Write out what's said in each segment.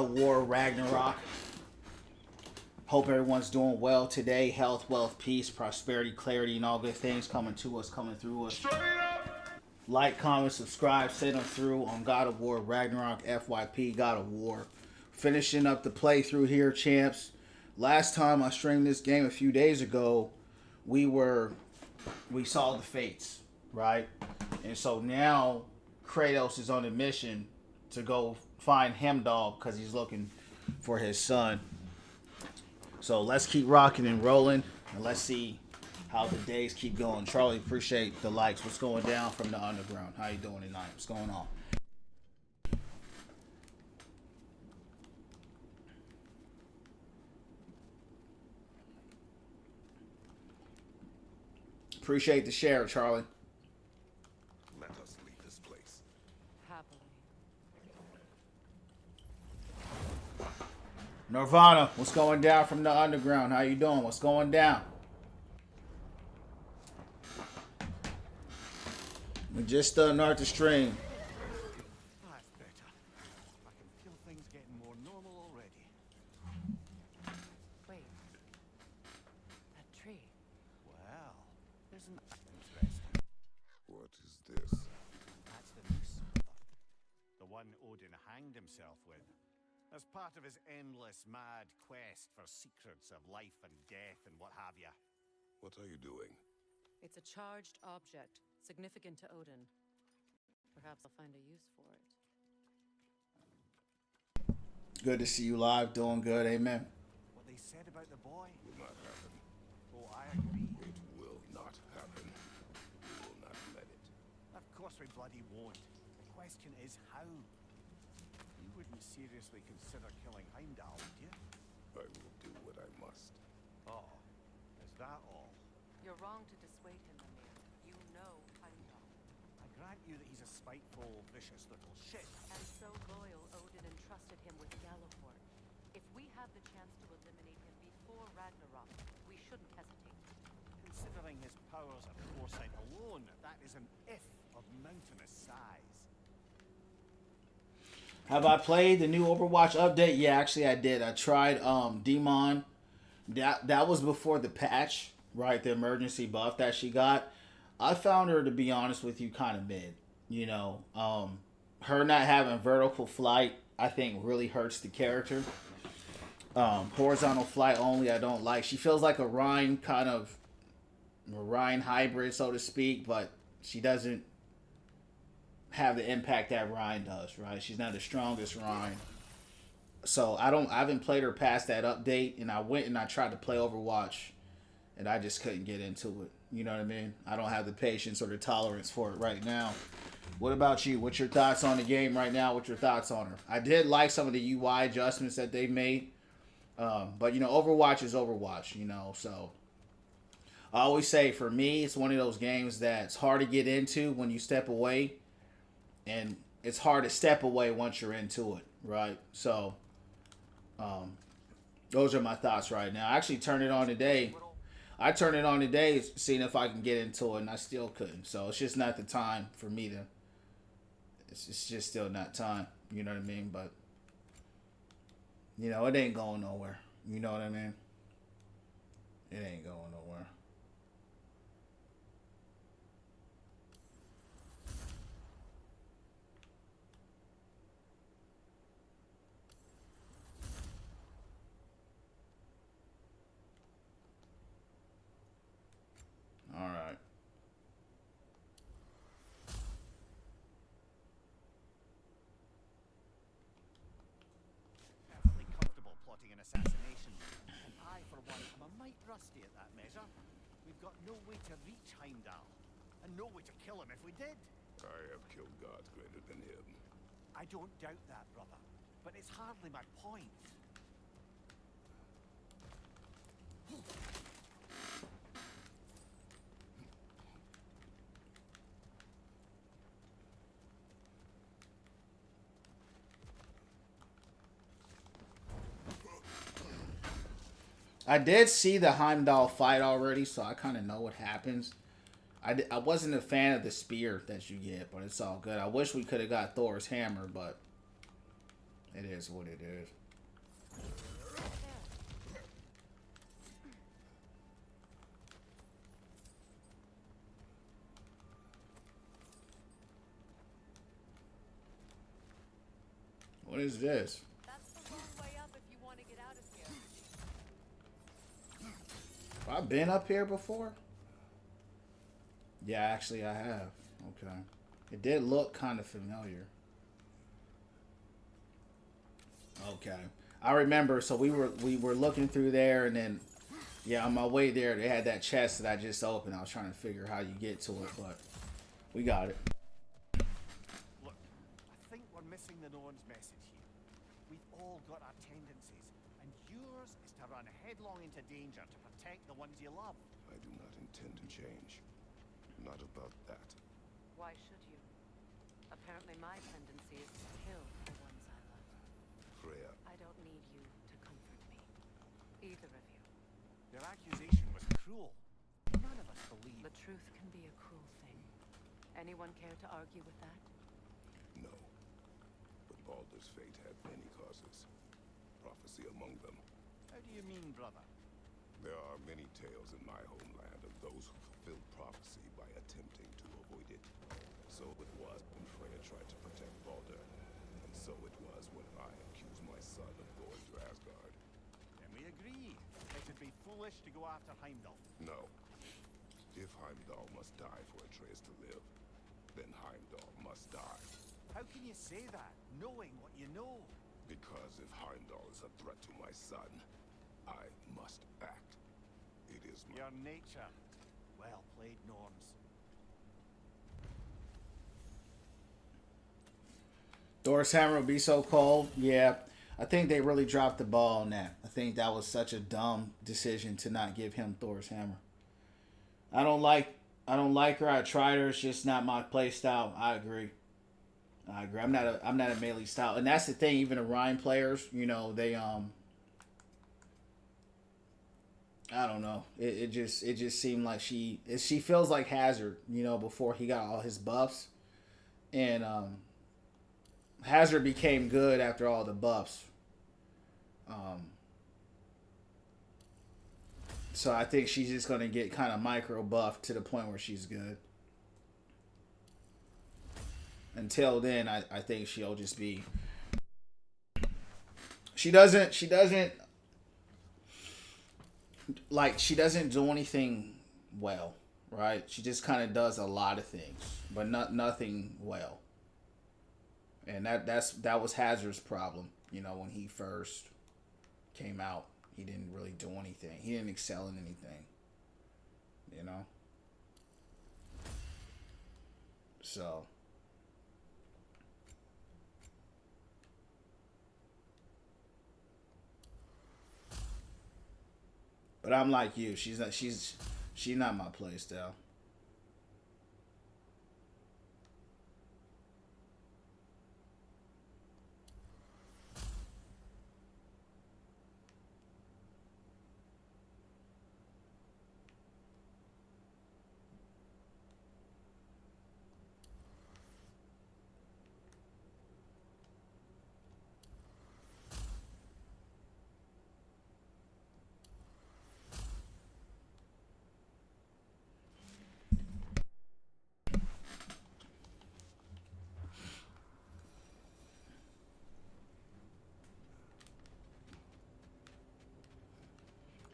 War Ragnarok. Hope everyone's doing well today. Health, wealth, peace, prosperity, clarity, and all good things coming to us, coming through us. Like, comment, subscribe, send them through on God of War Ragnarok FYP God of War. Finishing up the playthrough here, champs. Last time I streamed this game a few days ago, we saw the fates, right? And so now Kratos is on a mission to go find Heimdall because he's looking for his son. So let's keep rocking and rolling, and let's see how the days keep going. Charlie, appreciate the likes. What's going down from the underground? How you doing tonight? What's going on? Appreciate the share, Charlie. Let us leave this place. Happily. Nirvana, what's going down from the underground? How you doing? What's going down? We just start the stream. That's better. I can feel things getting more normal already. Wait. That tree. Well, isn't that interesting? What is this? That's the noose, the one Odin hanged himself with, as part of his endless mad quest for secrets of life and death and what have you. What are you doing? It's a charged object, significant to Odin. Perhaps I'll find a use for it. Good to see you live. Doing good. Amen. What they said about the boy will not happen. Oh, I agree. It will not happen. We will not let it. Of course we bloody won't. The question is how. You wouldn't seriously consider killing Heimdall, would you? I will do what I must. Oh, is that all? You're wrong to dissuade him, Amir. You know Heimdall. I grant you that he's a spiteful, vicious little shit. And so loyal, Odin entrusted him with Galliford. If we have the chance to eliminate him before Ragnarok, we shouldn't hesitate. Considering his powers and foresight alone, that is an if of mountainous size. Have I played the new Overwatch update? Yeah, actually I did. I tried Demon. That was before the patch, right? The emergency buff that she got. I found her, to be honest with you, kind of mid. You know, her not having vertical flight, I think, really hurts the character. Horizontal flight only, I don't like. She feels like a Rhine hybrid, so to speak, but she doesn't have the impact that Ryan does, right? She's not the strongest Ryan. So I haven't played her past that update, and I went and I tried to play Overwatch and I just couldn't get into it. You know what I mean? I don't have the patience or the tolerance for it right now. What about you? What's your thoughts on the game right now? What's your thoughts on her? I did like some of the UI adjustments that they made. But you know, Overwatch is Overwatch, you know, so I always say for me, it's one of those games that's hard to get into when you step away, and it's hard to step away once you're into it, right? So, those are my thoughts right now. I actually turned it on today. I turned it on today, seeing if I can get into it, and I still couldn't. So it's just not the time for me to. It's just still not time. You know what I mean? But you know, it ain't going nowhere. You know what I mean? It ain't going nowhere. All right. Perfectly comfortable plotting an assassination. And I, for one, am a mite rusty at that measure. We've got no way to reach Heimdall, and no way to kill him if we did. I have killed gods greater than him. I don't doubt that, brother. But it's hardly my point. I did see the Heimdall fight already, so I kind of know what happens. I wasn't a fan of the spear that you get, but it's all good. I wish we could have got Thor's hammer, but It is what it is. What is this? That's the long way up if you want to get out of here. Have I been up here before? Yeah, actually I have. Okay. It did look kind of familiar. Okay. I remember, so we were looking through there, and then yeah, on my way there they had that chest that I just opened. I was trying to figure how you get to it, but we got it. Look, I think we're missing the Norn's message here. We've all got our tendencies, and yours is to run headlong into danger to protect the ones you love. I do not intend to change. Not about that. Why should you? Apparently my tendency is to kill the ones I love. Freya, I don't need you to comfort me. Either of you. Your accusation was cruel. None of us believe. The truth can be a cruel thing. Anyone care to argue with that? no. But Baldur's fate had many causes. Prophecy among them. How do you mean, brother? There are many tales in my homeland of those who fulfilled prophecy by attempting to avoid it. So it was when Freya tried to protect Baldur. And so it was when I accused my son of going to Asgard. Then we agree. It'd be foolish to go after Heimdall. No. If Heimdall must die for Atreus to live, then Heimdall must die. How can you say that, knowing what you know? Because if Heimdall is a threat to my son, I must act. It is my... Your nature. Well played, Norns. Thor's hammer would be so cold. Yeah, I think they really dropped the ball on that. I think that was such a dumb decision to not give him Thor's hammer. I don't like her. I tried her. It's just not my play style. I agree. I'm not a melee style, and that's the thing. Even the Rhine players, you know, they I don't know. It just seemed like she feels like Hazard, you know, before he got all his buffs, and Hazard became good after all the buffs. So I think she's just gonna get kind of micro buffed to the point where she's good. Until then, I think she'll just be. She doesn't do anything well, right? She just kind of does a lot of things, but nothing well. And that was Hazard's problem, you know, when he first came out. He didn't really do anything. He didn't excel in anything, you know. So. But I'm like you. She's not my play style.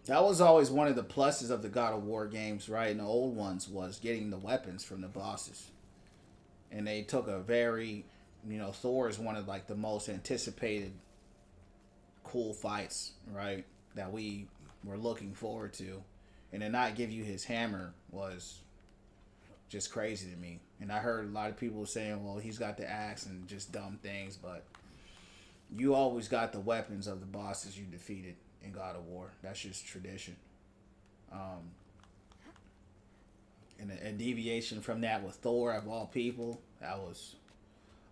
That was always one of the pluses of the God of War games, right? And the old ones was getting the weapons from the bosses. And they took a very, you know, Thor is one of like the most anticipated cool fights, right? That we were looking forward to. And to not give you his hammer was just crazy to me. And I heard a lot of people saying, well, he's got the axe and just dumb things, but you always got the weapons of the bosses you defeated in God of War. That's just tradition. And a deviation from that with Thor of all people, that was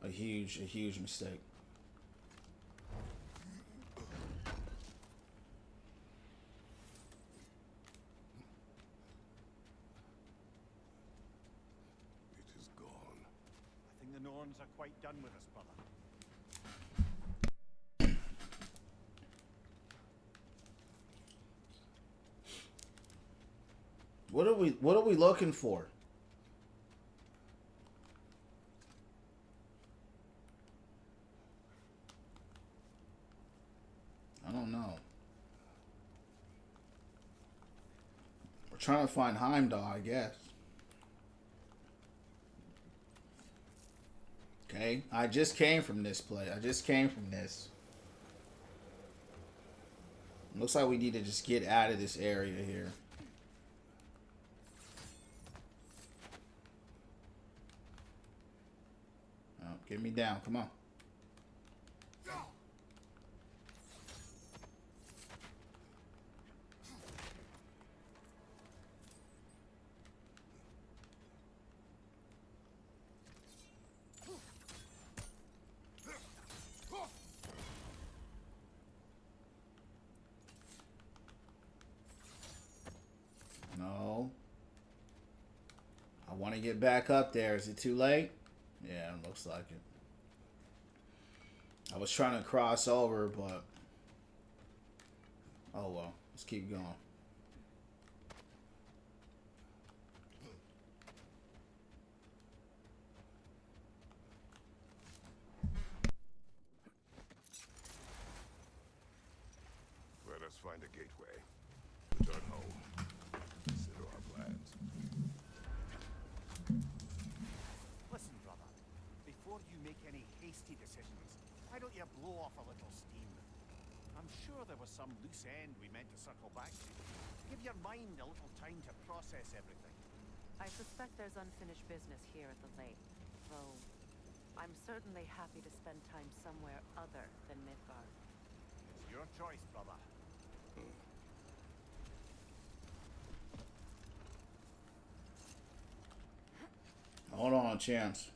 a huge mistake. It is gone. I think the Norns are quite done with us, brother. What are we looking for? I don't know. We're trying to find Heimdall, I guess. Okay, I just came from this place. I just came from this. Looks like we need to just get out of this area here. Oh, get me down. Come on. No. I want to get back up there. Is it too late? Yeah, it looks like it. I was trying to cross over, but... oh well. Let's keep going. Let us find a gateway. Return home. Consider our plans. Listen, brother. Before you make any hasty decisions, why don't you blow off a little steam? I'm sure there was some loose end we meant to circle back to. Give your mind a little time to process everything. I suspect there's unfinished business here at the lake, though I'm certainly happy to spend time somewhere other than Midgard. It's your choice, brother. Hold on, Chance.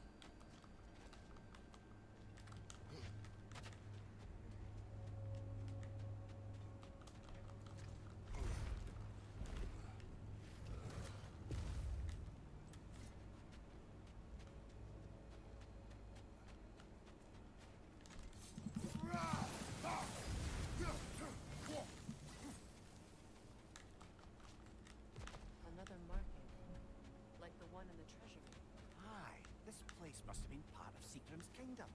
Another market, like the one in the treasury. Aye, this place must have been part of Seagram's kingdom.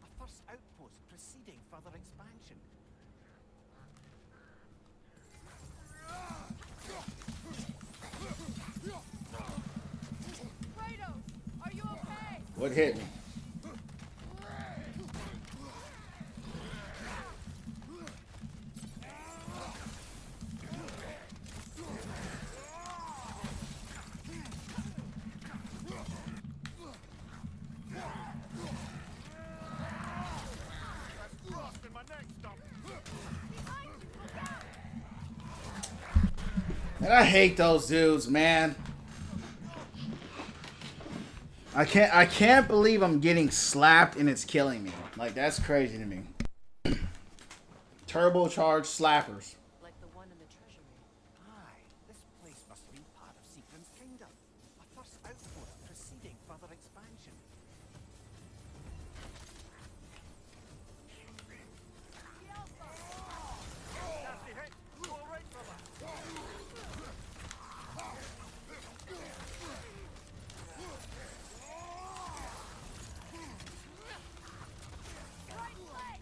A first outpost preceding further expansion. Kratos, are you okay? What hit me? Lost in my neck stump. And I hate those dudes, man. I can't believe I'm getting slapped and it's killing me. Like, that's crazy to me. Turbocharged slappers. Like the one in the treasury. Aye, this place must have been part of Seagram's kingdom. A first outpost preceding further expansion. Nasty hit. You all right, brother? Right leg!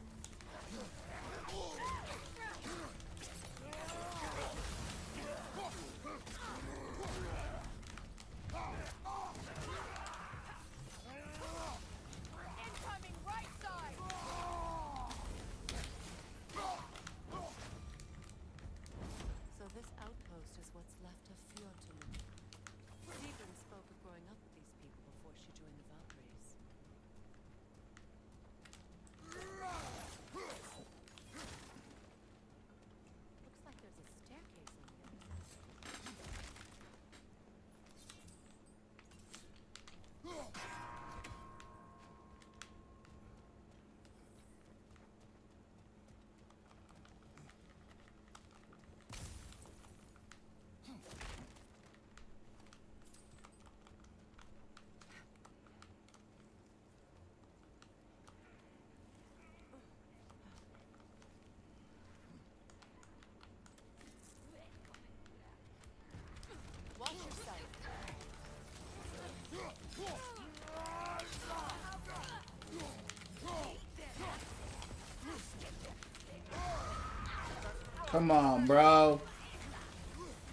Come on, bro.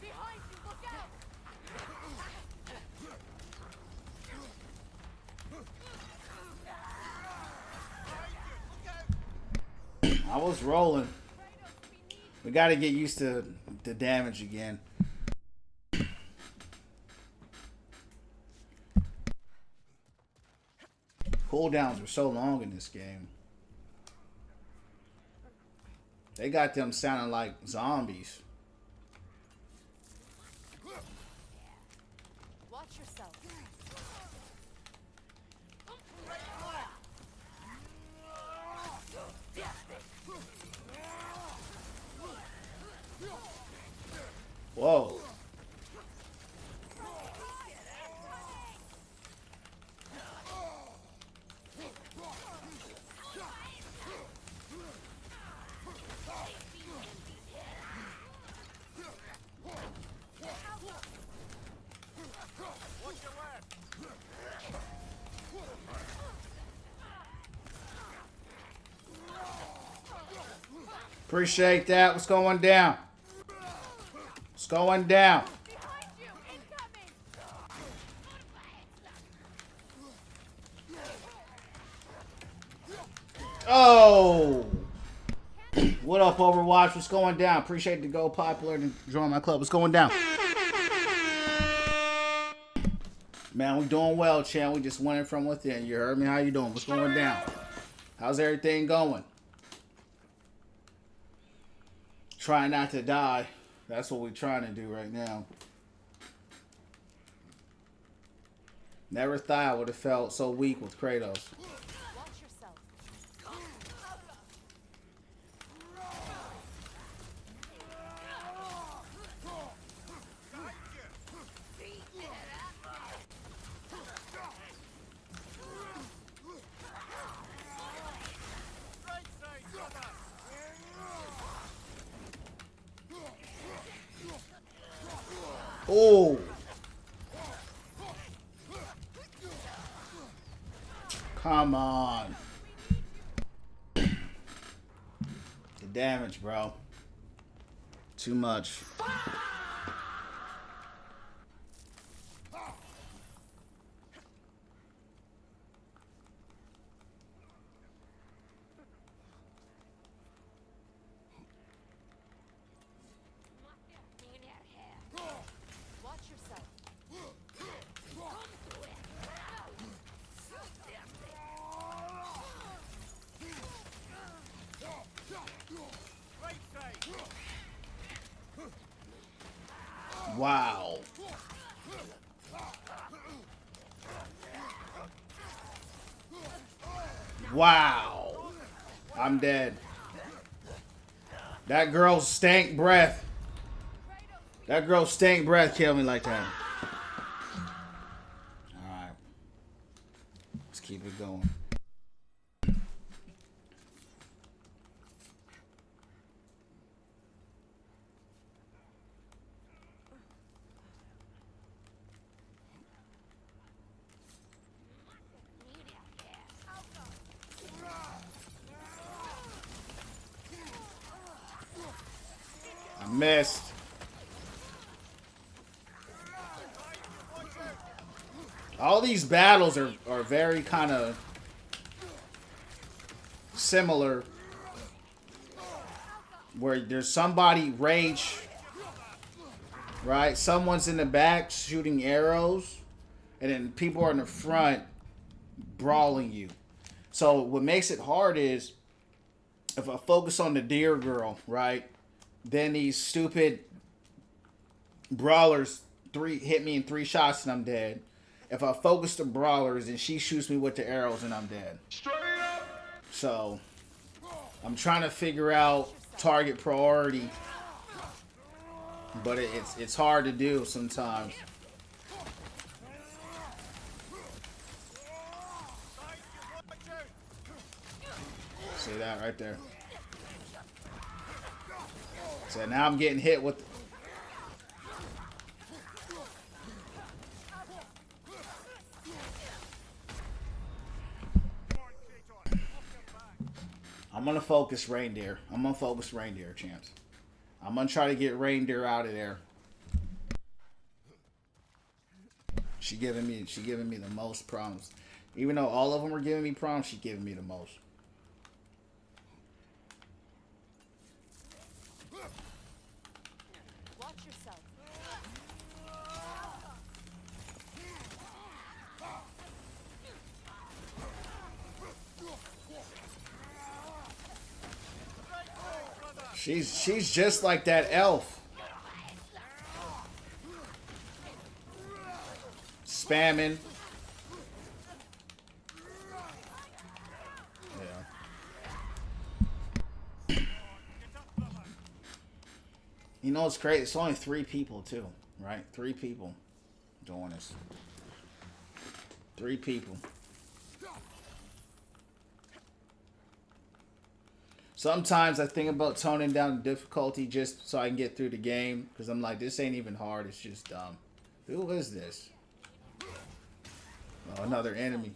Behind you, look out! I was rolling. Kratos, we need We got to get used to the damage again. Cooldowns are so long in this game. They got them sounding like zombies. Watch yourself. Whoa. Watch your left. Appreciate that. What's going down? What's going down? behind you! Incoming! Oh! What up, Overwatch? What's going down? Appreciate the Go Popular and join my club. What's going down? Man, we doing well, Chan. We just winning from within. You heard me? How you doing? What's going down? How's everything going? Trying not to die. That's what we're trying to do right now. Never thought I would have felt so weak with Kratos. Watch yourself. Right side, brother. Oh! Come on. The damage, bro. Too much. Watch yourself. Right side. Wow. Wow. I'm dead. That girl's stank breath. That girl's stank breath killed me like that. Alright. Let's keep it going. I missed. All these battles are very kind of similar. Where there's somebody rage, right? Someone's in the back shooting arrows, and then people are in the front brawling you. So what makes it hard is if I focus on the deer girl, right? Then these stupid brawlers hit me in 3 shots and I'm dead. If I focus the brawlers and she shoots me with the arrows and I'm dead. So I'm trying to figure out target priority, but it's hard to do sometimes. See that right there. So now I'm getting hit with. I'm gonna focus reindeer. I'm gonna focus reindeer, champs. I'm gonna try to get reindeer out of there. She giving me the most problems. Even though all of them are giving me problems, she giving me the most. Watch yourself. She's just like that elf. Spamming. Yeah. You know it's crazy? It's only 3 people too, right? 3 people doing this. 3 people. Sometimes I think about toning down the difficulty just so I can get through the game. Because I'm like, this ain't even hard. It's just dumb. Who is this? Oh, another enemy.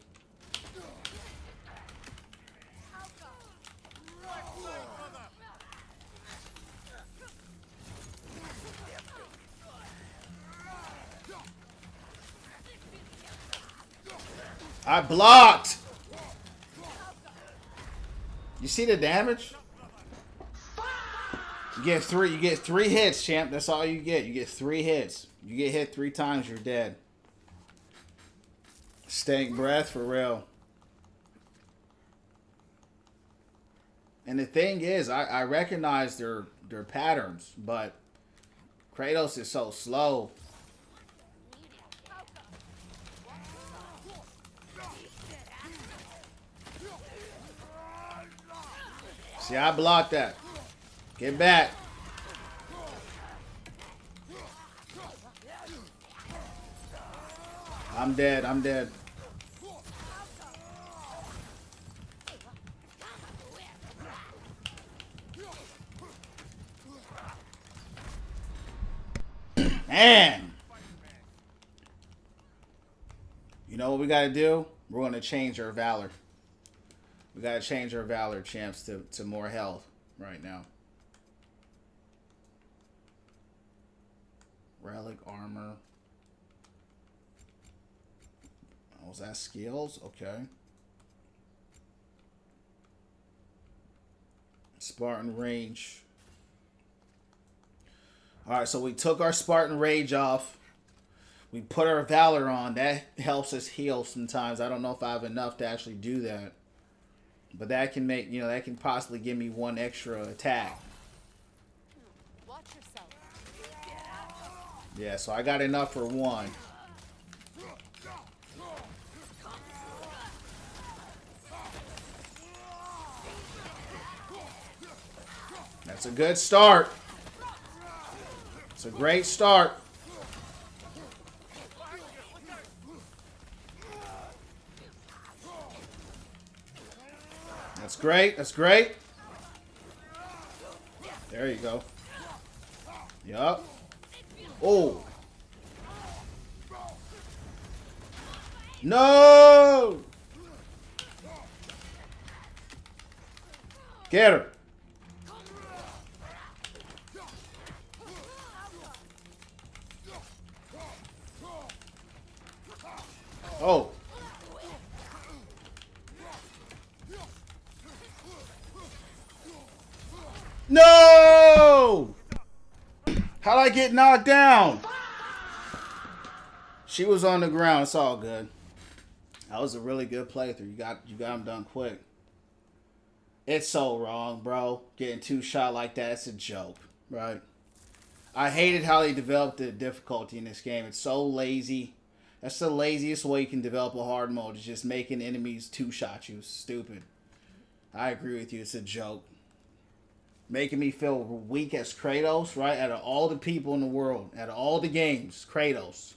I blocked! You see the damage? You get 3 hits, champ. That's all you get. You get 3 hits. You get hit 3 times, you're dead. Stank breath for real. And the thing is, I recognize their patterns, but Kratos is so slow. See, I blocked that. Get back. I'm dead. I'm dead. Man. You know what we got to do? We're going to change our valor. We got to change our valor, champs, to more health right now. Relic armor. Oh, was that skills? Okay. Spartan range. Alright, so we took our Spartan rage off. We put our valor on. That helps us heal sometimes. I don't know if I have enough to actually do that. But that can make, you know, that can possibly give me 1 extra attack. Watch yourself. Yeah, so I got enough for 1. That's a good start. It's a great start. That's great. That's great. There you go. Yup. Oh. No. Get her. Oh. No! How'd I get knocked down? She was on the ground. It's all good. That was a really good playthrough. You got him done quick. It's so wrong, bro. Getting 2-shot like that, it's a joke, right? I hated how they developed the difficulty in this game. It's so lazy. That's the laziest way you can develop a hard mode, is just making enemies 2-shot you. It's stupid. I agree with you. It's a joke. Making me feel weak as Kratos, right? Out of all the people in the world, out of all the games, Kratos.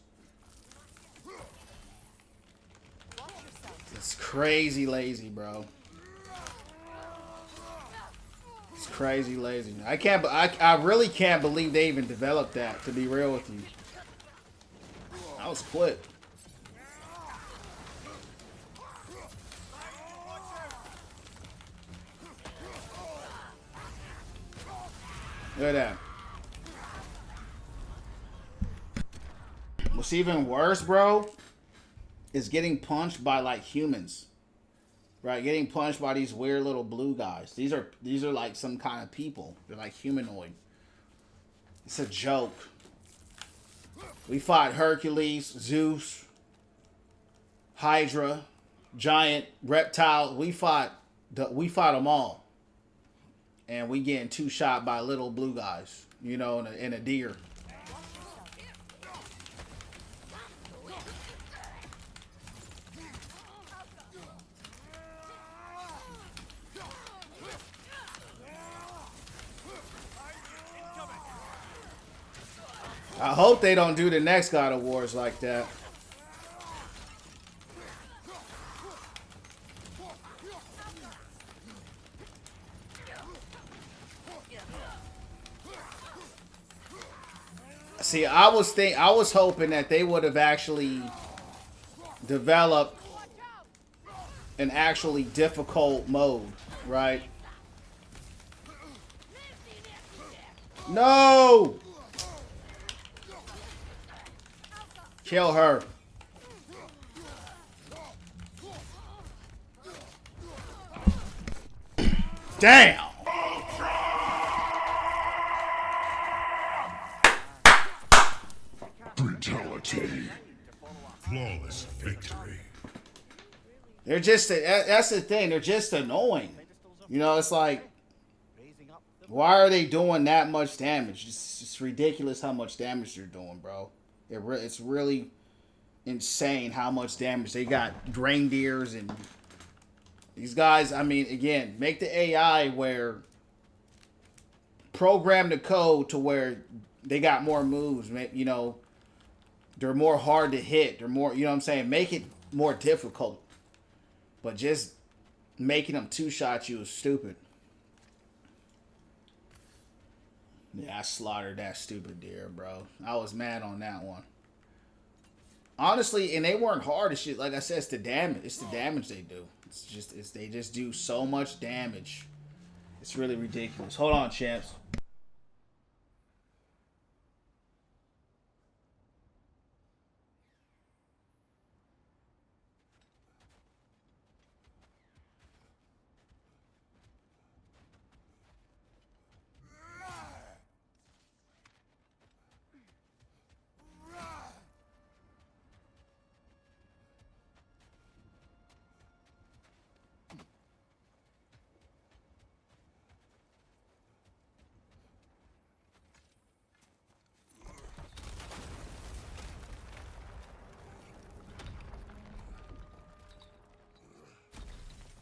It's crazy lazy, bro. It's crazy lazy. I really can't believe they even developed that, to be real with you. That was quick. Look at that. What's even worse, bro, is getting punched by like humans. Right, getting punched by these weird little blue guys. These are like some kind of people. They're like humanoid. It's a joke. We fought Hercules, Zeus, Hydra, giant reptile. We fought them all, and we getting two shot by little blue guys. You know, and a deer. I hope they don't do the next God of Wars like that. See, I was hoping that they would have actually developed an actually difficult mode, right? No! Kill her. Damn! Brutality. Flawless victory. They're just, that's the thing, they're just annoying. You know, it's like, why are they doing that much damage? It's ridiculous how much damage they're doing, bro. It's really insane how much damage they got. Reindeers and these guys. I mean, again, make the AI where program the code to where they got more moves. You know, they're more hard to hit. They're more, you know what I'm saying? Make it more difficult. But just making them two-shot you is stupid. Yeah, I slaughtered that stupid deer, bro. I was mad on that one. Honestly, and they weren't hard as shit. Like I said, it's the damage. It's the damage they do. They just do so much damage. It's really ridiculous. Hold on, champs.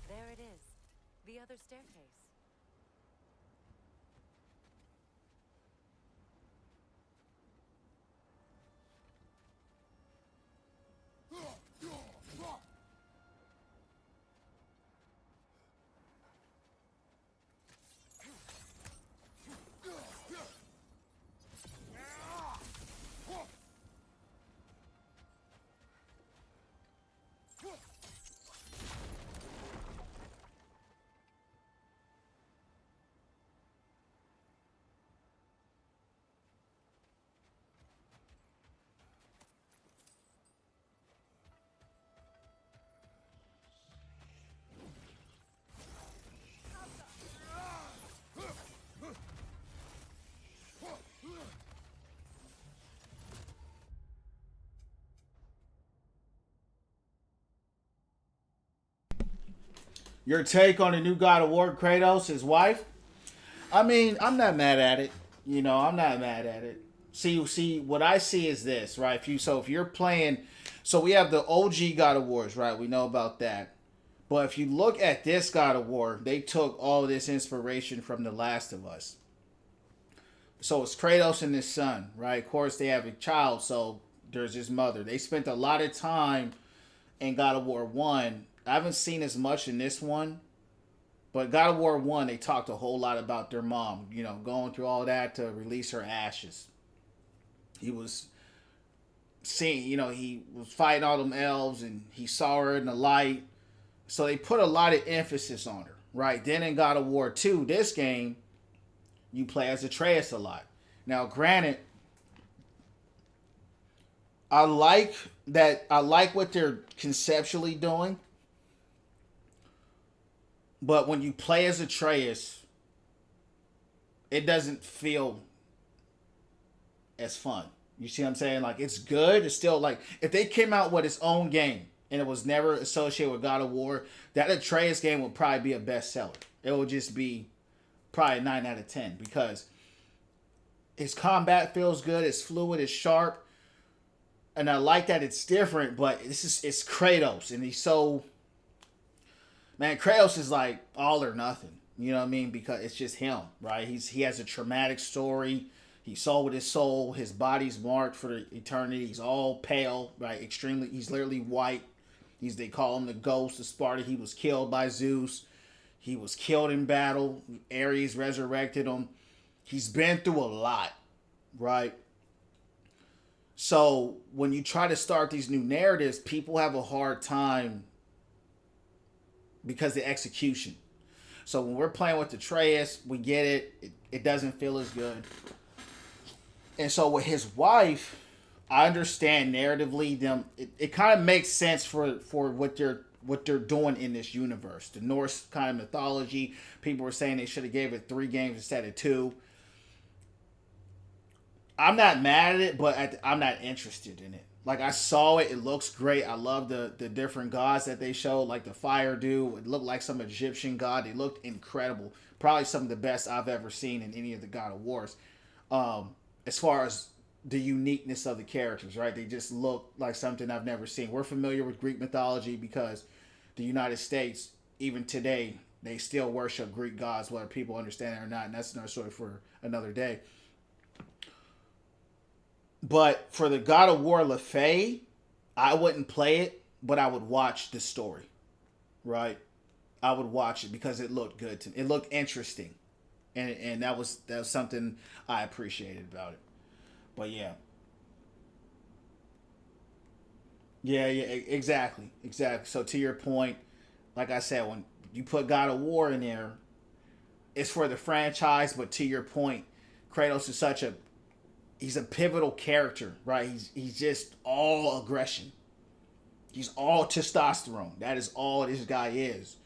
There it is. The other staircase. Your take on the new God of War, Kratos, his wife? I mean, I'm not mad at it. You know, I'm not mad at it. See, what I see is this, right? If you're playing, so we have the OG God of Wars, right? We know about that. But if you look at this God of War, they took all this inspiration from The Last of Us. So it's Kratos and his son, right? Of course, they have a child, so there's his mother. They spent a lot of time in God of War 1. I haven't seen as much in this one, but God of War 1, they talked a whole lot about their mom, you know, going through all that to release her ashes. He was seeing, you know, he was fighting all them elves and he saw her in the light. So they put a lot of emphasis on her, right? Then in God of War 2, this game, you play as Atreus a lot. Now, granted, I like that. I like what they're conceptually doing, but when you play as Atreus, it doesn't feel as fun. You see what I'm saying? Like, it's good. It's still like, if they came out with its own game and it was never associated with God of War, that Atreus game would probably be a bestseller. It would just be probably a 9 out of 10 because his combat feels good. It's fluid. It's sharp. And I like that it's different, but it's Kratos, and he's so, man, Kratos is like all or nothing. You know what I mean? Because it's just him, right? He has a traumatic story. He sold his soul. His body's marked for eternity. He's all pale, right? Extremely. He's literally white. They call him the ghost of Sparta. He was killed by Zeus. He was killed in battle. Ares resurrected him. He's been through a lot, right? So when you try to start these new narratives, people have a hard time because of the execution. So when we're playing with Atreus, we get it. It doesn't feel as good. And so with his wife, I understand narratively them. It kind of makes sense for what they're doing in this universe. The Norse kind of mythology. People were saying they should have gave it 3 games instead of 2. I'm not mad at it, but I'm not interested in it. Like, I saw it. It looks great. I love the different gods that they showed, like the fire dude. It looked like some Egyptian god. They looked incredible. Probably some of the best I've ever seen in any of the God of Wars. As far as the uniqueness of the characters, right? They just look like something I've never seen. We're familiar with Greek mythology because the United States, even today, they still worship Greek gods, whether people understand it or not. And that's another story for another day. But for the God of War LaFay, I wouldn't play it, but I would watch the story, right? I would watch it because it looked good to me. It looked interesting, and that was something I appreciated about it. But yeah, exactly. So to your point, like I said, when you put God of War in there, it's for the franchise. But to your point, Kratos is he's a pivotal character, right? He's just all aggression. He's all testosterone. That is all this guy is.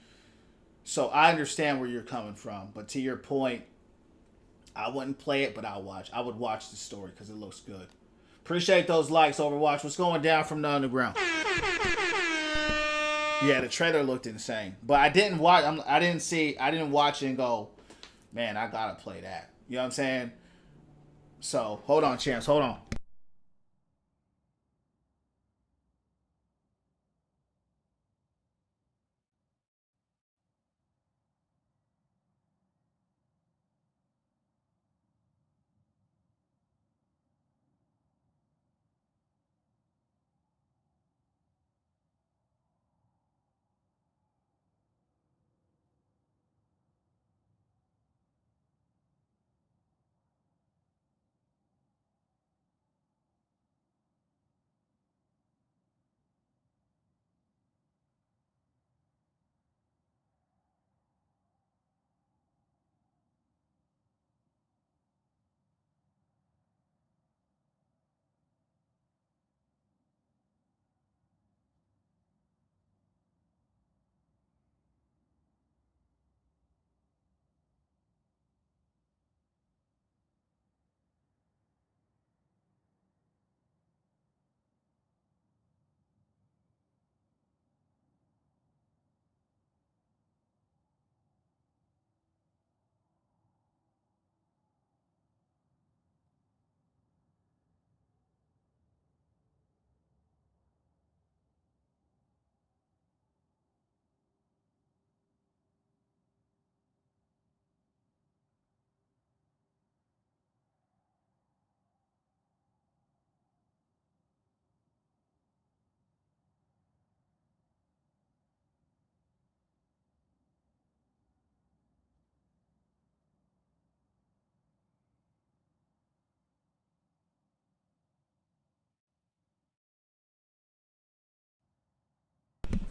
So I understand where you're coming from, but to your point, I wouldn't play it, but I would watch the story because it looks good. Appreciate those likes, Overwatch. What's going down from the underground? Yeah, the trailer looked insane, but I didn't watch. I didn't watch it and go, man, I gotta play that. You know what I'm saying? So, hold on, champs. Hold on.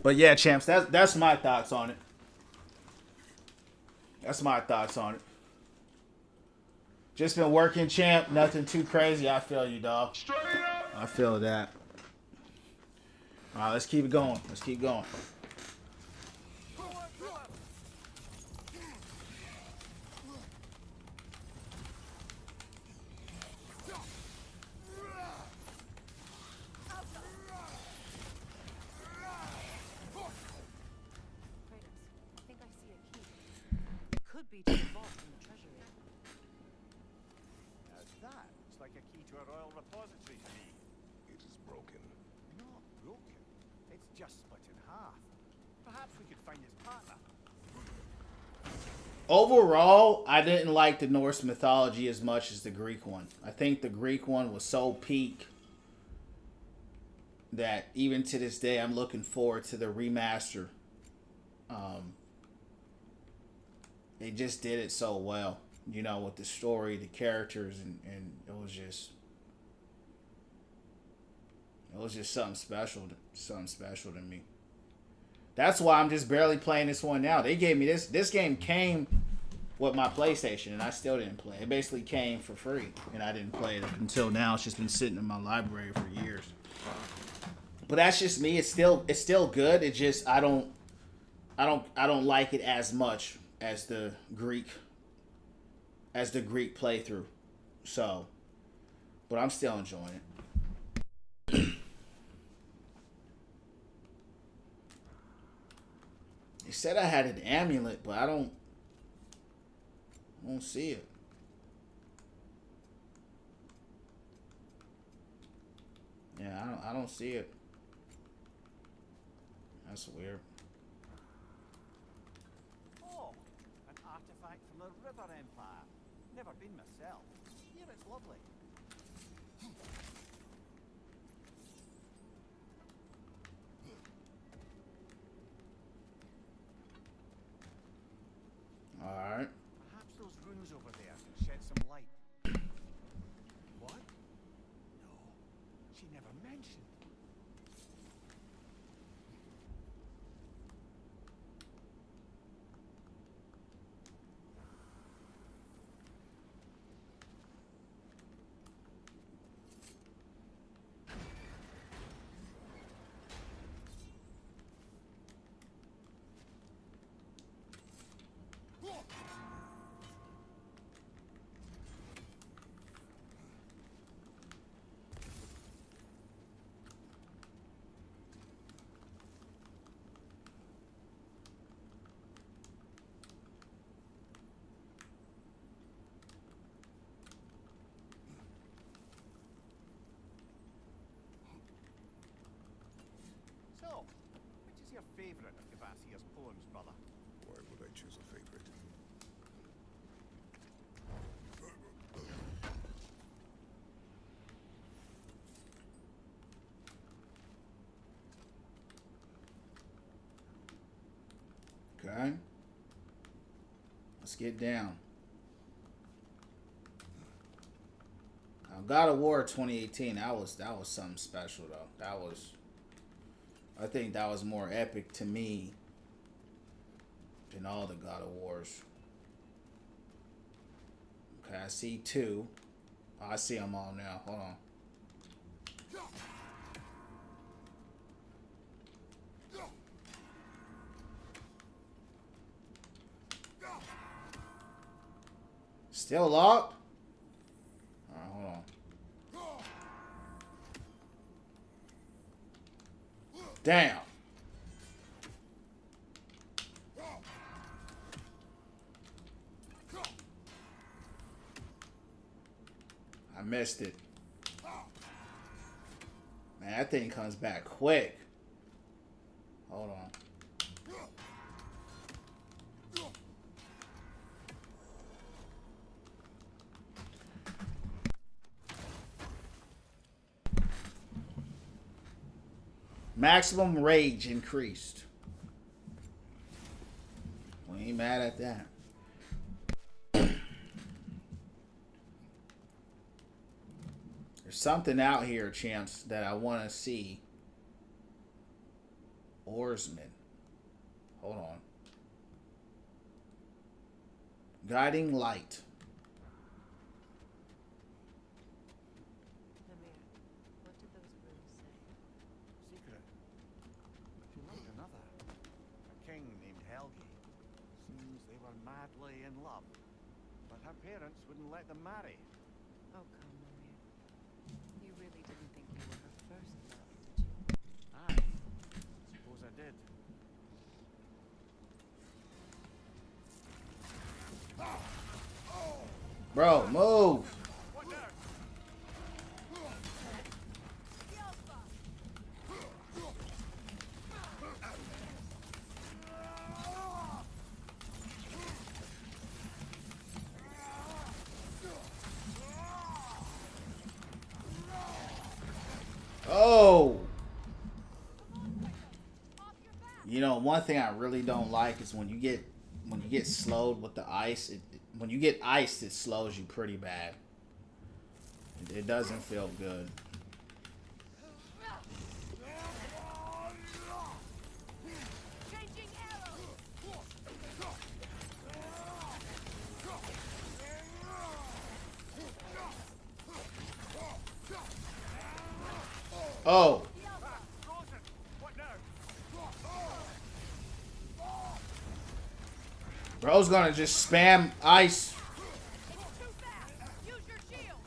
But yeah, champs, that's my thoughts on it. That's my thoughts on it. Just been working, champ. Nothing too crazy. I feel you, dog. I feel that. All right, let's keep it going. Let's keep going. Kratos, I think I see a key. It could be to the vault in the treasury. That looks like a key to a royal repository to me. It is broken. Not broken. It's just split in half. Perhaps we could find its partner. Overall, I didn't like the Norse mythology as much as the Greek one. I think the Greek one was so peak that even to this day, I'm looking forward to the remaster. They just did it so well, you know, with the story, the characters, and it was just something special to me. That's why I'm just barely playing this one now. They gave me this. This game came with my PlayStation, and I still didn't play. It basically came for free, and I didn't play it up until now. It's just been sitting in my library for years. But that's just me. It's still good. It just I don't like it as much as the Greek playthrough. So, but I'm still enjoying it. They said I had an amulet, but I don't see it. Yeah, I don't see it. That's weird. Oh, an artifact from the River Empire. Never been myself. Here it's lovely. Alright. Perhaps those runes over there can shed some light. What? No, she never mentioned. So, which is your favourite of Gavasir's poems, brother? Why would I choose a favorite? Okay. Let's get down. Now, God of War 2018. That was something special though. I think that was more epic to me than all the God of Wars. Okay, I see two. Oh, I see them all now. Hold on. Still locked? Alright, hold on. Damn. I missed it. Man, that thing comes back quick. Hold on. Maximum rage increased. We ain't mad at that. There's something out here, champs, that I want to see. Oarsman. Hold on. Guiding light. Lemire, what did those runes say? Secret. parents wouldn't let them marry. Oh, come, Maria. You really didn't think you were her first love, did you? Aye, suppose I did. Bro, move. What now? Oh. You know, one thing I really don't like is when you get slowed with the ice. When you get iced, it slows you pretty bad. It doesn't feel good. Changing arrows! Oh. Frozen! What now? Bro's gonna just spam ice. It's too fast! Use your shield!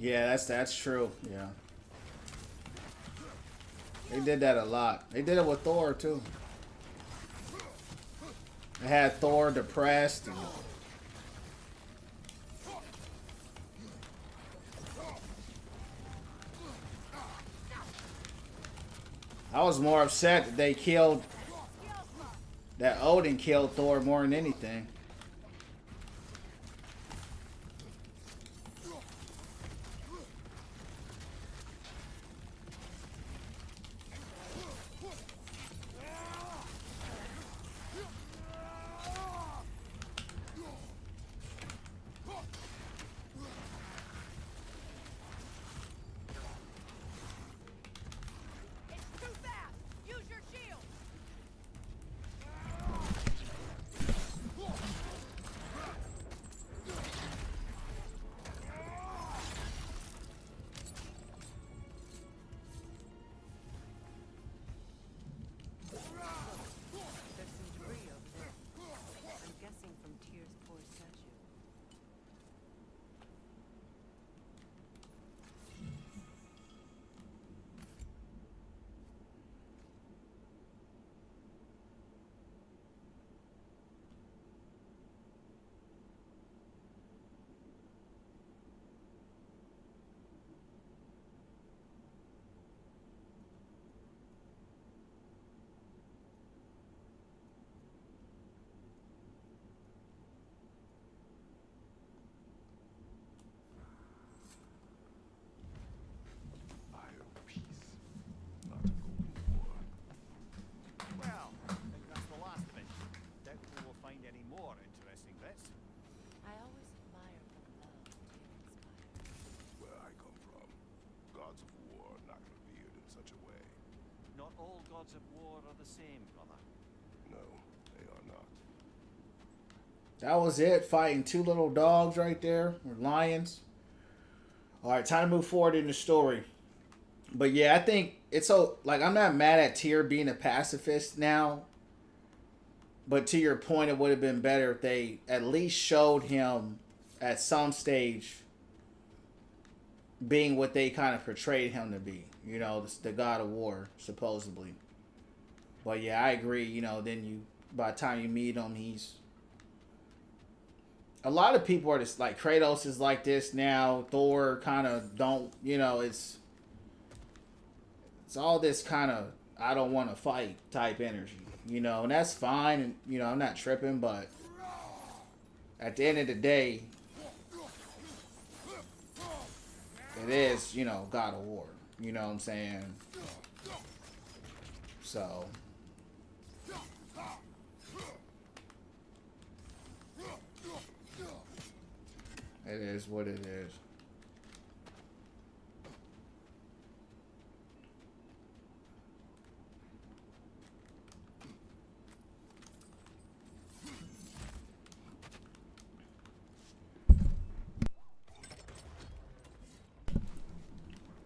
Yeah, that's true. Yeah. They did that a lot. They did it with Thor too. They had Thor depressed. And I was more upset that they killed, that Odin killed Thor more than anything. It's too fast! Use your shield! There's some debris over there. I'm guessing from Tyr's poor statue. Iron Peace, not a golden war. Well, I think that's the last of it. Doubt we'll find any more interesting bits. I always admire the love Tyr inspires. Where I come from, gods of war are not revered in such a way. Not all gods of war are the same, brother. No, they are not. That was it. Fighting two little dogs right there, or lions. All right, time to move forward in the story. But yeah, I think it's so, like, I'm not mad at Tyr being a pacifist now. But to your point, it would have been better if they at least showed him at some stage being what they kind of portrayed him to be. You know, the god of war, supposedly. But yeah, I agree. You know, then by the time you meet him, he's... A lot of people are just like, Kratos is like this now. Thor kind of don't, you know, it's all this kind of I don't want to fight type energy, you know, and that's fine. And, you know, I'm not tripping, but at the end of the day, it is, you know, God of War. You know what I'm saying? So... It is what it is.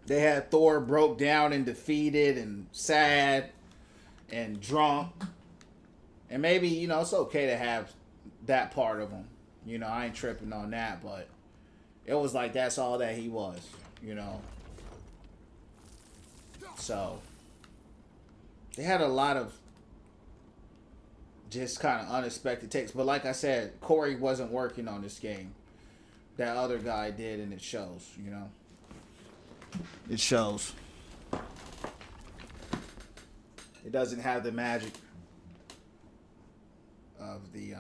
They had Thor broke down and defeated and sad and drunk. And maybe, you know, it's okay to have that part of him. You know, I ain't tripping on that, but it was like that's all that he was, you know. So they had a lot of just kind of unexpected takes. But like I said, Corey wasn't working on this game. That other guy did, and it shows, you know. It shows. It doesn't have the magic of the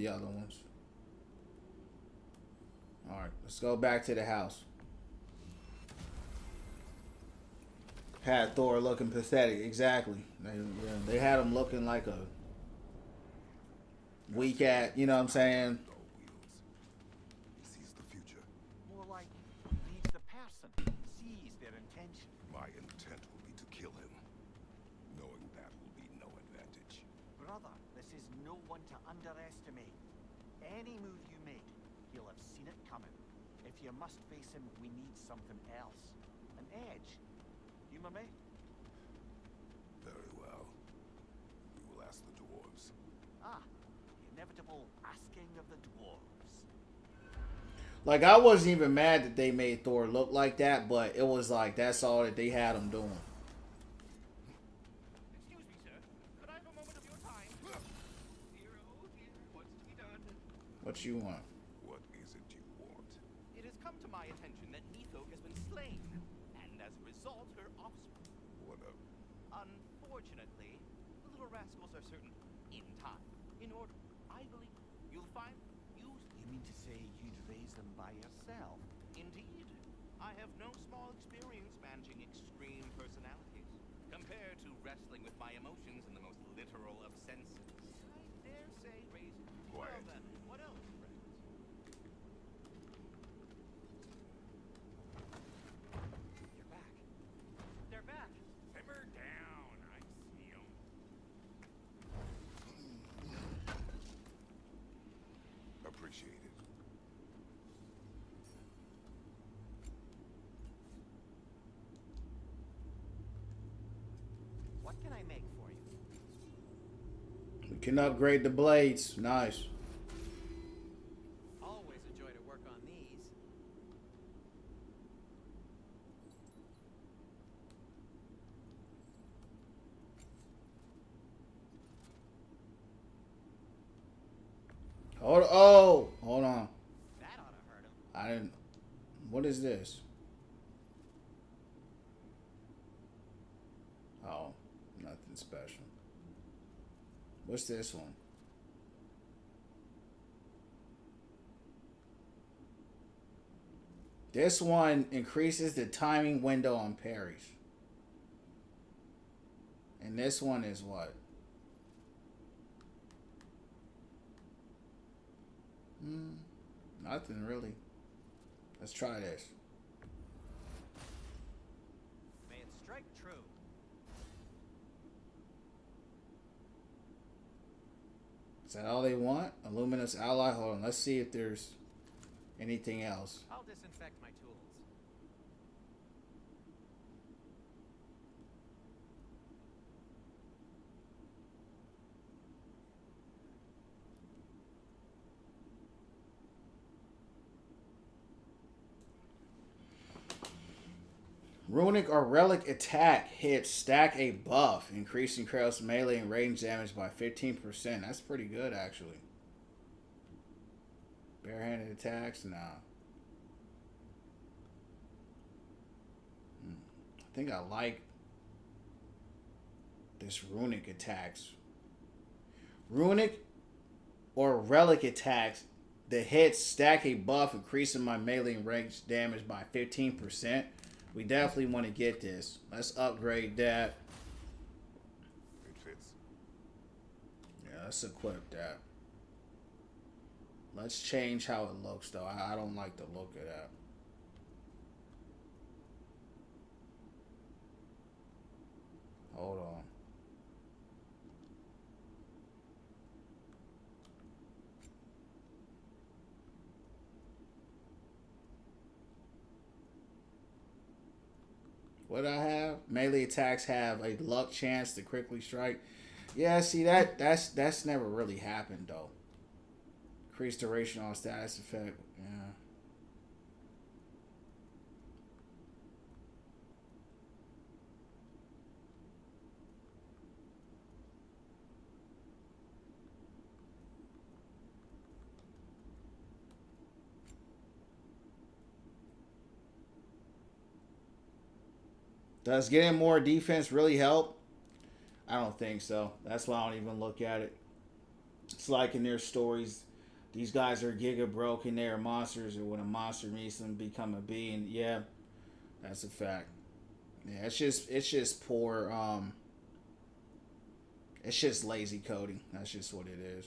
other ones. All right, let's go back to the house. Had Thor looking pathetic. Exactly. They had him looking like a weak at. You know what I'm saying? No wheels. He sees the future. More like reads the person, sees their intention. My intent will be to kill him. Knowing that will be no advantage. Brother, this is no one to underestimate. Any move you make, he'll have seen it coming. If you must face him, we need something else. An edge. Humor me? Very well. We will ask the dwarves. Ah, the inevitable asking of the dwarves. Like, I wasn't even mad that they made Thor look like that, but it was like that's all that they had him doing. Excuse me, sir. Could I have a moment of your time? Dear, oh dear, what's to be done? What you want? What is it you want? It has come to my attention that Nithok has been slain, and as a result, her offspring. What of? Unfortunately, the little rascals are certain in time, in order. I believe you'll find You mean to say you'd raise them by yourself? Indeed, I have no small experience managing extreme personalities. Compared to wrestling with my emotions in the most literal of senses, I dare say raising. Quiet. Well then, what else, friends? You're back. They're back. Simmer down. I see 'em. Appreciate it. What can I make for you? We can upgrade the blades. Nice. Always a joy to work on these. Hold on. That ought to hurt him. I didn't. What is this? Oh, nothing special. What's this one? This one increases the timing window on parries. And this one is what? Nothing really. Let's try this. May it strike true. Is that all they want? A luminous ally? Hold on. Let's see if there's anything else. I'll disinfect my tools. Runic or relic attack hits stack a buff, increasing Kratos melee and range damage by 15%. That's pretty good, actually. Barehanded attacks? Nah. I think I like this runic attacks. Runic or relic attacks that hits stack a buff, increasing my melee and range damage by 15%. We definitely want to get this. Let's upgrade that. It fits. Yeah, let's equip that. Let's change how it looks, though. I don't like the look of that. Hold on. What I have? Melee attacks have a luck chance to critically strike. Yeah, see that's never really happened though. Increase duration on status effect. Yeah. Does getting more defense really help? I don't think so. That's why I don't even look at it. It's like in their stories, these guys are giga broke and they're monsters, or when a monster meets them, become a being. Yeah, that's a fact. Yeah, it's just poor. It's just lazy coding. That's just what it is.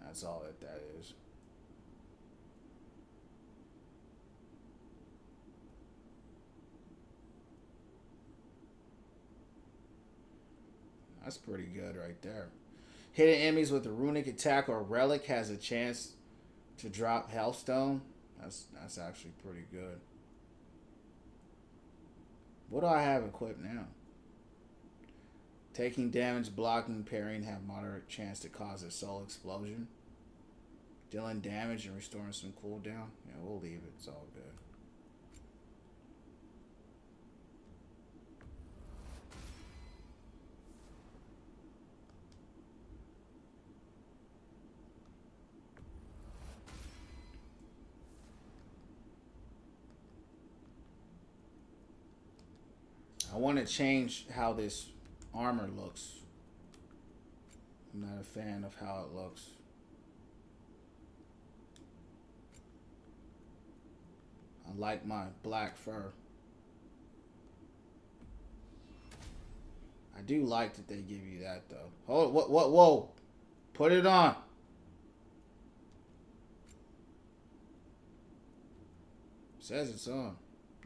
That's all that is. That's pretty good right there. Hitting enemies with a runic attack or relic has a chance to drop Hellstone. That's actually pretty good. What do I have equipped now? Taking damage, blocking, parrying have moderate chance to cause a soul explosion. Dealing damage and restoring some cooldown. Yeah, we'll leave it. It's all good. I want to change how this armor looks. I'm not a fan of how it looks. I like my black fur. I do like that they give you that though. Hold, what, whoa. Put it on. Says it's on.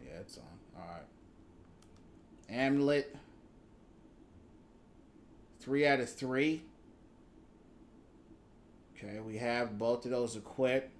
Yeah, it's on. Alright. Amulet. 3 out of 3. Okay, we have both of those equipped.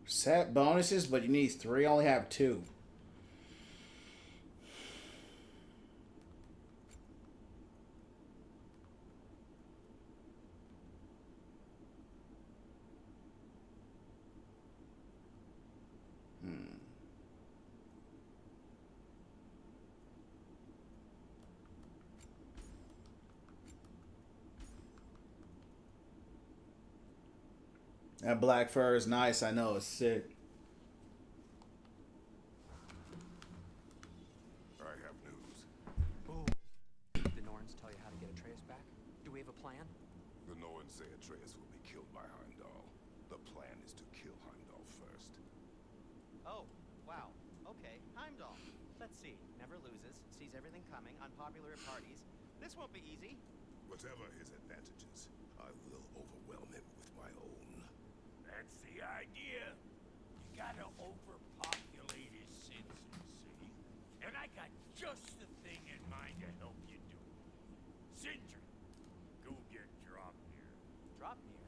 Set bonuses, but you need 3. I only have 2. That black fur is nice. I know it's sick. I have news. The Norns tell you how to get Atreus back? Do we have a plan? The Norns say Atreus will be killed by Heimdall. The plan is to kill Heimdall first. Oh, wow. Okay, Heimdall. Let's see. Never loses, sees everything coming, unpopular at parties. This won't be easy. Whatever his advantages, I will overwhelm him with my own. That's the idea. You gotta overpopulate his senses, see? And I got just the thing in mind to help you do it. Sindri, go get Dropnir. Dropnir?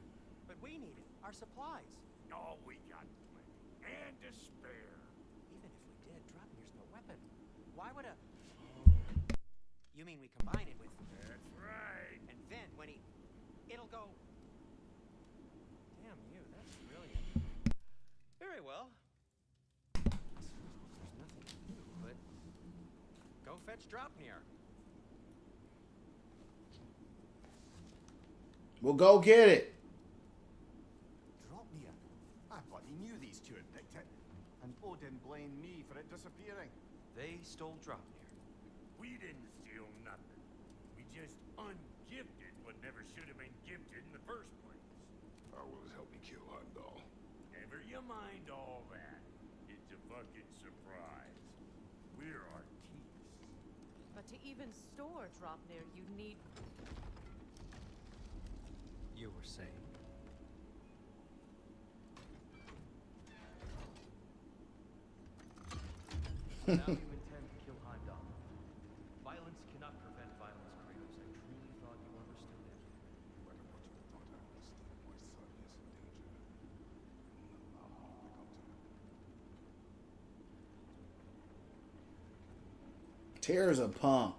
But we need it. Our supplies. Oh, we got plenty. And to spare. Even if we did, Dropnir's no weapon. Why would a... You mean we combine it with... That's right. And then when he... It'll go... Damn you, that's brilliant. Very well. I suppose there's nothing to do, but... Go fetch Dropnir. Well, go get it. Draupnir. I bloody knew these two had picked it. And Odin blamed me for it disappearing. They stole Draupnir. We didn't steal nothing. We just ungifted what never should have been gifted in the first place. How will it help me kill Heimdall? Never you mind all that. It's a fucking surprise. We're artistes. But to even store Draupnir, you need... You were saying. Now you intend to kill Heimdall. Violence cannot prevent violence, Kratos. I truly thought you understood that. Whether what you thought I understood, my son is in danger. Allow harm to come to him. Tyr's a punk.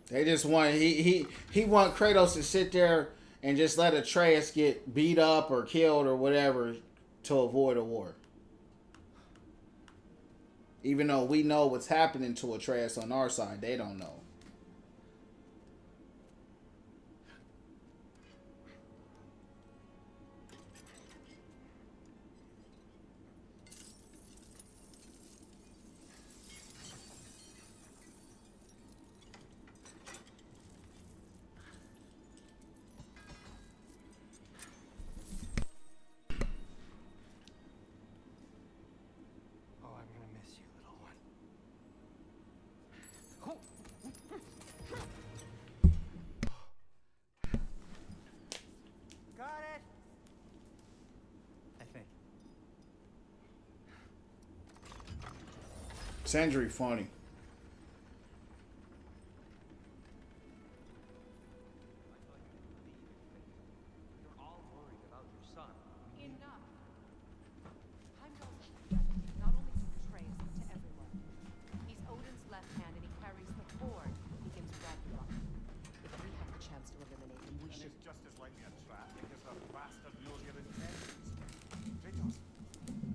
They just want he want Kratos to sit there and just let Atreus get beat up or killed or whatever to avoid a war. Even though we know what's happening to Atreus on our side, they don't know. Oh, I'm gonna miss you, little one. Got it! I think. Sandry funny. You're all worried about your son. Enough! Heimdall's a threat, not only to Atreus, but to everyone. He's Odin's left hand and he carries the horde against Ragnarok. If we have the chance to eliminate him, we And should... it's just as likely a trap because the bastard knows your intentions. Kratos,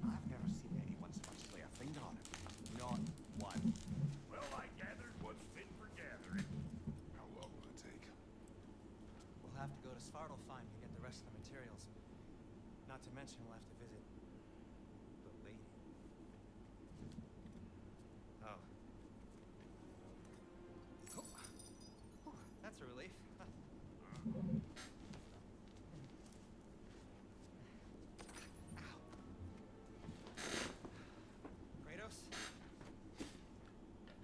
I've never seen anyone so much lay a finger on him. Not one. Well, I gathered what's fit for gathering. How long will it take? We'll have to go to Svartalfheim to get the rest of the materials. Not to mention we'll have to visit the lady. Oh. Whew, that's a relief. Kratos?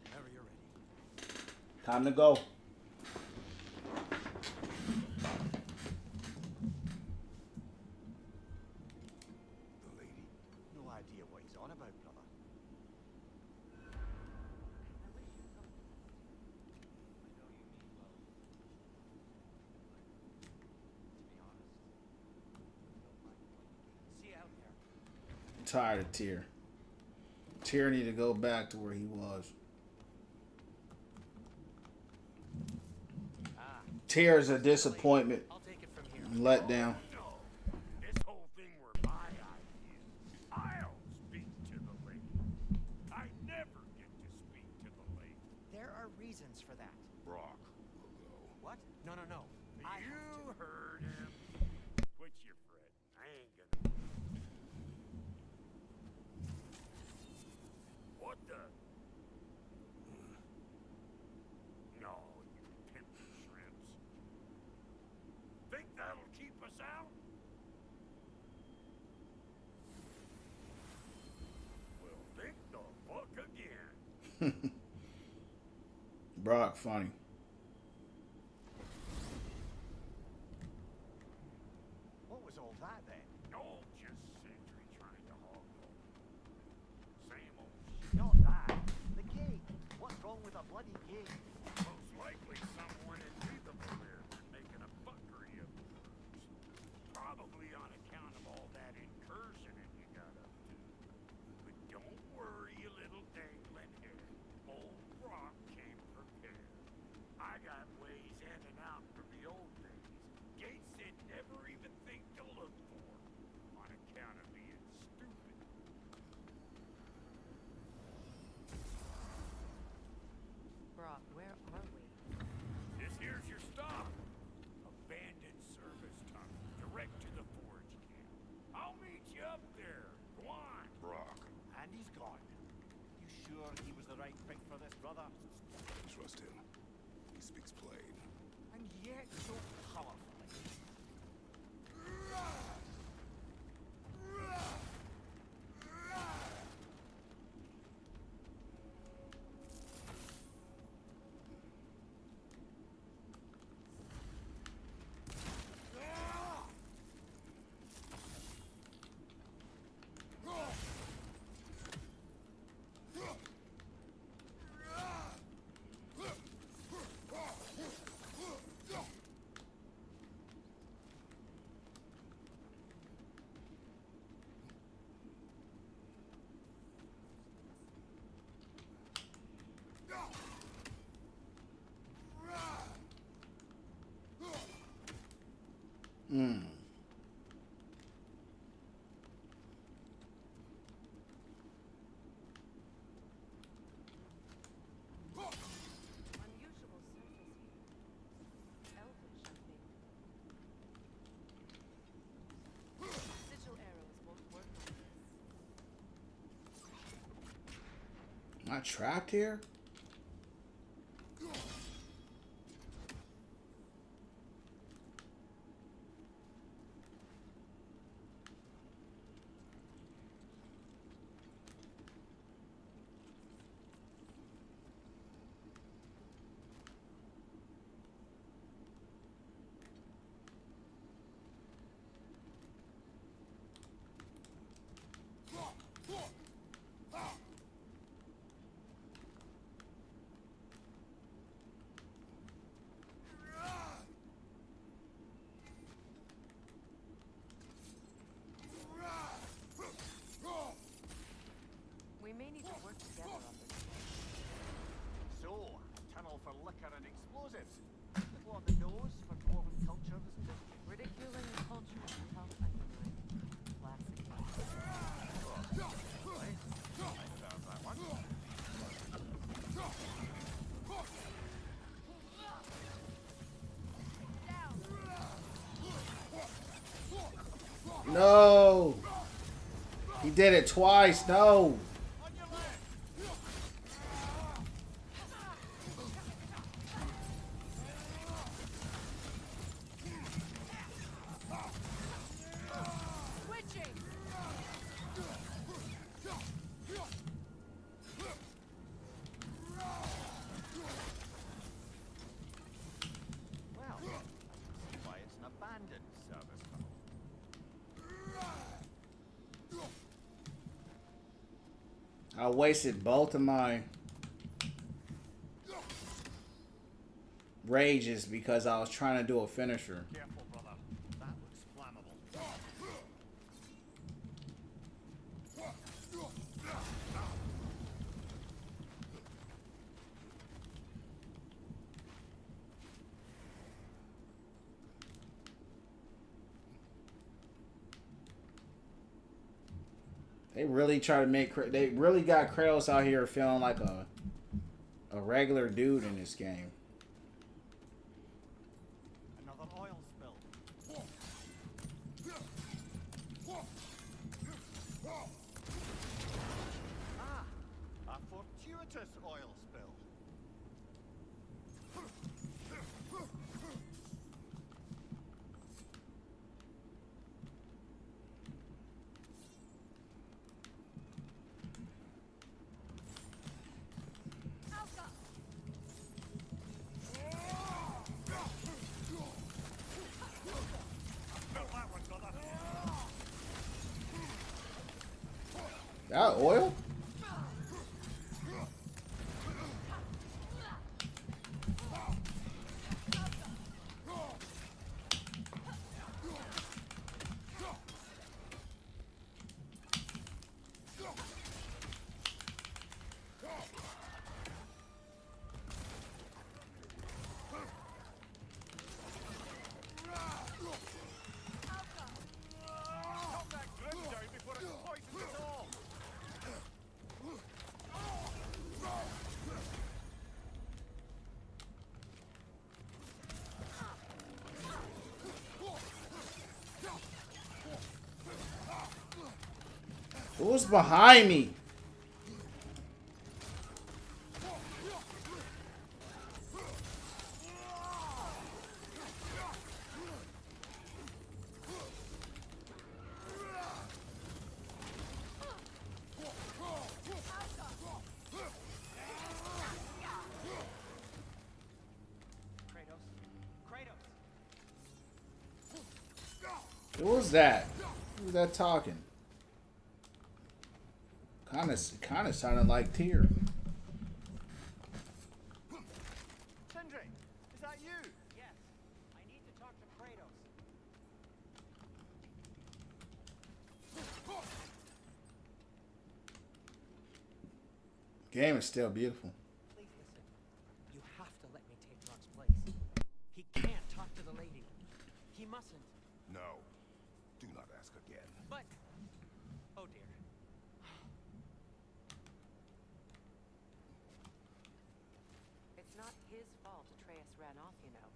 Whenever you're ready. Time to go. The lady? No idea what he's on about, brother. See you out there. I'm tired of Tyr. Tyr need to go back to where he was. Tyr's a disappointment I'll take it from here. and let down. No, this whole thing were my idea. I'll speak to the lady. I never get to speak to the lady. There are reasons for that. Brock will go. What? No, no, no. I have You to. heard him. Quit your fretting. I ain't gonna. What the? No, you pimpin' shrimps. Think that'll keep us out? Well, think the fuck again. Brock funny. What was all that then? Oh, just Sentry trying to hog roll. Same old Not that. The cake. What's wrong with a bloody cake? Most likely someone in Breathable been making a fuckery of yours. Probably on account of all that incursioning you got up to. But don't worry, you little dangling head. Old Brock came prepared. I got ways in and out from the old days. Gates they'd never even think to look for. On account of being stupid. Brock, where are sure he was the right pick for this, brother? Trust him. He speaks plain. And yet so powerfully. Hmm. Unusual surface here. Elvish, I think. Sigil arrows won't work on this. Am I trapped here? We may need to work together on this one. So, a tunnel for liquor and explosives. What the nose for dwarven culture, isn't it? Ridiculing the culture is tough, I find. Classic. That one. No. He did it twice. No. On your left. Switching! Well, I can see why it's an abandoned service tunnel. I wasted both of my rages because I was trying to do a finisher. Careful, brother. That looks flammable. They really try to make. They really got Kratos out here feeling like a regular dude in this game. Another oil spill. Ah, a fortuitous oil spill. Felt that one, brother. That oil? Knock that grim down before it poisons us all. Who's behind me? Who was that? Who was that talking? Kind of sounded like Tyr. Sindri, is that you? Yes, I need to talk to Kratos. Game is still beautiful. Please listen. You have to let me take Rock's place. He can't talk to the lady. He mustn't. No. Do not ask again. But... Oh dear. It's not his fault Atreus ran off, you know.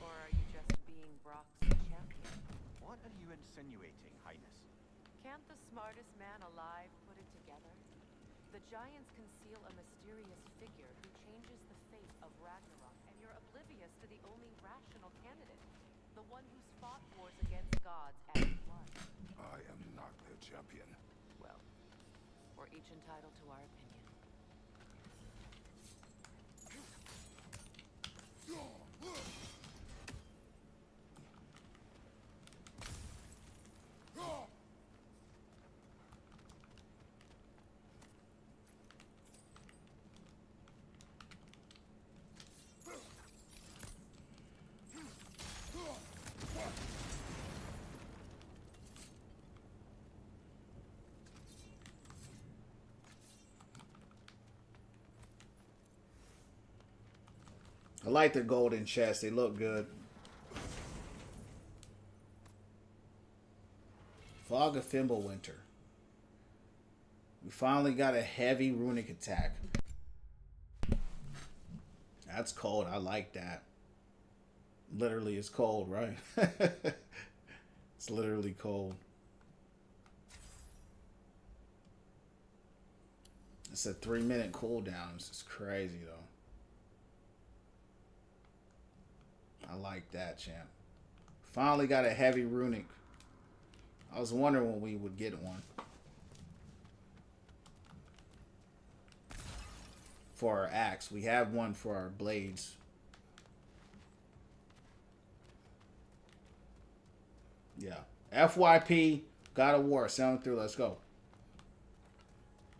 Or are you just being Brock's champion? What are you insinuating, Highness? Can't the smartest man alive put it together? The giants conceal a mysterious figure who changes the fate of Ragnarok, and you're oblivious to the only rational candidate. The one who's fought wars against gods and blood. I am not their champion. Well, we're each entitled to our opinion. I like the golden chests. They look good. Fog of Fimbulwinter. We finally got a heavy runic attack. That's cold. I like that. Literally, it's cold, right? It's literally cold. It's a 3-minute cooldown. This is crazy, though. I like that, champ. Finally got a heavy runic. I was wondering when we would get one. For our axe. We have one for our blades. Yeah. FYP, God of War, 7-3, let's go.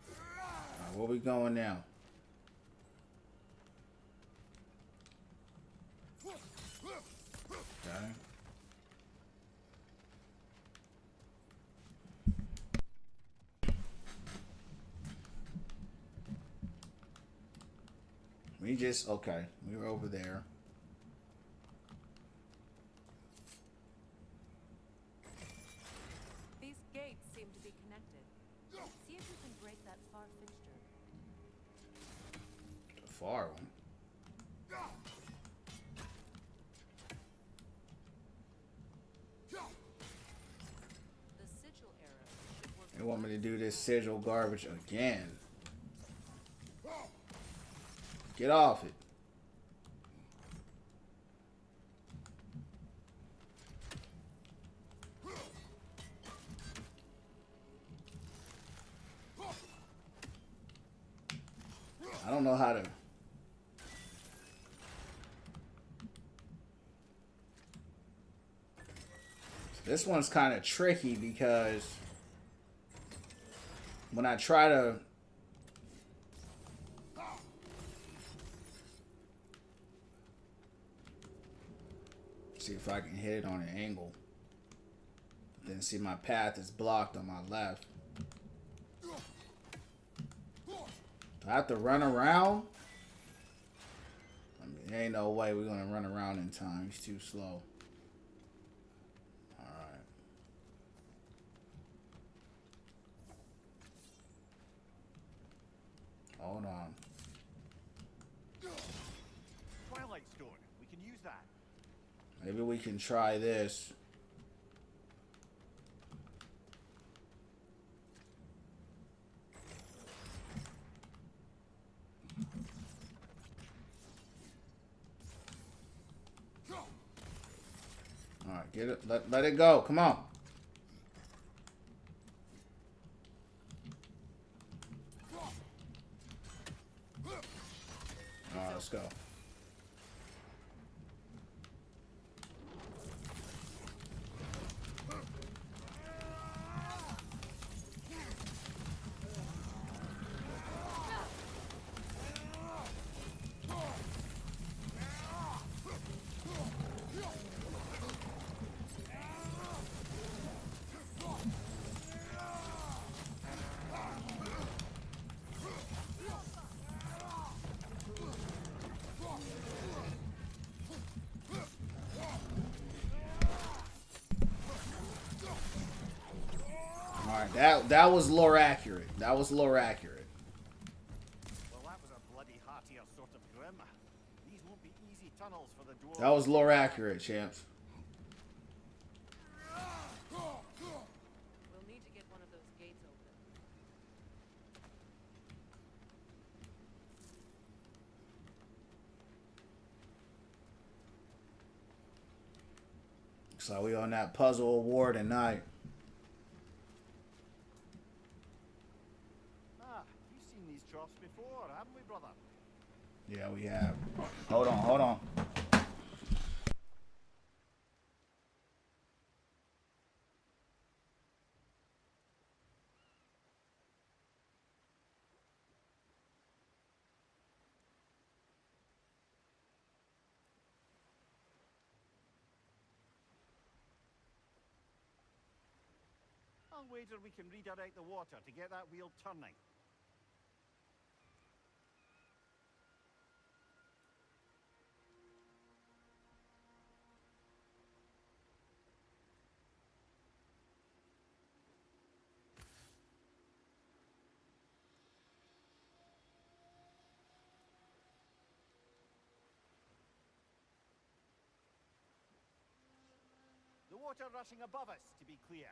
Alright, where we going now? Okay. We just, okay, we were over there. These gates seem to be connected. See if you can break that far fixture. The far one. The sigil arrow should work. They want me to do this sigil garbage again. Get off it. I don't know how to. This one's kind of tricky because when I try to see if I can hit it on an angle, but then see my path is blocked on my left. Do I have to run around? I mean, there ain't no way we're gonna run around in time. He's too slow. Alright. Hold on. Twilight Stone. We can use that. Maybe we can try this. Alright, get it. Let it go. Come on. Alright, let's go. Alright, that was lore accurate. That was lore accurate. Well, that was a bloody heartier sort of grim. These won't be easy tunnels for the dwarves. That was lore accurate, champs. We'll need to get one of those gates open. Looks like we on that puzzle award tonight. Ah, you've seen these troughs before, haven't we, brother? Yeah, we have. Hold on, hold on. I'll wager we can redirect the water to get that wheel turning. The water rushing above us, to be clear.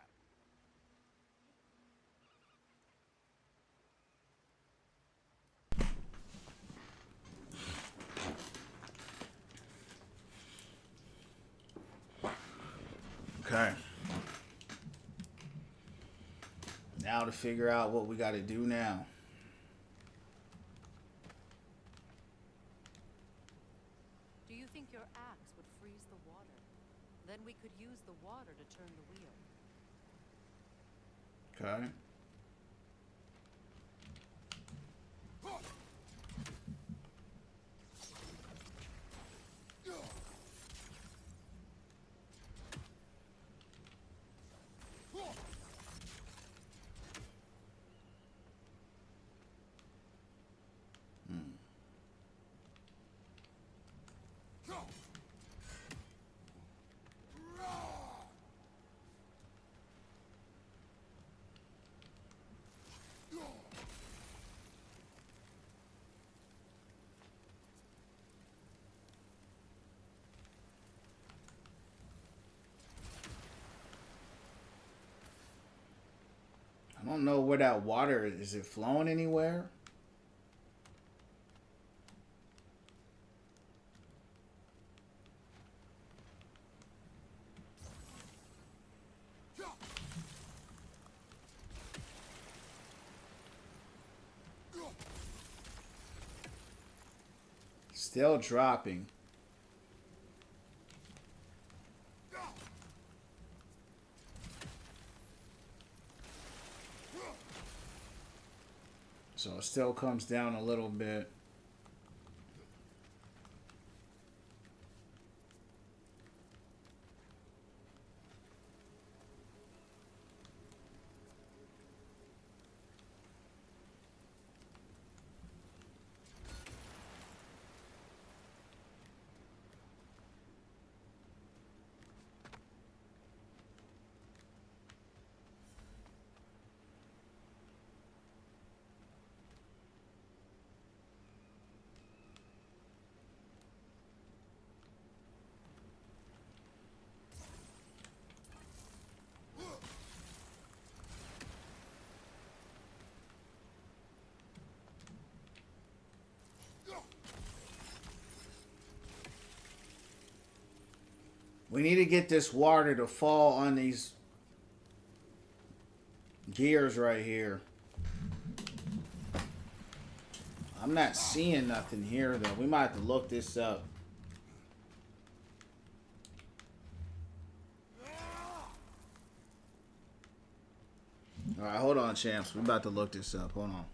Okay. Now to figure out what we got to do now. Do you think your axe would freeze the water? Then we could use the water to turn the wheel. Okay. I don't know where that water is. Is it flowing anywhere? Still dropping. So it still comes down a little bit. We need to get this water to fall on these gears right here. I'm not seeing nothing here though. We might have to look this up. Alright, hold on, champs. We're about to look this up. Hold on.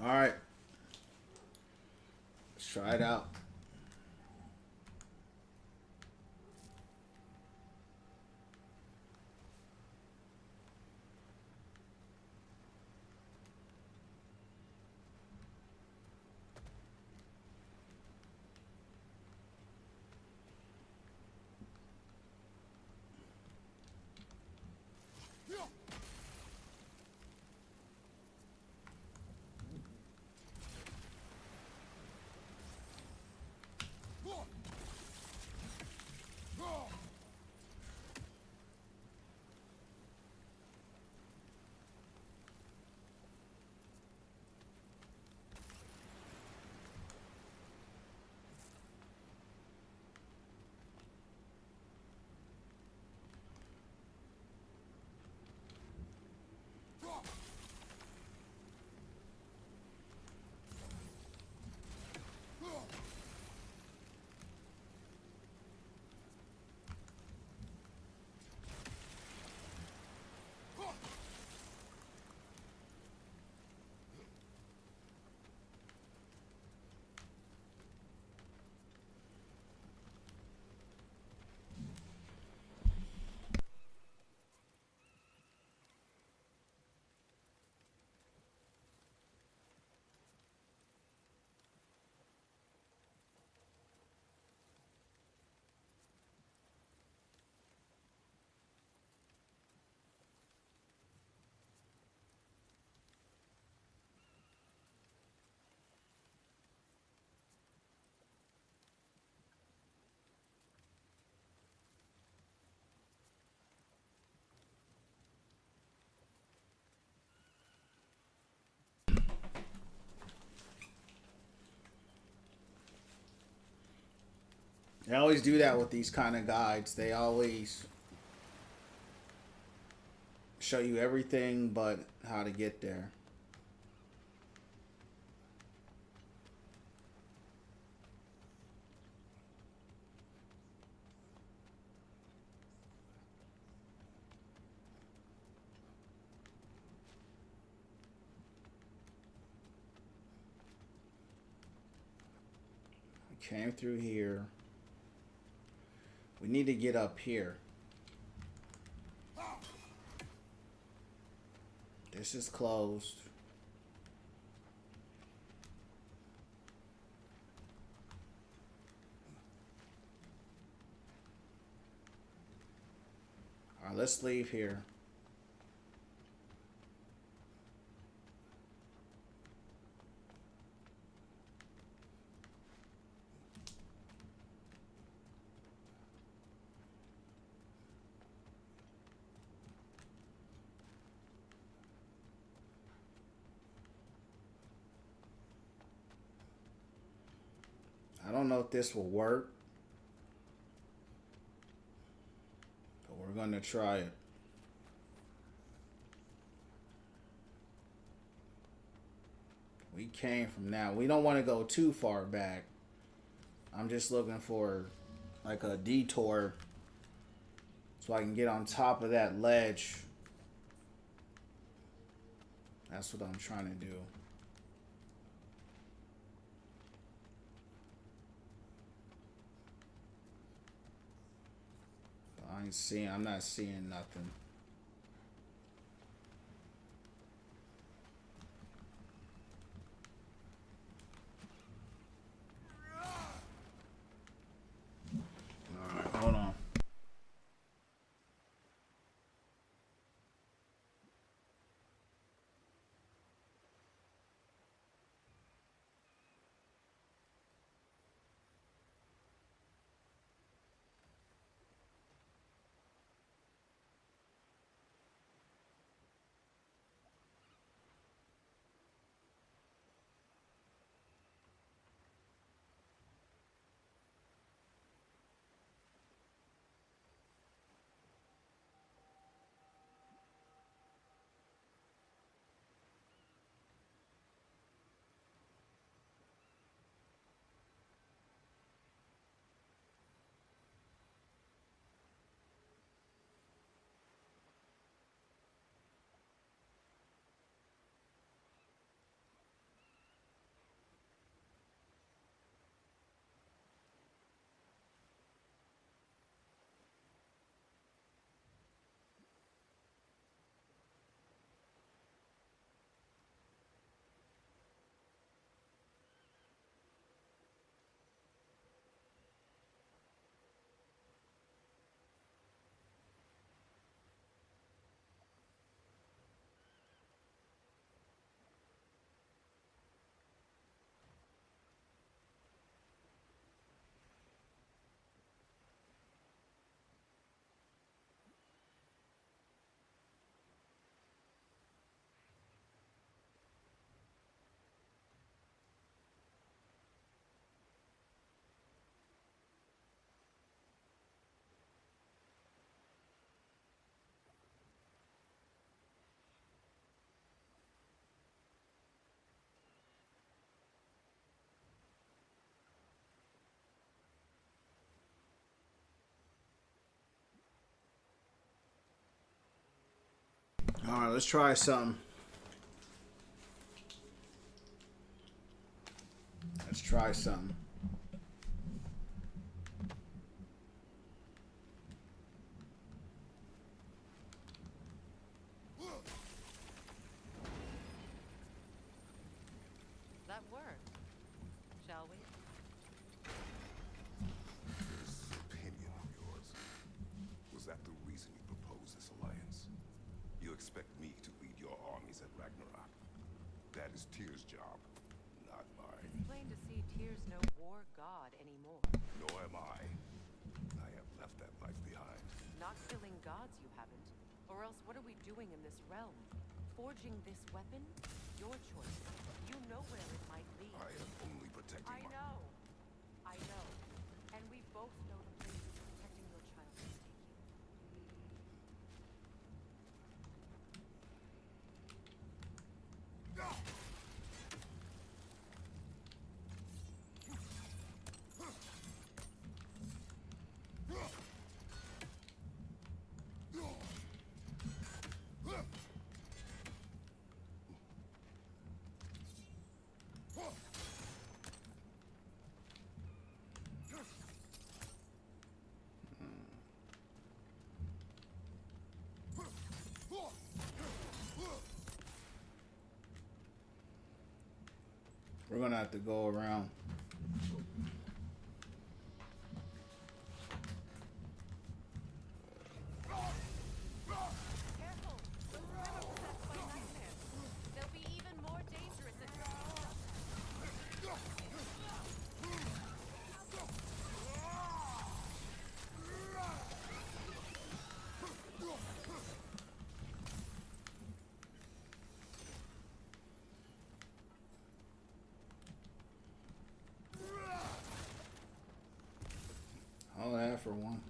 Alright. Let's try it out. They always do that with these kind of guides. They always show you everything but how to get there. We came through here. We need to get up here. This is closed. All right, let's leave here. I don't know if this will work, but we're going to try it. We came from now. We don't want to go too far back. I'm just looking for like a detour so I can get on top of that ledge. That's what I'm trying to do. I'm not seeing nothing. All right, hold on. All right, let's try something. Let's try something. That work, shall we? This opinion of yours, was that the reason you proposed this alliance? You expect me to lead your armies at Ragnarok? That is Tyr's job, not mine. It's plain to see Tyr's no war god anymore. Nor am I. I have left that life behind. Not killing gods, you haven't. Or else what are we doing in this realm? Forging this weapon? Your choice. You know where it might lead. I am only protecting I my... know. I know. And we both know the places protecting your child is taking. We're gonna have to go around. Careful! The river possessed by nightmares. They'll be even more dangerous if All that for one.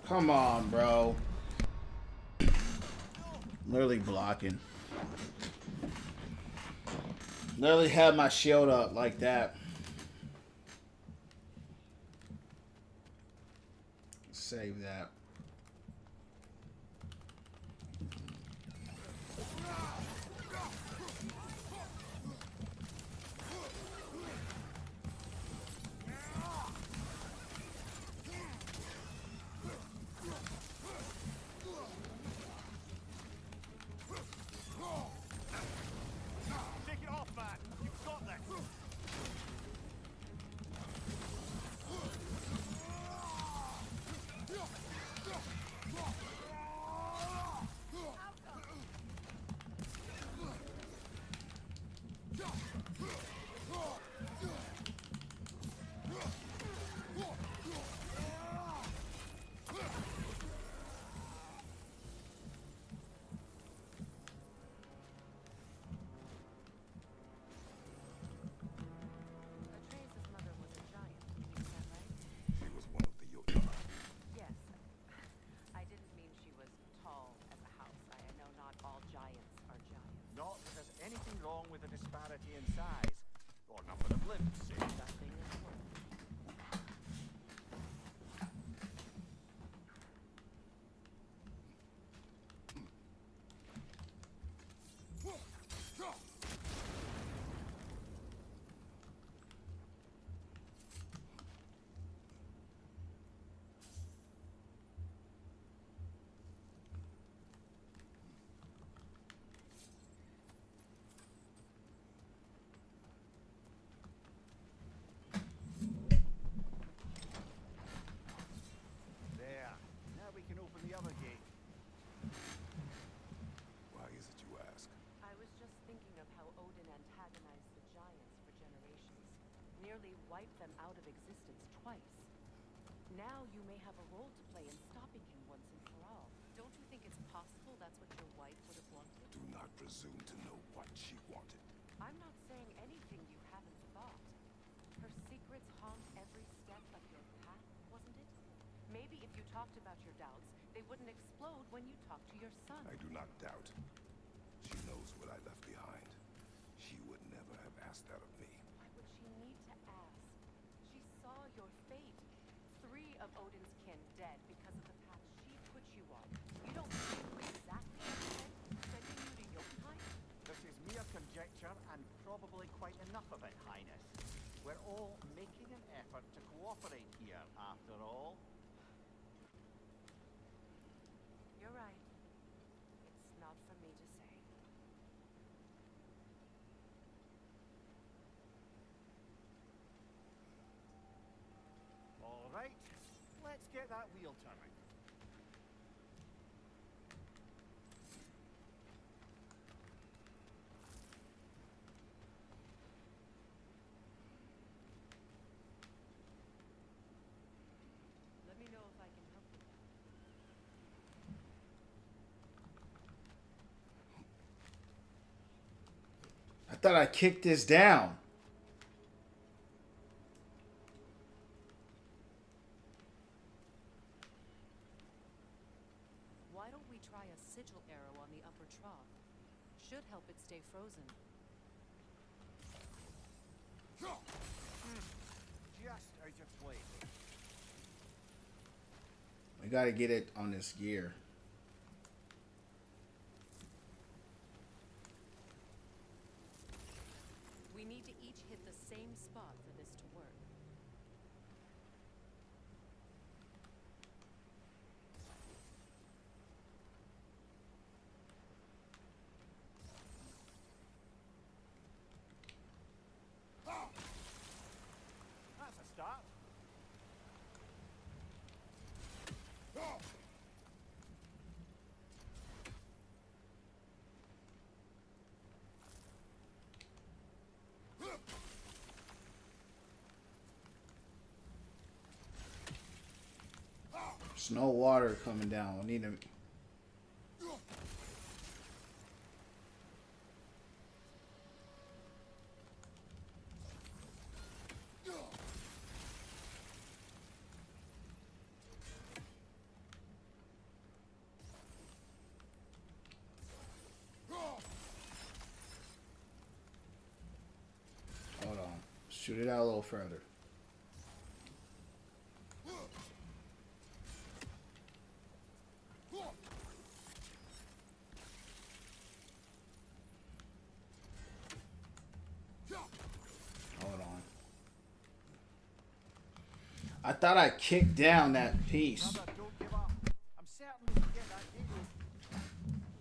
Come on, bro. Literally blocking. Literally had my shield up like that. Save that. Take it off, man. You've got this. Atreus' mother was a giant. Is that right? She was one of the Jotun. Yes. I didn't mean she was tall as a house. I know not all giants are giants. Not that there's anything wrong with a disparity in size or number of limbs, say. Nothing is worth. There. Now we can open the other gate. Why is it you ask? I was just thinking of how Odin antagonized the giants for generations, nearly wiped them out of existence twice. Now you may have a role to play in stopping him once and for all. Don't you think it's possible that's what your wife would have wanted? Do not presume to know what she wanted. I'm not saying anything you haven't thought. Her secrets haunt every step of your path, wasn't it? Maybe if you talked about your doubts, they wouldn't explode when you talk to your son. I do not doubt. She knows what I left behind. She would never have asked that of me. Why would she need to ask? She saw your fate. 3 of Odin's kin dead because of the path she put you on. You don't think exactly what sending you to Jotunheim? This is mere conjecture and probably quite enough of it, Highness. We're all making an effort to cooperate here, after all. You're right. It's not for me to say. All right, let's get that wheel turning. Let me know if I can help with that. I thought I kicked this down. Why don't we try a sigil arrow on the upper trough? Should help it stay frozen. Just out of place. We gotta get it on this gear. We need to each hit the same spot for this to work. That's a start. There's no water coming down. We need to. Hold on. Shoot it out a little further. Hold on. I thought I kicked down that piece. Brother, don't give up. I'm certain we can get that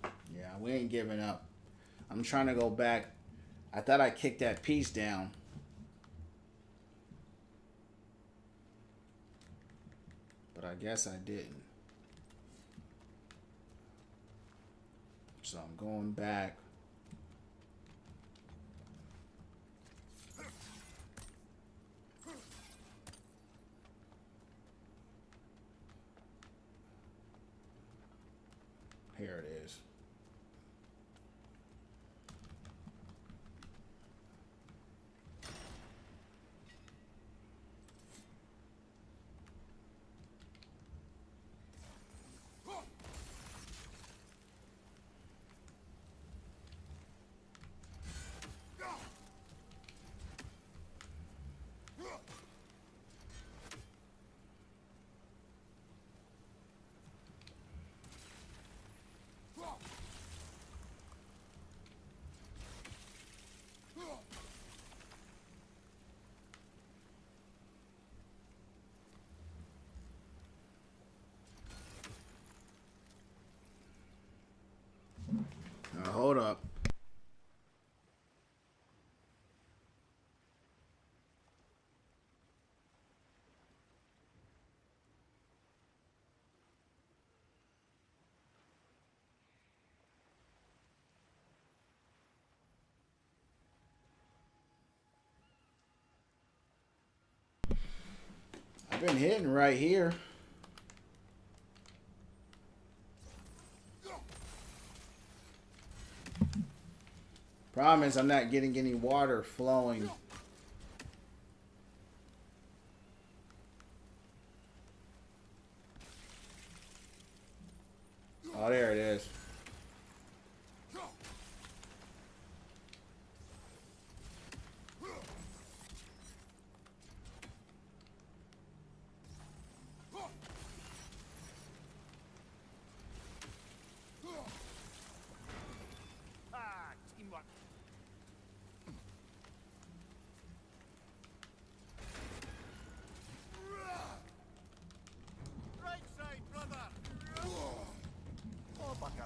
gate. Yeah, we ain't giving up. I'm trying to go back. I thought I kicked that piece down. But I guess I didn't. So I'm going back. Here it is. Now hold up. I've been hitting right here. Problem is I'm not getting any water flowing. Oh, there it is. Ah, teamwork. Right side, brother. Oh, bucker.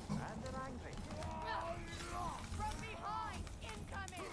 And they're angry. From behind! Incoming!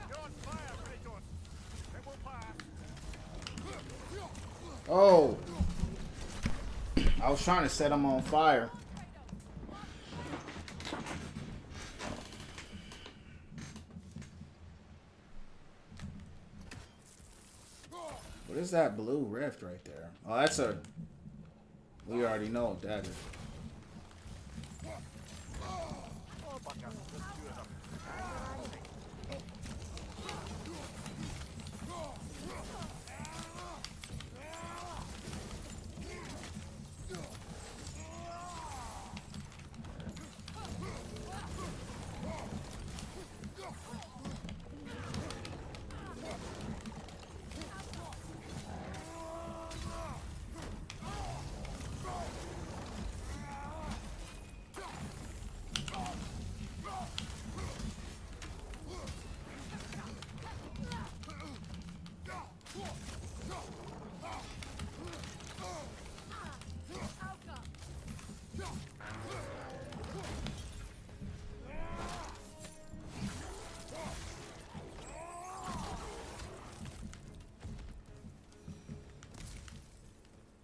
You're on fire, Kratos. It will pass. Oh. I was trying to set him on fire. What is that blue rift right there? Oh, that's a... We already know what that is. Oh, bucker. There's two of them. And they're angry.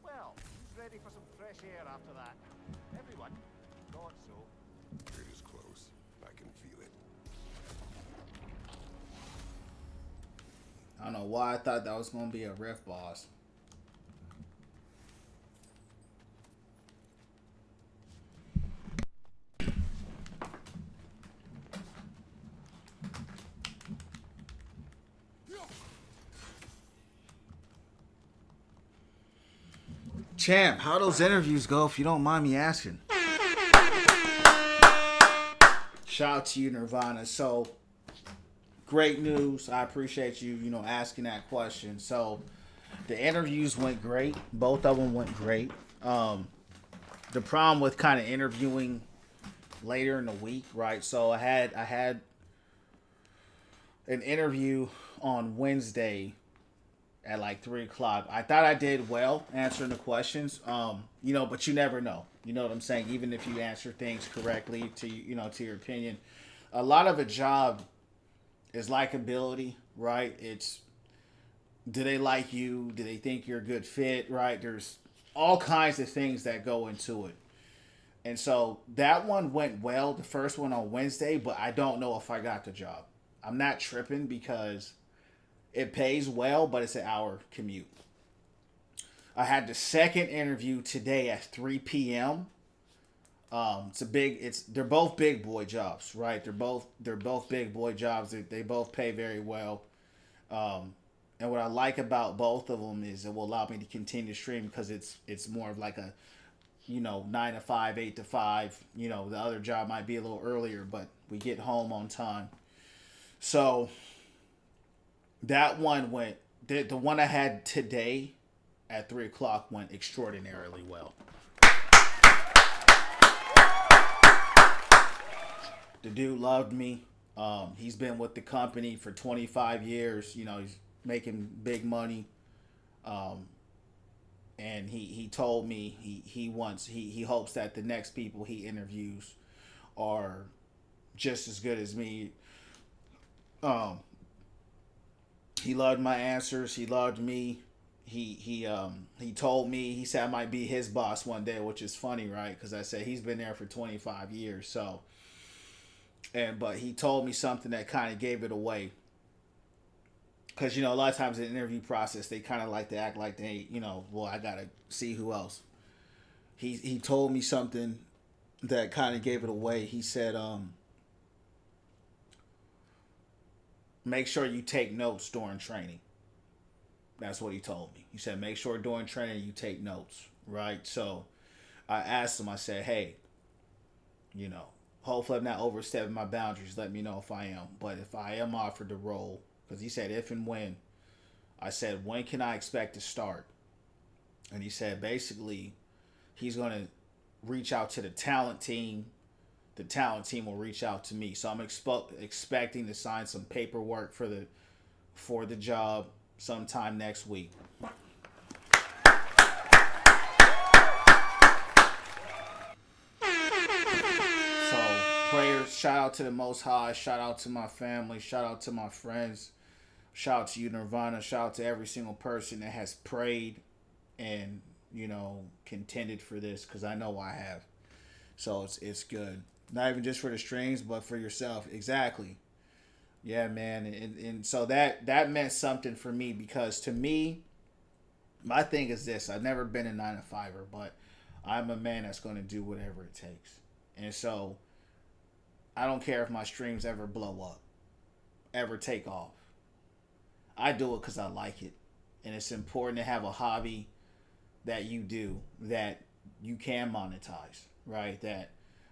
Well, who's ready for some fresh air after that? Everyone? Thought so. It is close. I can feel it. I don't know why I thought that was going to be a rift boss. Champ, how those interviews go, if you don't mind me asking? Shout out to you, Nirvana. So, great news. I appreciate you, asking that question. So, the interviews went great. Both of them went great. The problem with kind of interviewing later in the week, right? So, I had an interview on Wednesday at like 3 o'clock. I thought I did well answering the questions, but you never know. You know what I'm saying? Even if you answer things correctly to your opinion, a lot of a job is likability, right? It's, do they like you? Do they think you're a good fit, right? There's all kinds of things that go into it. And so that one went well, the first one on Wednesday, but I don't know if I got the job. I'm not tripping because it pays well, but it's an hour commute. I had the second interview today at 3 p.m. They're both big boy jobs, right? They're both big boy jobs. They both pay very well. And what I like about both of them is it will allow me to continue to stream because it's more of like a, 9 to 5, 8 to 5. The other job might be a little earlier, but we get home on time. So that one went, the one I had today at 3 o'clock went extraordinarily well. The dude loved me. He's been with the company for 25 years. He's making big money. And he told me he hopes that the next people he interviews are just as good as me. He loved my answers. He loved me. He told me, he said I might be his boss one day, which is funny, right? Because I said he's been there for 25 years. So But he told me something that kind of gave it away. Because, a lot of times in the interview process, they kind of like to act like they, well, I got to see who else. He told me something that kind of gave it away. He said, make sure you take notes during training. That's what he told me. He said, make sure during training you take notes, right? So I asked him, I said, hey, hopefully I'm not overstepping my boundaries. Let me know if I am. But if I am offered the role, because he said if and when, I said, when can I expect to start? And he said, basically, he's going to reach out to the talent team. The talent team will reach out to me. So I'm expecting to sign some paperwork for the job sometime next week. So prayers, shout out to the Most High, shout out to my family, shout out to my friends, shout out to you, Nirvana, shout out to every single person that has prayed and, contended for this, because I know I have. So it's good. Not even just for the streams, but for yourself. Exactly. Yeah, man. And so that meant something for me, because to me, my thing is this. I've never been a 9-to-5er, but I'm a man that's going to do whatever it takes. And so I don't care if my streams ever blow up, ever take off. I do it because I like it. And it's important to have a hobby that you do that you can monetize, right? That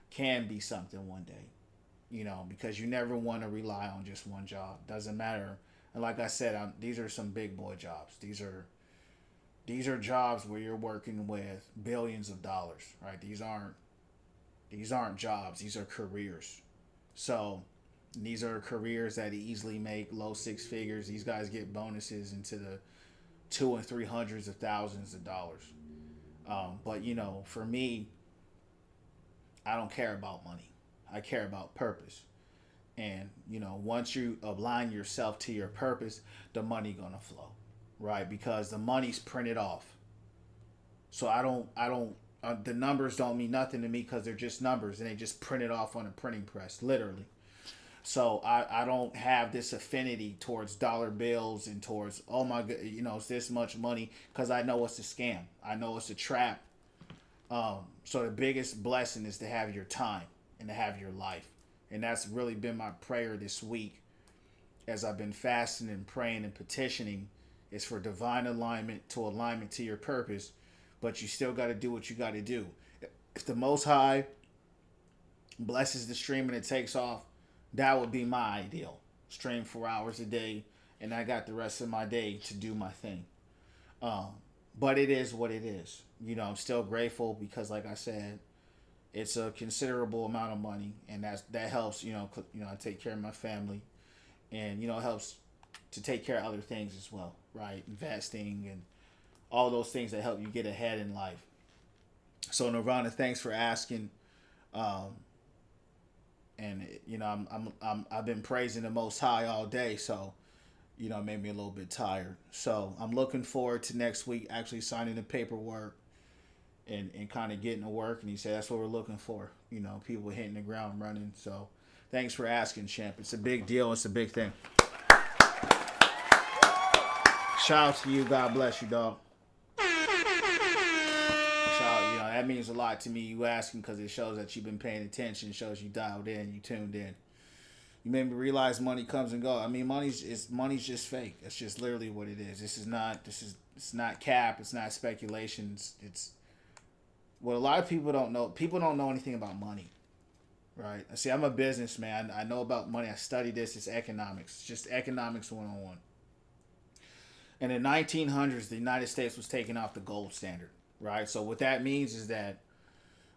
can be something one day, because you never want to rely on just one job. Doesn't matter. And like I said, these are some big boy jobs. These are jobs where you're working with billions of dollars, right? These aren't jobs. These are careers. So these are careers that easily make low six figures. These guys get bonuses into the 200 and 300s of thousands of dollars. But for me, I don't care about money. I care about purpose. And, once you align yourself to your purpose, the money gonna flow, right? Because the money's printed off. So the numbers don't mean nothing to me, because they're just numbers and they just print it off on a printing press, literally. So I don't have this affinity towards dollar bills and towards, oh my God, it's this much money, because I know it's a scam. I know it's a trap. So the biggest blessing is to have your time and to have your life. And that's really been my prayer this week, as I've been fasting and praying and petitioning, is for divine alignment to your purpose. But you still got to do what you got to do. If the Most High blesses the stream and it takes off, that would be my ideal. Stream 4 hours a day, and I got the rest of my day to do my thing. But it is what it is. I'm still grateful, because, like I said, it's a considerable amount of money, and that helps. I take care of my family, and it helps to take care of other things as well, right? Investing and all those things that help you get ahead in life. So Nirvana, thanks for asking. And I've been praising the Most High all day, so it made me a little bit tired. So I'm looking forward to next week actually signing the paperwork and kind of getting to work. And he said that's what we're looking for. People hitting the ground running. So thanks for asking, champ. It's a big deal. It's a big thing. Shout out to you. God bless you, dog. That means a lot to me. You asking, because it shows that you've been paying attention. It shows you dialed in, you tuned in. You made me realize money comes and goes. I mean, money's just fake. It's just literally what it is. It's not cap. It's not speculation. It's what a lot of people don't know. People don't know anything about money, right? See, I'm a businessman. I know about money. I study this. It's economics. It's just economics 101. In the 1900s, the United States was taking off the gold standard. Right, so what that means is that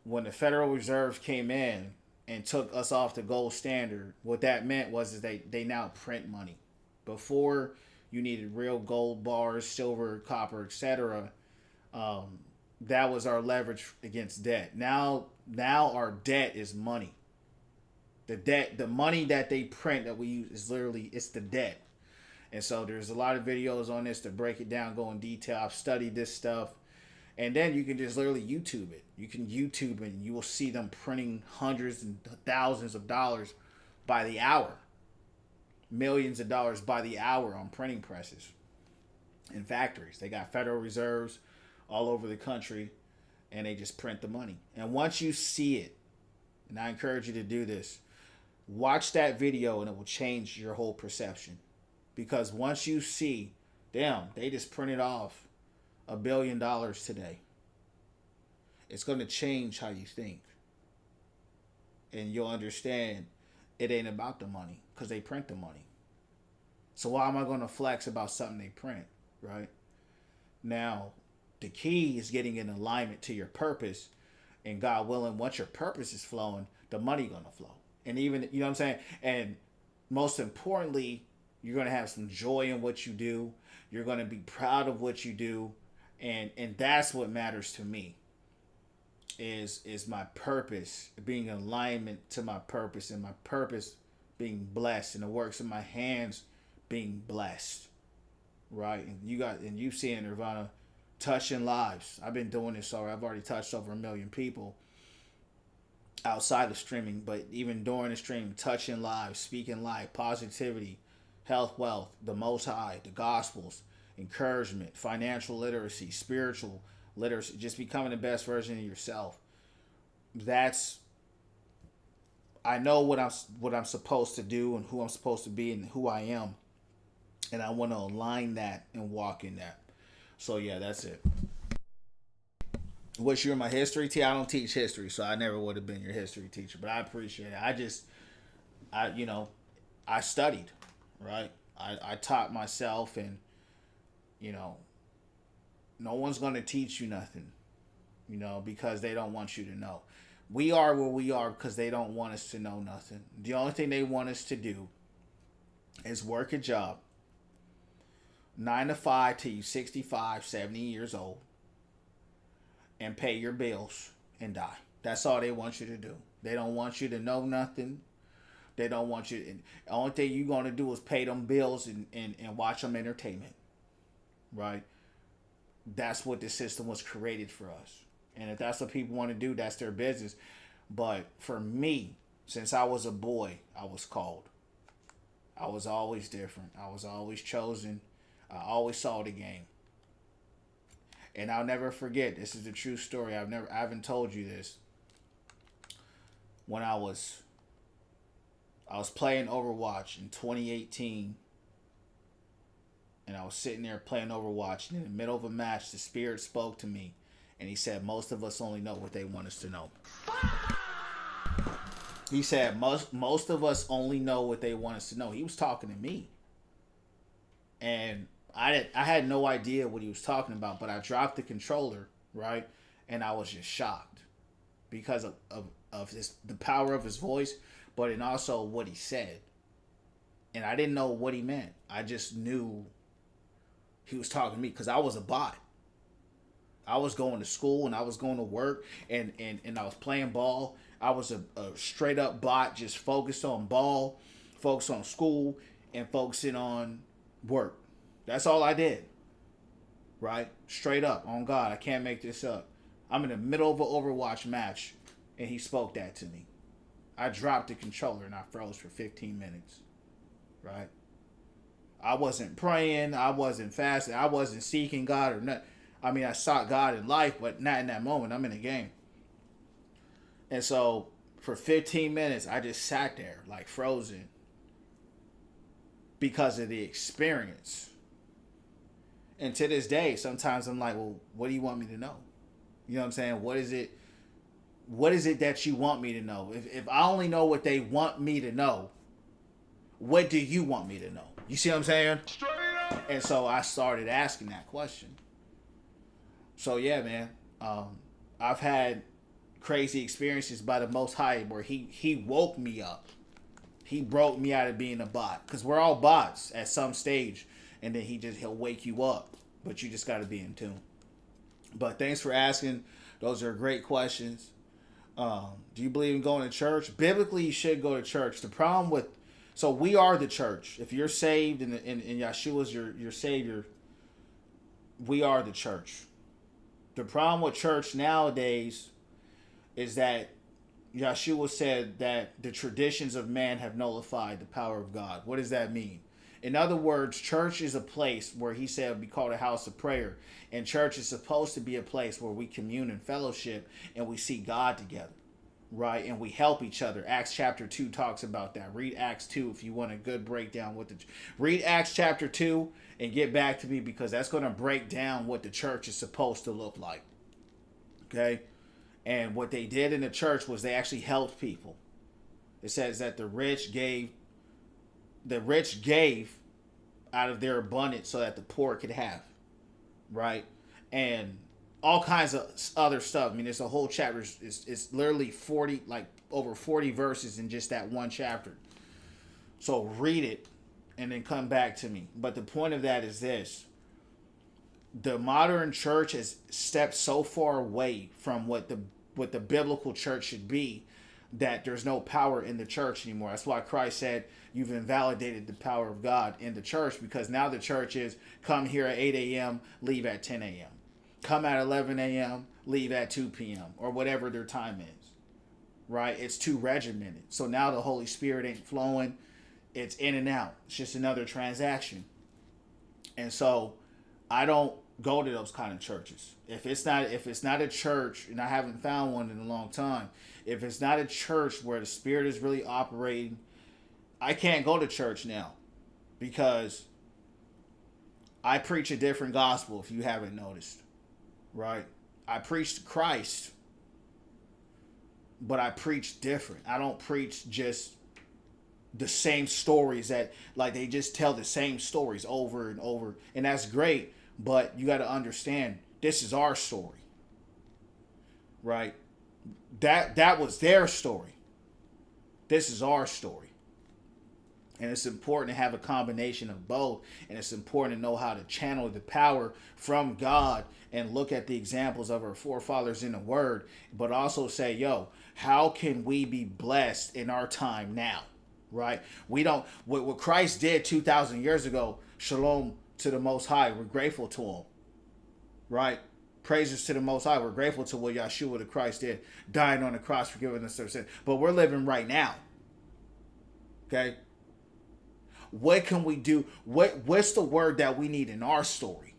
when the Federal Reserve came in and took us off the gold standard, what that meant was they now print money. Before, you needed real gold bars, silver, copper, etc. That was our leverage against debt. Now our debt is money. The money that they print that we use is literally, it's the debt. And so there's a lot of videos on this to break it down, go in detail. I've studied this stuff. And then you can just literally YouTube it. You can YouTube it and you will see them printing hundreds and thousands of dollars by the hour. Millions of dollars by the hour on printing presses and factories. They got Federal Reserves all over the country, and they just print the money. And once you see it, and I encourage you to do this, watch that video and it will change your whole perception. Because once you see, damn, they just printed off $1 billion today, it's going to change how you think. And you'll understand it ain't about the money, because they print the money. So why am I going to flex about something they print, right? Now, the key is getting in alignment to your purpose. And God willing, once your purpose is flowing, the money going to flow. And even, you know what I'm saying? And most importantly, you're going to have some joy in what you do. You're going to be proud of what you do. And that's what matters to me. Is my purpose being in alignment to my purpose, and my purpose being blessed, and the works of my hands being blessed, right? And you see in Nirvana touching lives. I've been doing this already. I've already touched over 1 million people outside of streaming, but even during the stream, touching lives, speaking life, positivity, health, wealth, the Most High, the Gospels, encouragement, financial literacy, spiritual literacy, just becoming the best version of yourself. I know what I'm supposed to do and who I'm supposed to be and who I am, and I want to align that and walk in that. So yeah, that's it. Wish you were my history teacher. I don't teach history, so I never would have been your history teacher, but I appreciate it. I studied, right? I taught myself, and no one's going to teach you nothing, because they don't want you to know. We are where we are because they don't want us to know nothing. The only thing they want us to do is work a job, 9 to 5 till you 65, 70 years old, and pay your bills and die. That's all they want you to do. They don't want you to know nothing. They don't want you to, the only thing you're going to do is pay them bills and watch them entertainment, right? That's what the system was created for us. And if that's what people want to do, that's their business. But for me, since I was a boy, I was called. I was always different. I was always chosen. I always saw the game. And I'll never forget, this is a true story. I haven't told you this. When I was playing Overwatch in 2018, and I was sitting there playing Overwatch, and in the middle of a match, the Spirit spoke to me, and he said, most of us only know what they want us to know. He said, most of us only know what they want us to know. He was talking to me. And I had no idea what he was talking about, but I dropped the controller, right? And I was just shocked because of the power of his voice, but and also what he said. And I didn't know what he meant. I just knew he was talking to me because I was a bot. I was going to school and I was going to work and I was playing ball. I was a straight up bot, just focused on ball, focused on school, and focusing on work. That's all I did. Right? Straight up. On God. I can't make this up. I'm in the middle of an Overwatch match and he spoke that to me. I dropped the controller and I froze for 15 minutes. Right? I wasn't praying. I wasn't fasting. I wasn't seeking God or nothing. I mean, I sought God in life, but not in that moment. I'm in a game. And so for 15 minutes, I just sat there like frozen because of the experience. And to this day, sometimes I'm like, well, what do you want me to know? You know what I'm saying? What is it that you want me to know? If I only know what they want me to know, what do you want me to know? You see what I'm saying? And so I started asking that question. So yeah, man, I've had crazy experiences by the Most High where he woke me up. He broke me out of being a bot, because we're all bots at some stage, and then he'll wake you up, but you just got to be in tune. But thanks for asking. Those are great questions. Do you believe in going to church? Biblically, you should go to church. The problem so we are the church. If you're saved and Yeshua's your Savior, we are the church. The problem with church nowadays is that Yeshua said that the traditions of man have nullified the power of God. What does that mean? In other words, church is a place where he said would be called a house of prayer. And church is supposed to be a place where we commune and fellowship and we see God together, right? And we help each other. Acts chapter 2 talks about that. Read Acts 2 if you want a good breakdown with the... Read Acts chapter 2 and get back to me, because that's going to break down what the church is supposed to look like. Okay? And what they did in the church was they actually helped people. It says that the rich gave out of their abundance so that the poor could have, right? And all kinds of other stuff. I mean, there's a whole chapter. It's literally 40, like over 40 verses in just that one chapter. So read it and then come back to me. But the point of that is this. The modern church has stepped so far away from what the biblical church should be that there's no power in the church anymore. That's why Christ said, you've invalidated the power of God in the church, because now the church is come here at 8 a.m., leave at 10 a.m. Come at 11 a.m., leave at 2 p.m. or whatever their time is, right? It's too regimented. So now the Holy Spirit ain't flowing. It's in and out. It's just another transaction. And so I don't go to those kind of churches. If it's not a church, and I haven't found one in a long time, if it's not a church where the Spirit is really operating, I can't go to church now, because I preach a different gospel, if you haven't noticed, right? I preach Christ, but I preach different. I don't preach just the same stories that, like, they just tell the same stories over and over, and that's great, but you got to understand, this is our story, right? That was their story. This is our story. And it's important to have a combination of both. And it's important to know how to channel the power from God and look at the examples of our forefathers in the Word, but also say, yo, how can we be blessed in our time now? Right? We don't, what Christ did 2,000 years ago, shalom to the Most High. We're grateful to him. Right? Praises to the Most High. We're grateful to what Yeshua the Christ did, dying on the cross, forgiving us our sins. But we're living right now. Okay? What can we do? What's the word that we need in our story?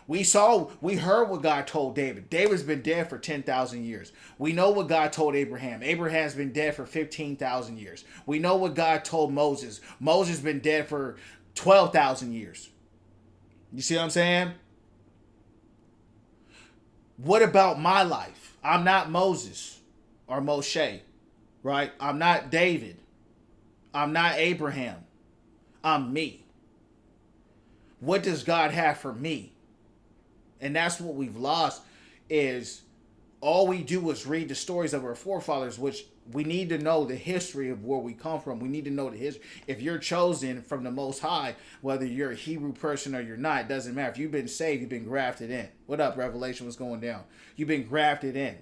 We heard what God told David. David's been dead for 10,000 years. We know what God told Abraham. Abraham's been dead for 15,000 years. We know what God told Moses. Moses been dead for 12,000 years. You see what I'm saying? What about my life? I'm not Moses or Moshe, right? I'm not David. I'm not Abraham. I'm me. What does God have for me? And that's what we've lost, is all we do is read the stories of our forefathers, which we need to know the history of where we come from. We need to know the history. If you're chosen from the Most High, whether you're a Hebrew person or you're not, it doesn't matter. If you've been saved, you've been grafted in. What up, Revelation? What's going down? You've been grafted in.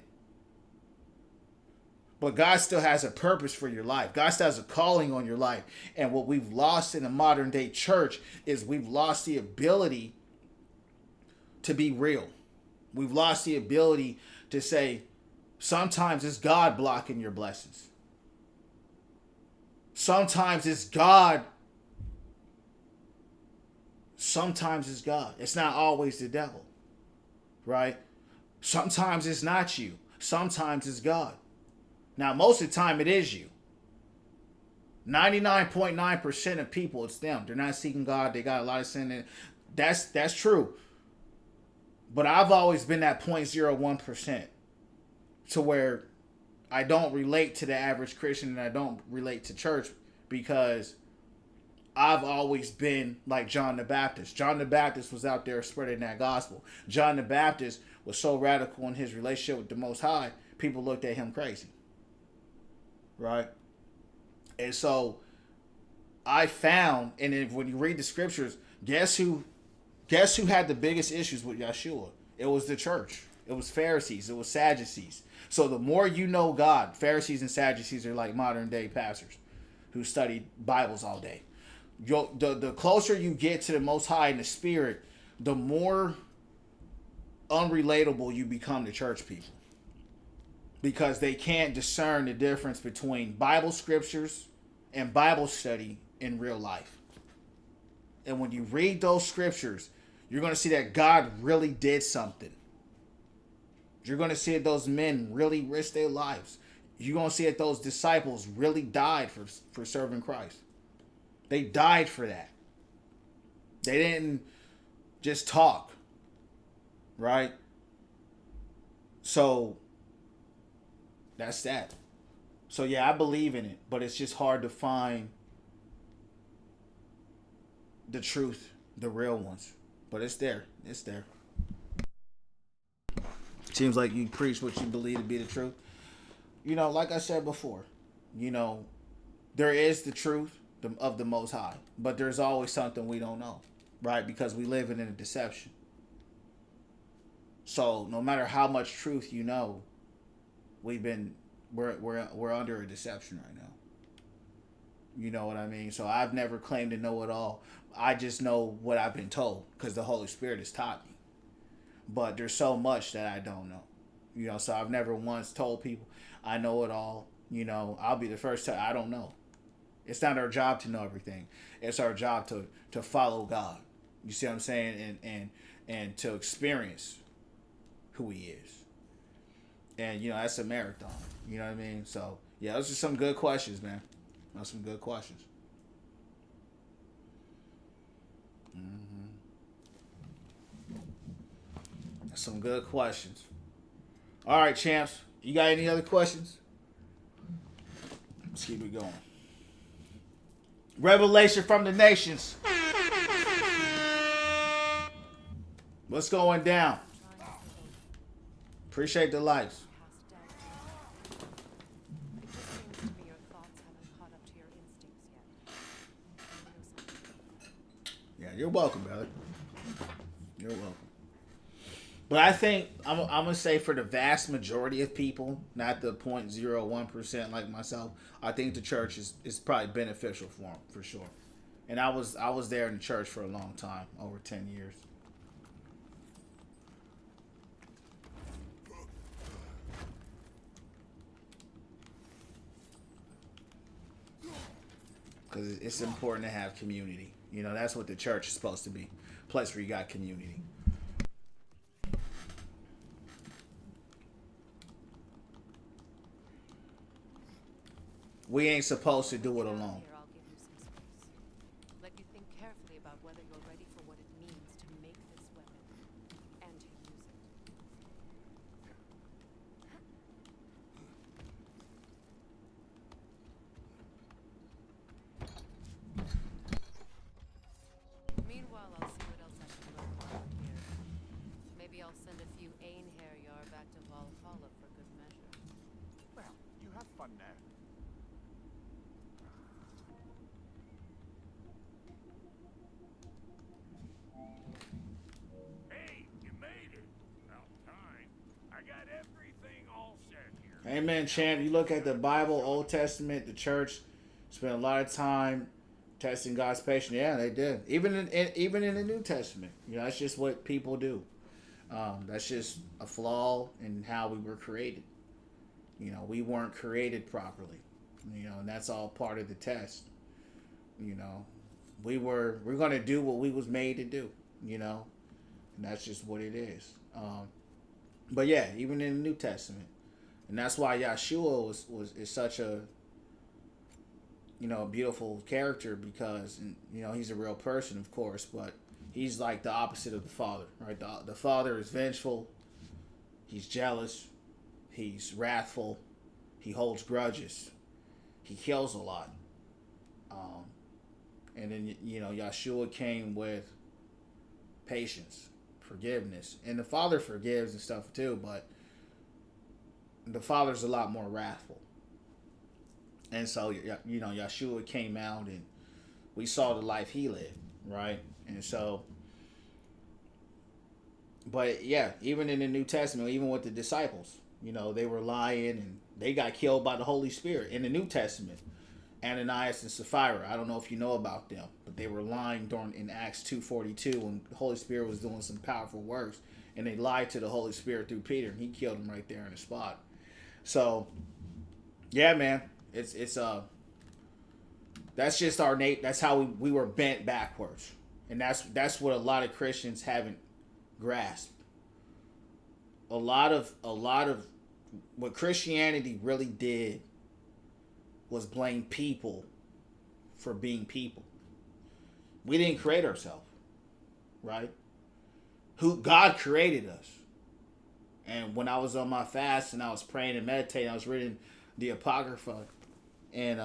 But God still has a purpose for your life. God still has a calling on your life. And what we've lost in the modern day church is we've lost the ability to be real. We've lost the ability to say, sometimes it's God blocking your blessings. Sometimes it's God. Sometimes it's God. It's not always the devil, right? Sometimes it's not you. Sometimes it's God. Now, most of the time it is you. 99.9% of people, it's them. They're not seeking God. They got a lot of sin in it. That's true. But I've always been that 0.01%, to where I don't relate to the average Christian and I don't relate to church, because I've always been like John the Baptist. John the Baptist was out there spreading that gospel. John the Baptist was so radical in his relationship with the Most High, people looked at him crazy. Right? And so I found, and if, when you read the scriptures, guess who had the biggest issues with Yeshua? It was the church. It was Pharisees. It was Sadducees. So the more you know God, Pharisees and Sadducees are like modern day pastors who study Bibles all day. The closer you get to the Most High in the Spirit, the more unrelatable you become to church people. because they can't discern the difference between Bible scriptures and Bible study in real life. And when you read those scriptures, you're going to see that God really did something. You're going to see that those men really risked their lives. You're going to see that those disciples really died for serving Christ. They died for that. They didn't just talk. Right? So, that's that. So, yeah, I believe in it. But it's just hard to find the truth, the real ones. But it's there. It's there. Seems like you preach what you believe to be the truth. You know, like I said before, you know, there is the truth of the Most High. But there's always something we don't know. Right? Because we live in a deception. So no matter how much truth you know, we're under a deception right now. You know what I mean? So I've never claimed to know it all. I just know what I've been told because the Holy Spirit has taught me. But there's so much that I don't know. You know, so I've never once told people I know it all. You know, I'll be the first to I don't know. It's not our job to know everything. It's our job to follow God. You see what I'm saying? And to experience who he is. And, you know, that's a marathon. You know what I mean? So, yeah, those are some good questions, man. Those are some good questions. That's some good questions. All right, champs. You got any other questions? Let's keep it going. Revelation from the nations. What's going down? Appreciate the likes. It just seems to me your thoughts haven't caught up to your instincts yet. Yeah, you're welcome, brother. You're welcome. But I think I'm gonna say for the vast majority of people, not the 0.01% like myself, I think the church is probably beneficial for them for sure. And I was there in the church for a long time, over 10 years. Because it's important to have community. You know, that's what the church is supposed to be. A place where you got community. We ain't supposed to do it alone. Here, I'll give you some space. Let you think carefully about whether you're ready for what it means to make this weapon and to use it. Meanwhile, I'll see what else I can learn around here. Maybe I'll send a few Einherjar back to Valhalla for good measure. Well, you have fun now. Hey, you made it. About time. I got everything all set here. Amen, champ. You look at the Bible, Old Testament, the church spent a lot of time testing God's patience. Yeah, they did. Even in the New Testament. You know, that's just what people do. That's just a flaw in how we were created. You know, we weren't created properly. You know, and that's all part of the test. You know, we're going to do what we was made to do. You know, and that's just what it is. But yeah, even in the New Testament, and that's why Yeshua is such a, you know, beautiful character, because, you know, he's a real person, of course, but he's like the opposite of the Father, right? The Father is vengeful, he's jealous, he's wrathful, he holds grudges, he kills a lot. And then, you know, Yeshua came with patience, forgiveness, and the Father forgives and stuff too, but the Father's a lot more wrathful. And so, you know, Yeshua came out and we saw the life he lived, right? And so, but yeah, even in the New Testament, even with the disciples, you know, they were lying and they got killed by the Holy Spirit in the New Testament. Ananias and Sapphira, I don't know if you know about them, but they were lying in Acts 2:42 when the Holy Spirit was doing some powerful works, and they lied to the Holy Spirit through Peter, and he killed them right there on the spot. So, yeah, man, it's that's just our that's how we were bent backwards, and that's what a lot of Christians haven't grasped. A lot of what Christianity really did was blame people for being people. We didn't create ourselves, right? Who God created us. And when I was on my fast and I was praying and meditating, I was reading the Apocrypha, and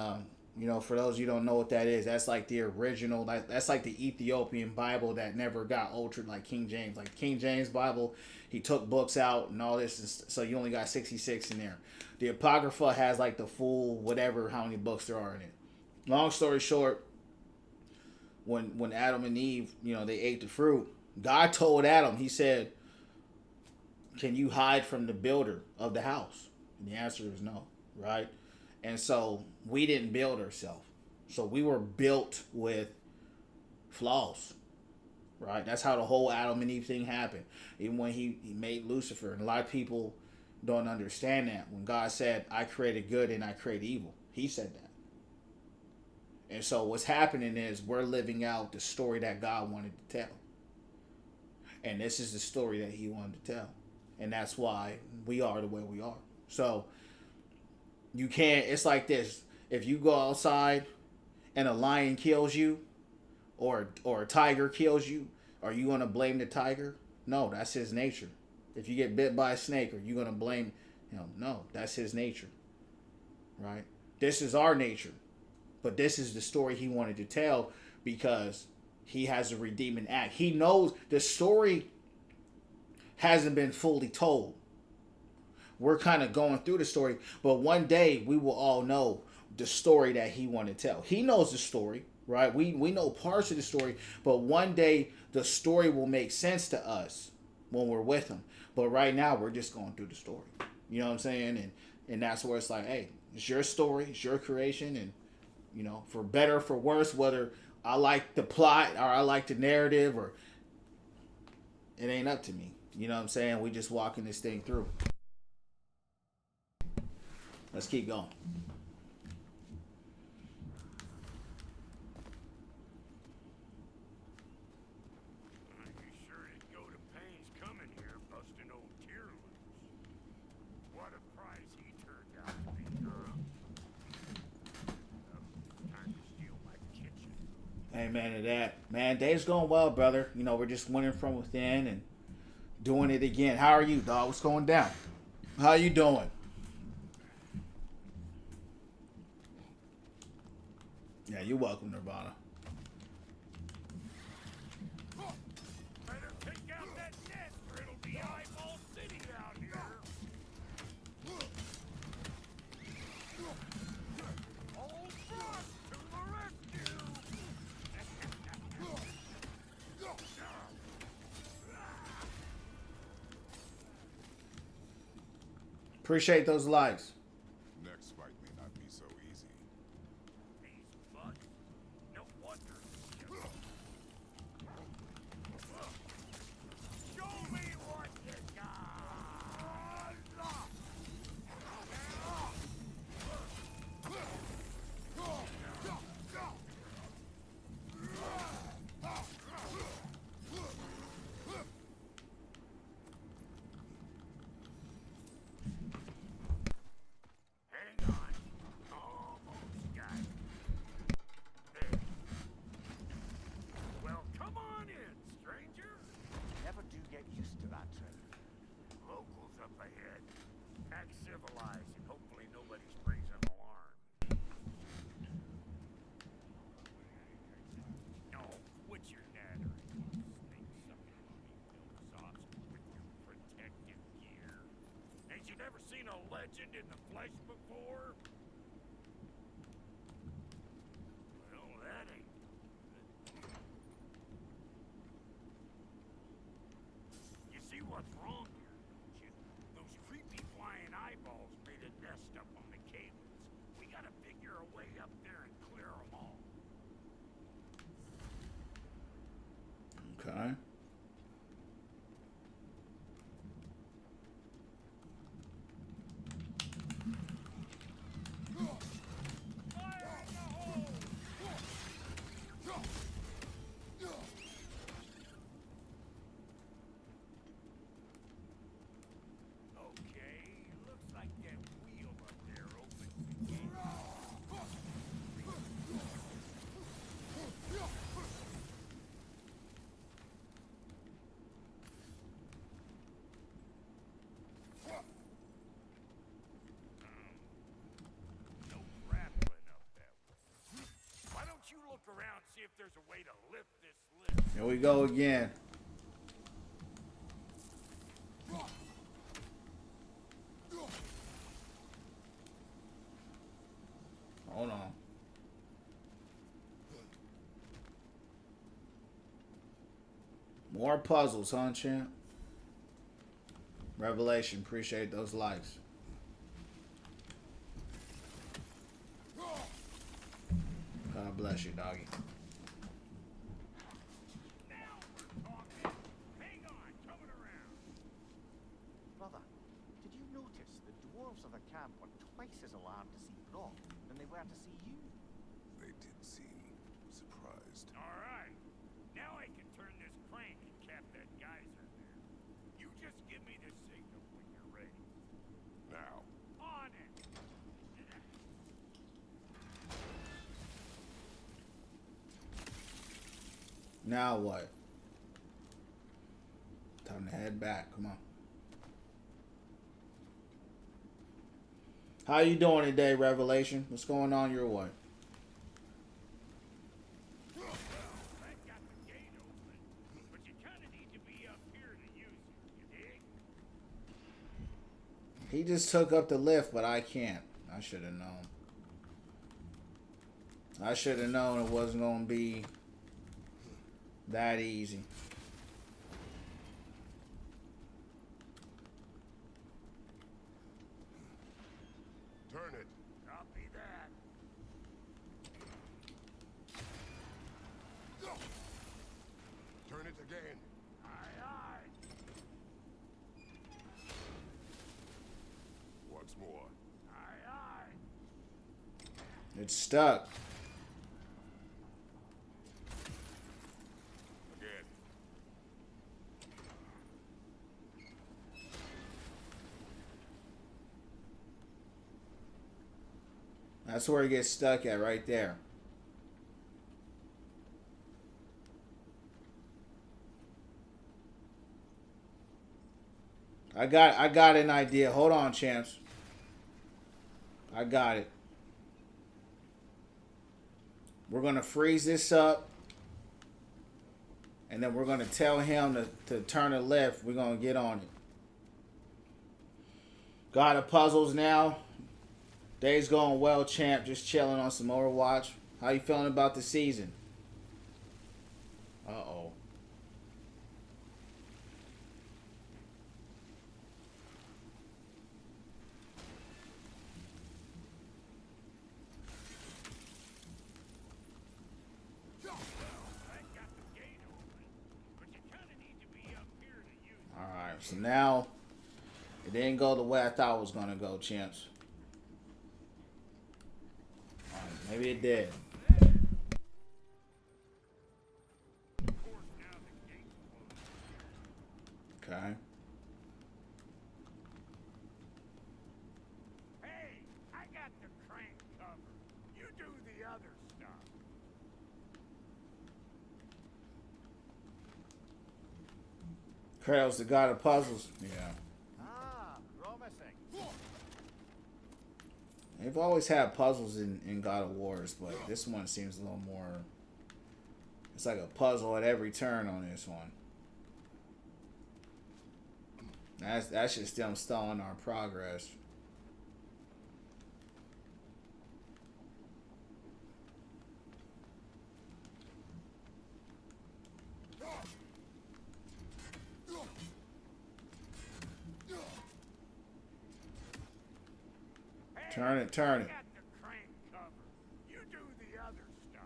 you know, for those of you who don't know what that is, that's like the original, that's like the Ethiopian Bible that never got altered like King James. Like King James Bible, he took books out and all this, so you only got 66 in there. The Apocrypha has like the full whatever how many books there are in it. Long story short, when Adam and Eve, you know, they ate the fruit, God told Adam, he said, can you hide from the builder of the house? And the answer is no, right? And so we didn't build ourselves. So we were built with flaws, right? That's how the whole Adam and Eve thing happened. Even when he made Lucifer. And a lot of people don't understand that. When God said, I created good and I created evil, he said that. And so what's happening is we're living out the story that God wanted to tell. And this is the story that he wanted to tell. And that's why we are the way we are. So you can't, it's like this. If you go outside and a lion kills you or a tiger kills you, are you going to blame the tiger? No, that's his nature. If you get bit by a snake, are you going to blame him? No, that's his nature. Right? This is our nature. But this is the story he wanted to tell because he has a redeeming act. He knows the story hasn't been fully told. We're kind of going through the story, but one day we will all know the story that he wanted to tell. He knows the story, right? We know parts of the story, but one day the story will make sense to us when we're with him. But right now we're just going through the story. You know what I'm saying? And that's where it's like, hey, it's your story, it's your creation, and you know, for better or for worse, whether I like the plot or I like the narrative, or it ain't up to me. You know what I'm saying? We just walking this thing through. Let's keep going. You sure did go to pains coming here, busting old tear loose. What a prize he turned out to be, huh? Time to steal my kitchen. Amen to that. Man, day's going well, brother. You know, we're just winning from within and doing it again. How are you, dog? What's going down? How you doing? Yeah, you're welcome, Nirvana. Better take out that nest or it'll be eyeball city out here. Old Frost to the rescue! Appreciate those likes. Next fight may not be so easy. These bugs. No wonder. Show me what you got! Hang on. Almost got it. There. Well, come on in, stranger. Never do get used to that trip. Locals up ahead. Act civilized and hopefully nobody springs an alarm. No, quit your nattering. Snake-sucking hilltops with your protective gear. Ain't you never seen a legend in the flesh before? Well, that ain't good. You see what's wrong here, don't you? Those creepy flying eyeballs made a nest up on the cables. We gotta figure a way up there and clear them all. Okay. if there's a way to lift this lift. Here we go again. Hold on. More puzzles, huh, champ? Revelation, appreciate those likes. God bless you, doggy. Now we're talking. Hang on, coming around. Brother, did you notice the dwarves of the camp were twice as alarmed to see Brock than they were to see you? They did seem surprised. All right. Now I can turn this crank and cap that geyser there. You just give me the signal when you're ready. Now, On it. Now what? Time to head back. Come on. How you doing today, Revelation? What's going on your way? Well, I got the gate open, but you kind of need to be up here to use it, you dig? He just took up the lift, but I can't. I should have known. I should have known it wasn't going to be that easy. turn it. Copy that. Turn it again. Aye, aye. Once more. Aye, aye. It's stuck. Again. That's where he gets stuck at, right there. I got an idea. Hold on, champs. I got it. We're gonna freeze this up, and then we're gonna tell him to turn the left. We're gonna get on it. Got the puzzles now. Day's going well, champ. Just chilling on some Overwatch. How you feeling about the season? Uh-oh. Alright, so now it didn't go the way I thought it was going to go, champs. Maybe it did. Okay. Hey, I got the crank covered. You do the other stuff. Kratos, the god of puzzles. Yeah. Ah, promising. They've always had puzzles in God of Wars, but this one seems a little more... It's like a puzzle at every turn on this one. That's just them stalling our progress. Turn it, turn it. I got the crank covered. You do the other stuff.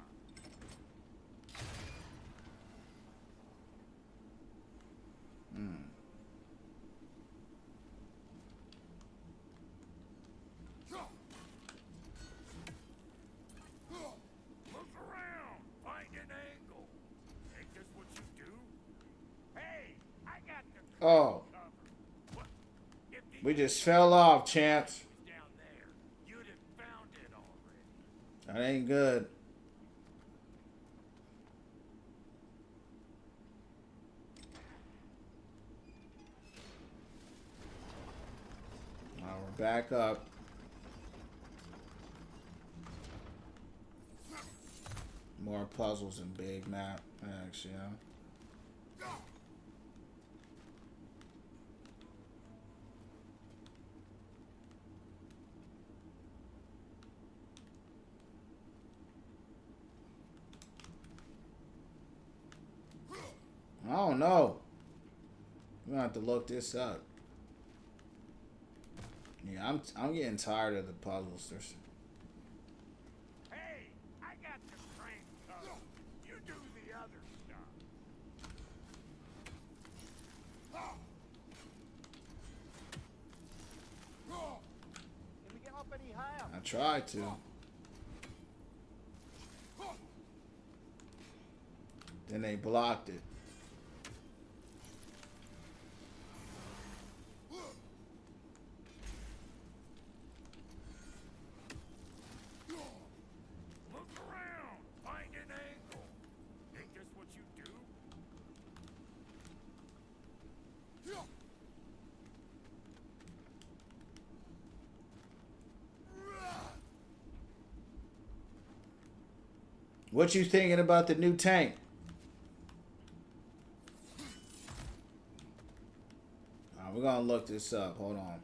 Look around. Find an angle. Ain't this what you do? Hey, I got the crank Oh, covered. What? If the we just fell off, champs. was down there, you'd have found it already. That ain't good. Now we're back up. More puzzles and big map packs, yeah. I don't know. I'm gonna have to look this up. Yeah, I'm getting tired of the puzzles. Hey, I got the train covered. You do the other stuff. Can we get up any higher? I tried to. Then they blocked it. Look around. Find an angle. Ain't this what you do? What you thinking about the new tank? We're gonna look this up. Hold on.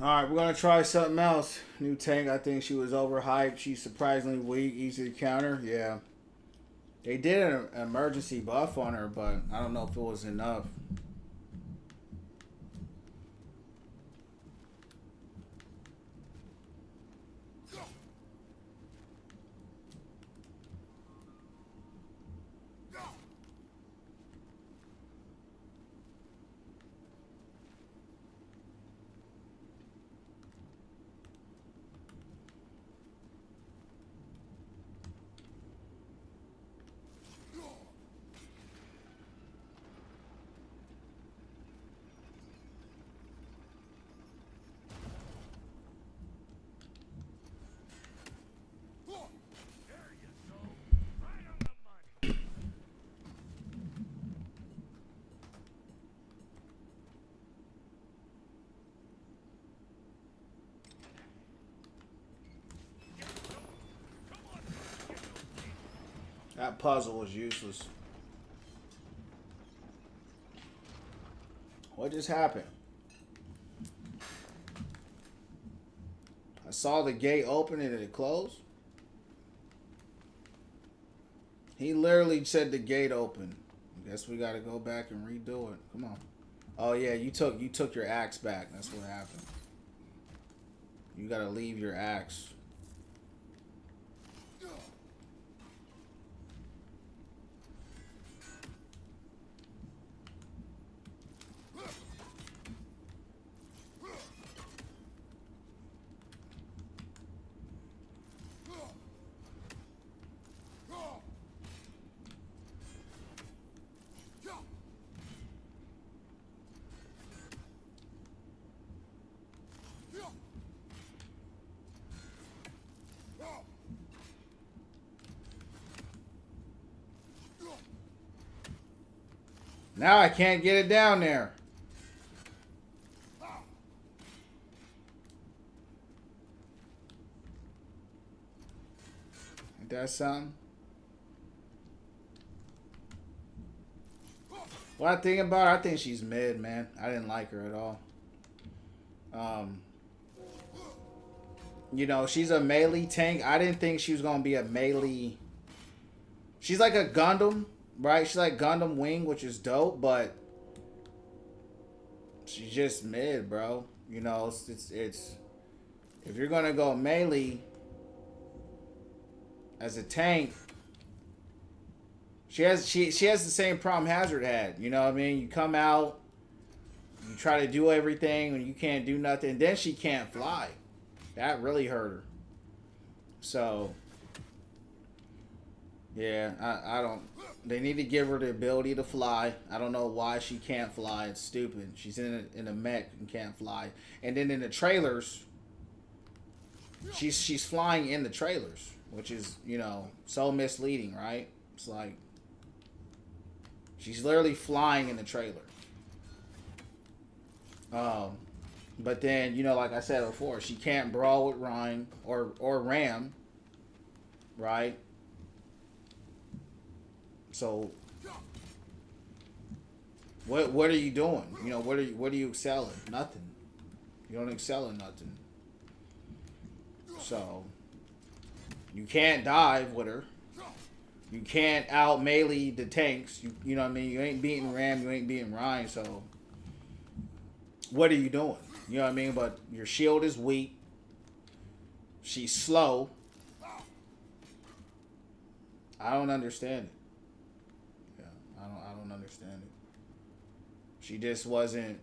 All right, we're gonna try something else. New tank. I think she was overhyped. She's surprisingly weak, easy to counter. Yeah, they did an emergency buff on her, but I don't know if it was enough. That puzzle was useless. What just happened? I saw the gate open and it closed. He literally said the gate open. I guess we gotta go back and redo it. Come on. Oh yeah, you took your axe back. That's what happened. You gotta leave your axe. Now I can't get it down there. Ain't that something? What I think about her, I think she's mid, man. I didn't like her at all. You know, she's a melee tank. I didn't think she was gonna be a melee. She's like a Gundam, right? She's like Gundam Wing, which is dope, but she's just mid, bro. You know, it's if you're gonna go melee as a tank, she has the same problem Hazard had. You know what I mean? You come out, you try to do everything, and you can't do nothing. And then she can't fly. That really hurt her. So, yeah, I don't... They need to give her the ability to fly. I don't know why she can't fly. It's stupid. She's in a mech and can't fly. And then in the trailers, she's flying in the trailers, which is, you know, so misleading, right? It's like... She's literally flying in the trailer. But then, you know, like I said before, she can't brawl with Ryan or Ram, right? So, what are you doing? You know, what are you excelling? Nothing. You don't excel in nothing. So, you can't dive with her. You can't out melee the tanks. You know what I mean? You ain't beating Ram. You ain't beating Ryan. So, what are you doing? You know what I mean? But your shield is weak. She's slow. I don't understand it. Yeah, I don't understand it. She just wasn't...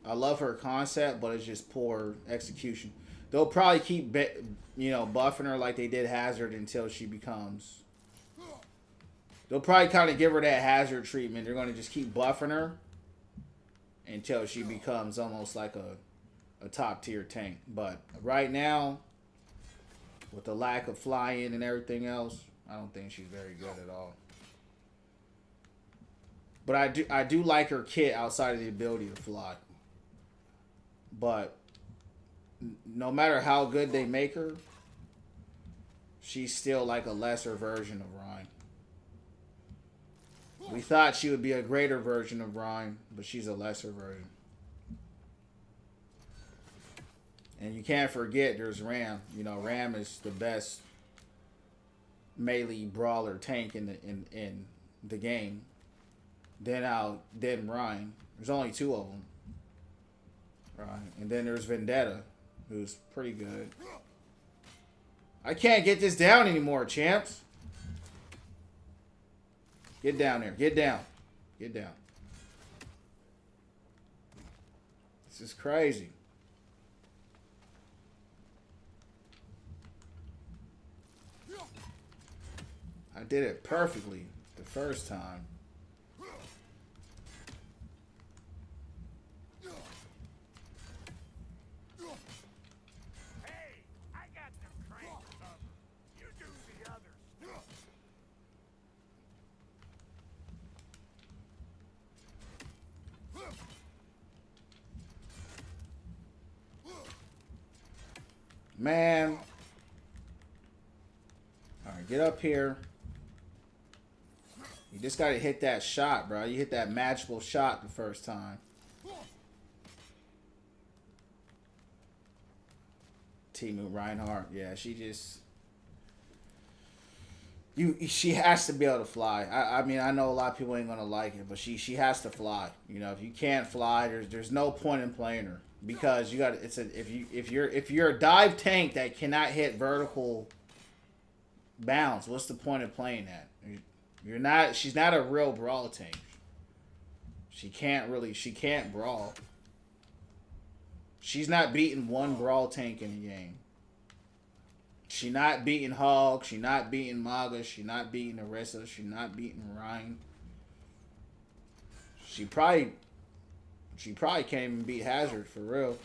I love her concept, but it's just poor execution. They'll probably keep, buffing her like they did Hazard until she becomes... They'll probably kind of give her that Hazard treatment. They're going to just keep buffing her until she becomes almost like a top tier tank. But right now, with the lack of flying and everything else, I don't think she's very good at all. But I do like her kit outside of the ability to fly. But no matter how good they make her, she's still like a lesser version of Ryan. We thought she would be a greater version of Ryan, but she's a lesser version. And you can't forget there's Ram. You know, Ram is the best melee brawler tank in the game. Then Ryan. There's only two of them. Right. And then there's Vendetta, who's pretty good. I can't get this down anymore, champs. Get down there. Get down. Get down. This is crazy. I did it perfectly the first time. Hey, I got them cranks covered. You do the other stuff. Man. Alright, get up here. You just gotta hit that shot, bro. You hit that magical shot the first time. Timu Reinhardt, yeah, she just she has to be able to fly. I mean, I know a lot of people ain't gonna like it, but she has to fly. You know, if you can't fly, there's no point in playing her, because you got if you're a dive tank that cannot hit vertical bounds, what's the point of playing that? You're not. She's not a real brawl tank. She can't brawl. She's not beating one brawl tank in the game. She not beating Hog. She not beating Maga. She not beating Orisa. She not beating Ryan. She probably can't even beat Hazard for real.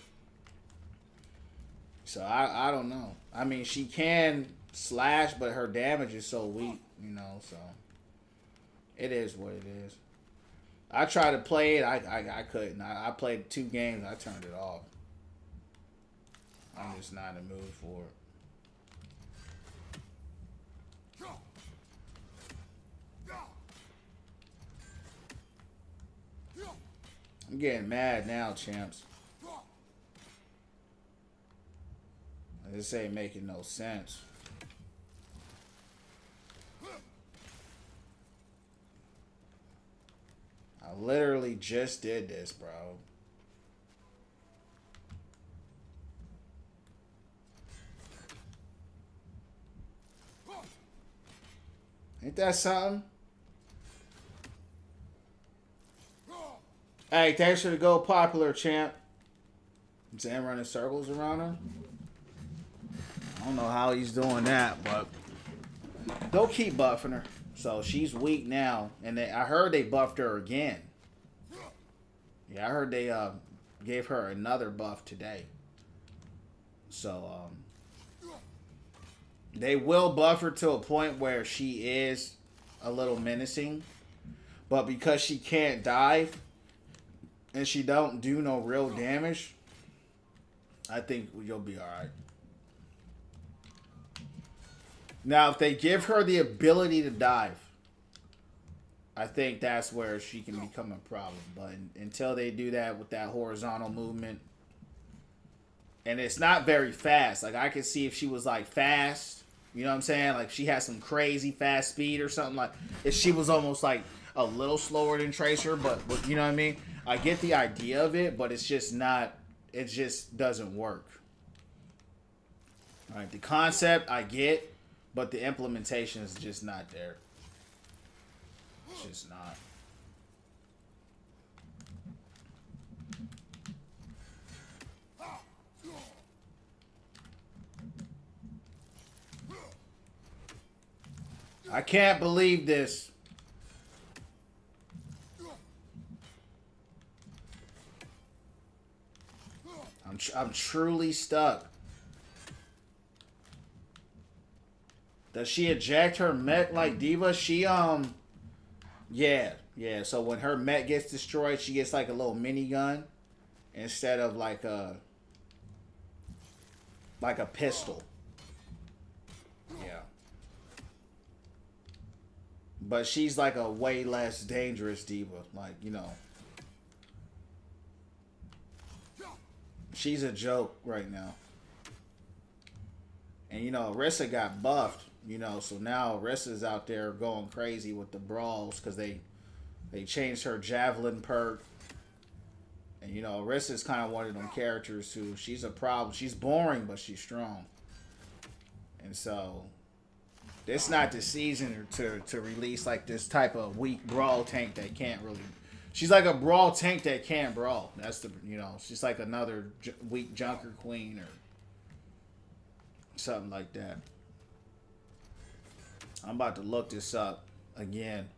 So I don't know. I mean, she can slash, but her damage is so weak, you know. So it is what it is. I tried to play it. I couldn't. I played 2 games. I turned it off. I'm just not in the mood for it. I'm getting mad now, champs. This ain't making no sense. I literally just did this, bro. Ain't that something? Hey, thanks for the Go Popular, champ. Zan running circles around him. I don't know how he's doing that, but they'll keep buffing her. So she's weak now, and I heard they buffed her again. Yeah, I heard they gave her another buff today. So they will buff her to a point where she is a little menacing, but because she can't dive and she don't do no real damage, I think you'll be all right. Now, if they give her the ability to dive, I think that's where she can become a problem. But until they do that with that horizontal movement, and it's not very fast. Like, I could see if she was, like, fast, you know what I'm saying? Like, she has some crazy fast speed or something. Like, if she was almost, like, a little slower than Tracer, but you know what I mean? I get the idea of it, but it's just not, it just doesn't work. All right, the concept I get, but the implementation is just not there. It's just not. I can't believe this. I'm truly stuck. Does she eject her mech like Diva? She yeah. So when her mech gets destroyed, she gets like a little minigun instead of like a pistol. Yeah. But she's like a way less dangerous Diva, like, you know. She's a joke right now. And, you know, Orisa got buffed, you know, so now Orisa's out there going crazy with the brawls because they changed her javelin perk. And, you know, Orisa's kind of one of them characters who, she's a problem. She's boring, but she's strong. And so, this not the season to release, like, this type of weak brawl tank that can't really... She's like a brawl tank that can't brawl. That's the, you know, she's like another weak Junker Queen or something like that. I'm about to look this up again,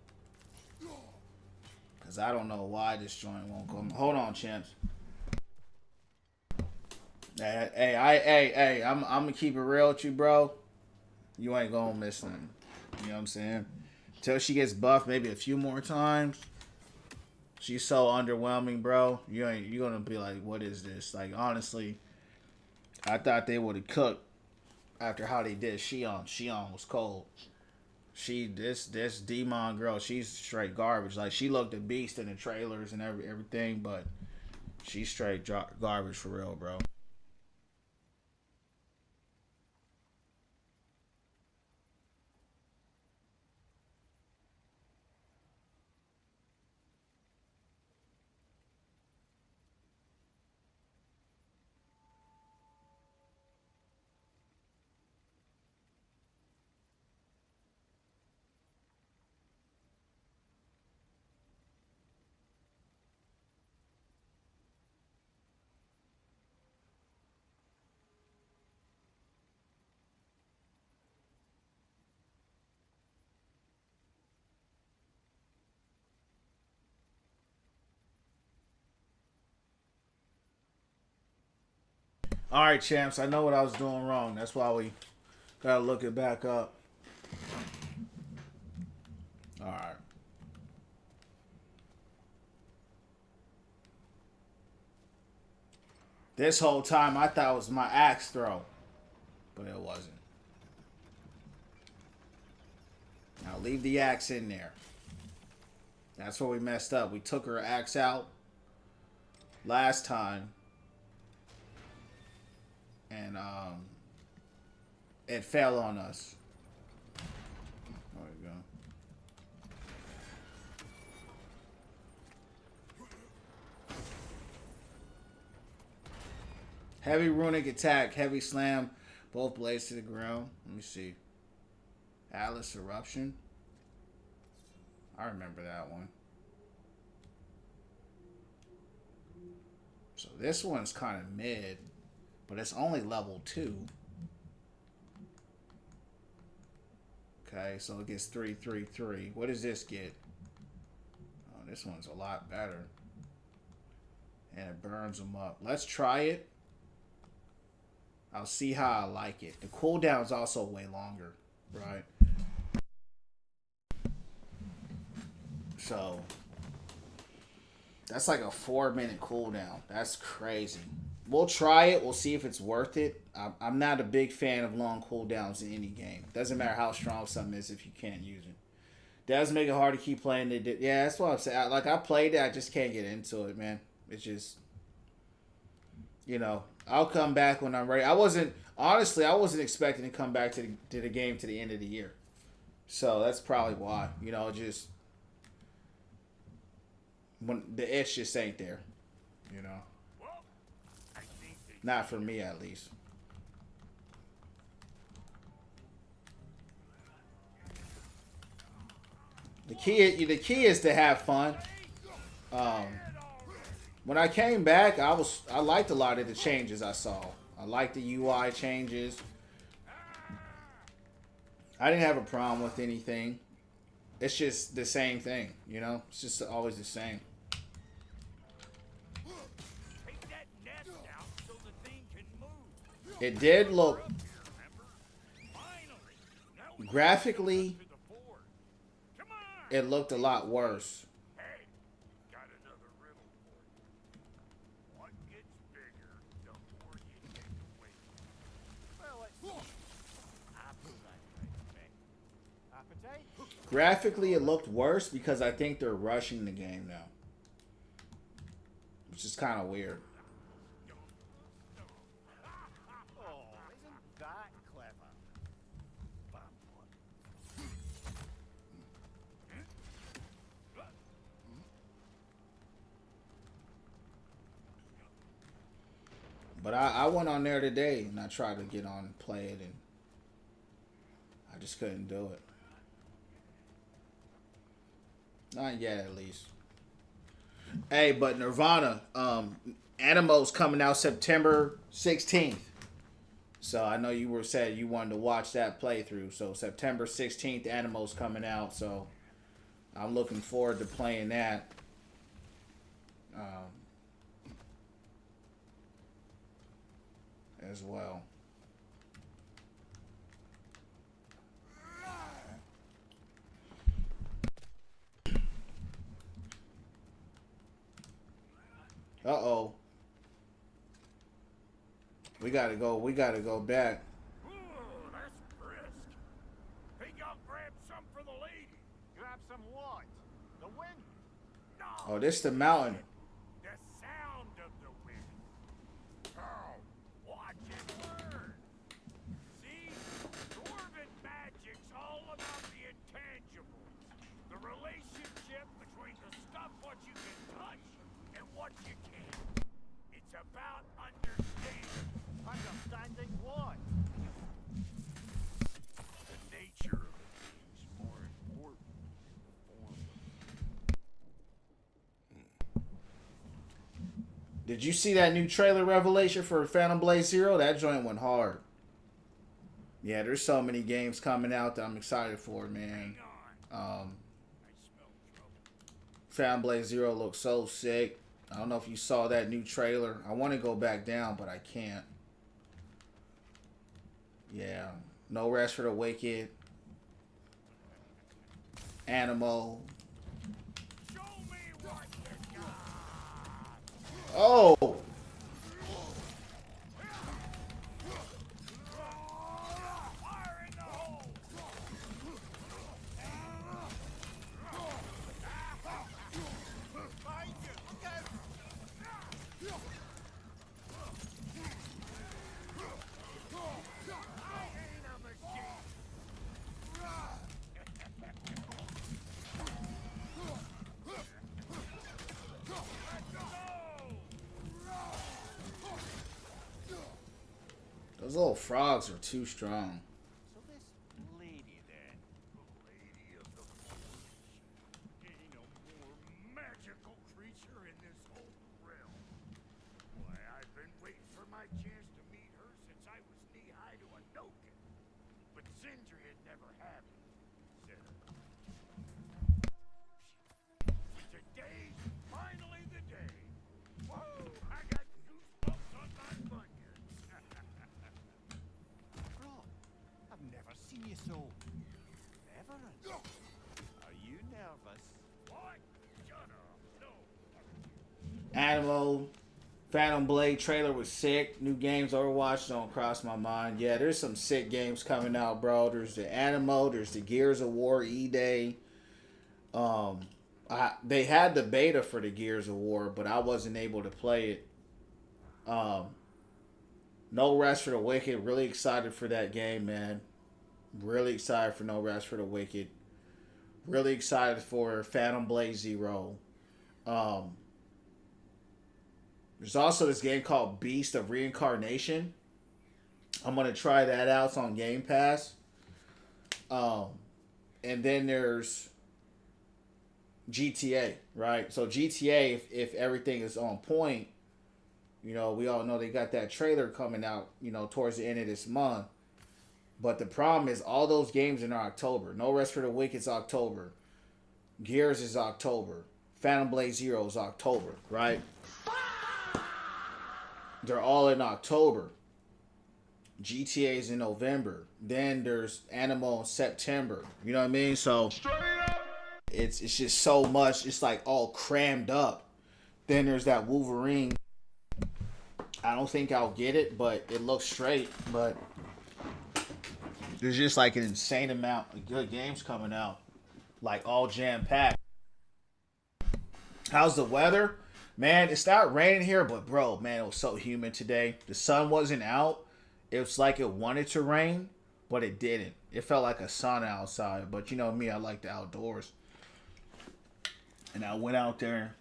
because I don't know why this joint won't come. Hold on, champs. Hey, I'm gonna keep it real with you, bro. You ain't gonna miss nothing. You know what I'm saying? Till she gets buffed maybe a few more times. She's so underwhelming, bro. You're gonna be like, what is this? Like, honestly, I thought they would have cooked after how they did Shion. Shion was cold. This demon girl, she's straight garbage. Like, she looked a beast in the trailers and everything, but she's straight garbage for real, bro. All right, champs. I know what I was doing wrong. That's why we gotta look it back up. All right. This whole time I thought it was my axe throw, but it wasn't. Now leave the axe in there. That's where we messed up. We took her axe out last time, and it fell on us. There we go. Heavy runic attack, heavy slam, both blades to the ground. Let me see. Atlas eruption. I remember that one. So this one's kind of mid, but it's only level 2. Okay, so it gets 3, 3, 3. What does this get? Oh, this one's a lot better. And it burns them up. Let's try it. I'll see how I like it. The cooldown's also way longer, right? So that's like a 4-minute cooldown. That's crazy. We'll try it. We'll see if it's worth it. I'm not a big fan of long cooldowns in any game. Doesn't matter how strong something is if you can't use it. Does make it hard to keep playing it. Yeah, that's what I'm saying. Like, I played it. I just can't get into it, man. It's just, you know, I'll come back when I'm ready. I wasn't expecting to come back to the game to the end of the year. So that's probably why. You know, just when the itch just ain't there. You know. Not for me, at least. The key is to have fun. When I came back, I liked a lot of the changes I saw. I liked the UI changes. I didn't have a problem with anything. It's just the same thing, you know? It's just always the same. It did look graphically, it looked a lot worse. Graphically, it looked worse because I think they're rushing the game now, which is kind of weird. Oh, isn't that clever? But I went on there today and I tried to get on and play it, and I just couldn't do it. Not yet, at least. Hey, but Nirvana, Animo's coming out September 16th. So I know you were said you wanted to watch that playthrough. So September 16th, Animo's coming out. So I'm looking forward to playing that. As well. Uh-oh. We gotta go back. Ooh, that's brisk. Think I'll grab some for grab some wood. The wind. No. Oh, this the mountain. The sound of the wind. Oh, watch it burn. See? Dwarven magic's all about the intangibles. The relationship between the stuff what you can touch and what you can't. It's about understanding. Understanding what? The nature of things more important than the form of it. Did you see that new trailer revelation for Phantom Blade Zero? That joint went hard. Yeah, there's so many games coming out that I'm excited for, man. Hang on. Um, I smell trouble. Phantom Blade Zero looks so sick. I don't know if you saw that new trailer. I want to go back down, but I can't. Yeah. No Rest for the Wicked. Animal. Show me what you got. Oh! Fire in the hole. Behind you. Look out. I ain't a machine. Those little frogs are too strong. So this lady then. The Lady of the Forest. Ain't no more magical creature in this whole realm. Why, I've been waiting for my chance to meet her since I was knee-high to a Noken. But Sindri had never happened. Said today's finally the day. Whoa, I got goosebumps on my bunions. Bro, I've never seen you so reverent. Are you nervous? What? Shut up. No. Animal. Phantom Blade trailer was sick. New games Overwatch don't cross my mind. Yeah, there's some sick games coming out, bro. There's the Animo. There's the Gears of War E-Day. They had the beta for the Gears of War, but I wasn't able to play it. No Rest for the Wicked. Really excited for that game, man. Really excited for No Rest for the Wicked. Really excited for Phantom Blade Zero. There's also this game called Beast of Reincarnation. I'm going to try that out. It's on Game Pass. And then there's GTA, right? So GTA, if everything is on point, you know, we all know they got that trailer coming out, you know, towards the end of this month. But the problem is all those games in October. No Rest for the Wicked is October. Gears is October. Phantom Blade Zero is October, right? They're all in October. GTA is in November. Then there's Animal in September. You know what I mean? So it's just so much. It's like all crammed up. Then there's that Wolverine. I don't think I'll get it, but it looks straight. But there's just like an insane amount of good games coming out. Like all jam-packed. How's the weather? Man, it's not raining here, but bro, man, it was so humid today. The sun wasn't out. It was like it wanted to rain, but it didn't. It felt like a sauna outside. But you know me, I like the outdoors. And I went out there,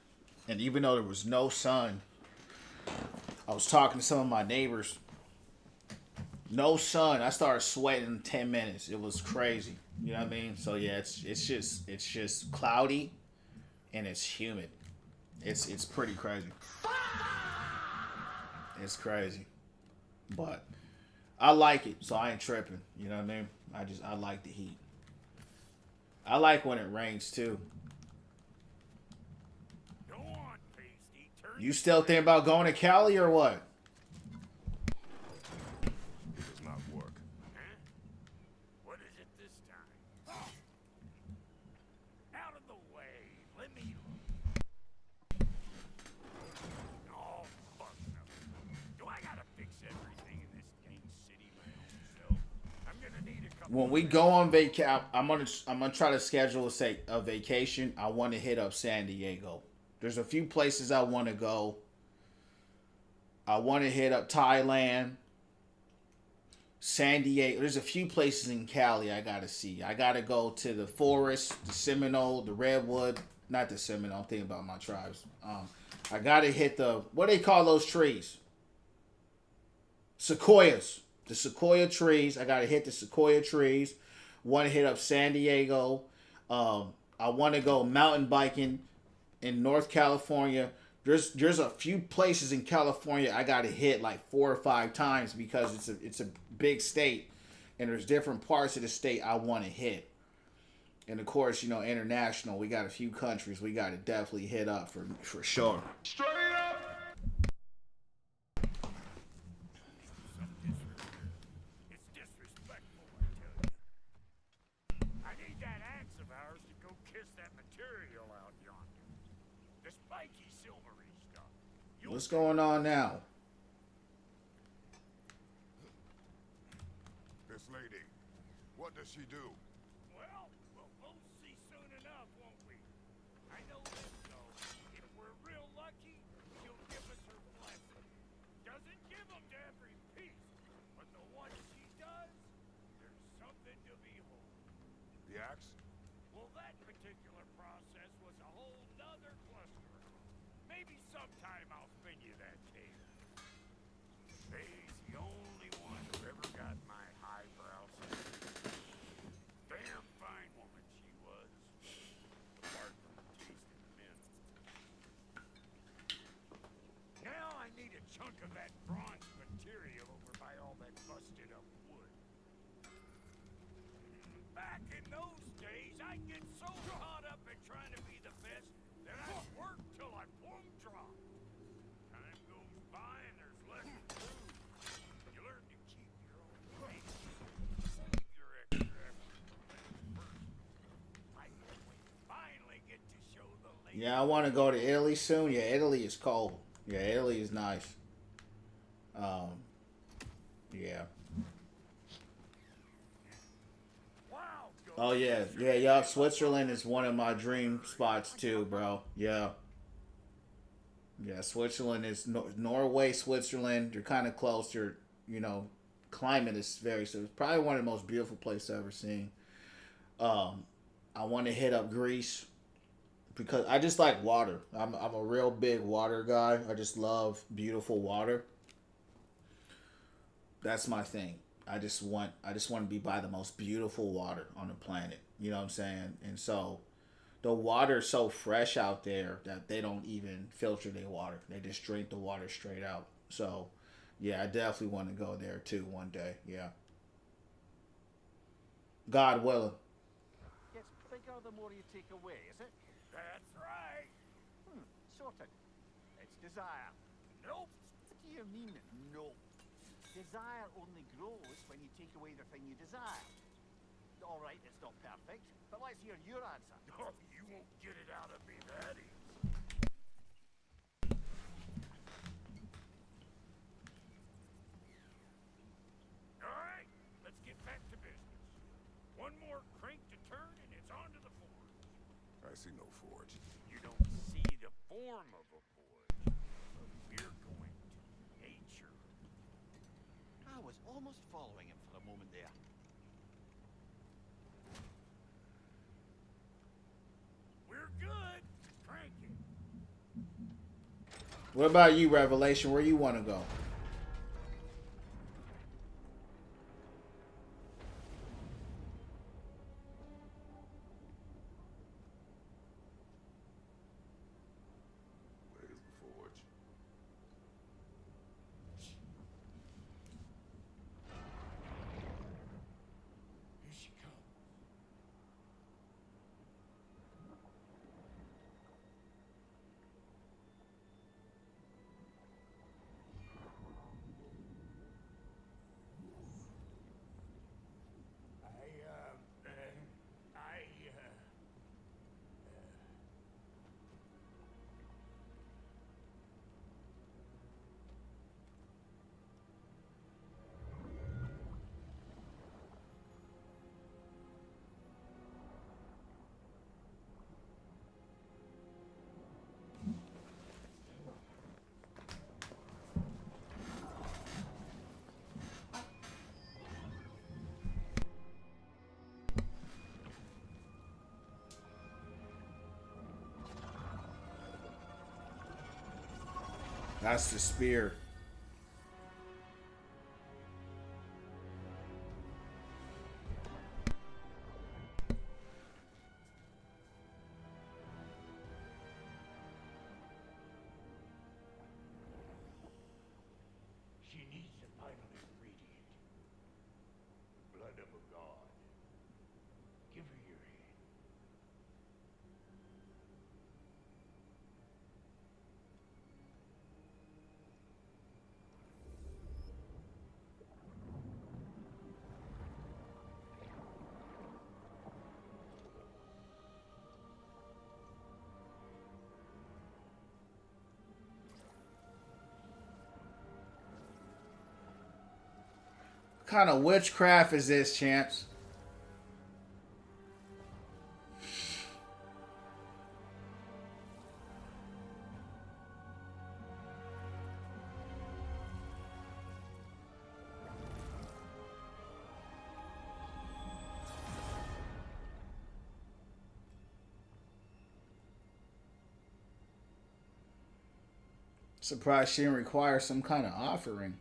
and even though there was no sun, I was talking to some of my neighbors. No sun. I started sweating in 10 minutes. It was crazy. You know what I mean? So yeah, it's just cloudy, and it's humid. It's pretty crazy. It's crazy. But I like it, so I ain't tripping. You know what I mean? I like the heat. I like when it rains too. Go on, Pasty. Turn You still think about going to Cali or what? Does not work. Huh? What is it this time? Out of the way. Let me look. Oh, fuck no. Do I gotta fix everything in this dang city by myself? I'm gonna need a couple when we go on vacation, I'm gonna try to schedule a vacation. I want to hit up San Diego. There's a few places I want to go. I want to hit up Thailand, San Diego. There's a few places in Cali I gotta see. I gotta go to the forest, the Seminole, the Redwood. Not the Seminole. I'm thinking about my tribes. I gotta hit the, what do they call those trees? Sequoias. The sequoia trees. I gotta hit the sequoia trees. Want to hit up San Diego. I want to go mountain biking in North California. There's a few places in California I gotta hit like 4 or 5 times because it's a big state, and there's different parts of the state I want to hit. And of course, you know, international. We got a few countries we got to definitely hit up for sure. Straight up! It's disrespectful, I tell you. I need that axe of ours to go kiss that material out yonder. The spiky, silvery stuff. What's going on now? This lady, what does she do? Well, we'll see soon enough, won't we? I know this, though. If we're real lucky, she'll give us her blessing. Doesn't give them to every piece, but the ones she does, there's something to behold. The axe? Well, that particular process was a whole nother cluster. Maybe sometime I'll spin you that tale. Faye's the only one who ever got my highbrow sense. Damn fine woman she was. Apart from the taste in the men. Now I need a chunk of that bronze material over by all that busted up wood. Back in those days, I'd get so caught up in trying to be the best that I'd work till I plumb drop. Time goes by and there's less to do. You learn to keep your own pace. Save your extra effort for things personal. Like when you finally get to show the lady. Yeah, I want to go to Italy soon. Yeah, Italy is cold. Yeah, Italy is nice. Yeah. Wow, Oh yeah, yeah. Switzerland is one of my dream spots too, bro. Yeah. Yeah, Switzerland is Norway, Switzerland. You're kind of close. You know, climate is very, so it's probably one of the most beautiful places I've ever seen. I want to hit up Greece because I just like water. I'm a real big water guy. I just love beautiful water. That's my thing. I just want to be by the most beautiful water on the planet. You know what I'm saying? And so the water's so fresh out there that they don't even filter their water. They just drink the water straight out. So yeah, I definitely want to go there too one day. Yeah. God willing. Gets bigger the more you take away, is it? That's right. Sorted. It's desire. Nope. What do you mean, no? Desire only grows when you take away the thing you desire. All right, it's not perfect, but let's hear your answer. Oh, you won't get it out of me that easy. All right, let's get back to business. One more crank to turn and it's on to the forge. I see no forge. You don't see the form of a forge, but we're going to nature. I was almost following him for a moment there. We're good. Crank it. What about you, Revelation? Where you want to go? Where's the forge? Here she comes. That's the spear. She needs the final ingredient. The blood of a god. Give her your hand. What kind of witchcraft is this, champs? Surprised she didn't require some kind of offering.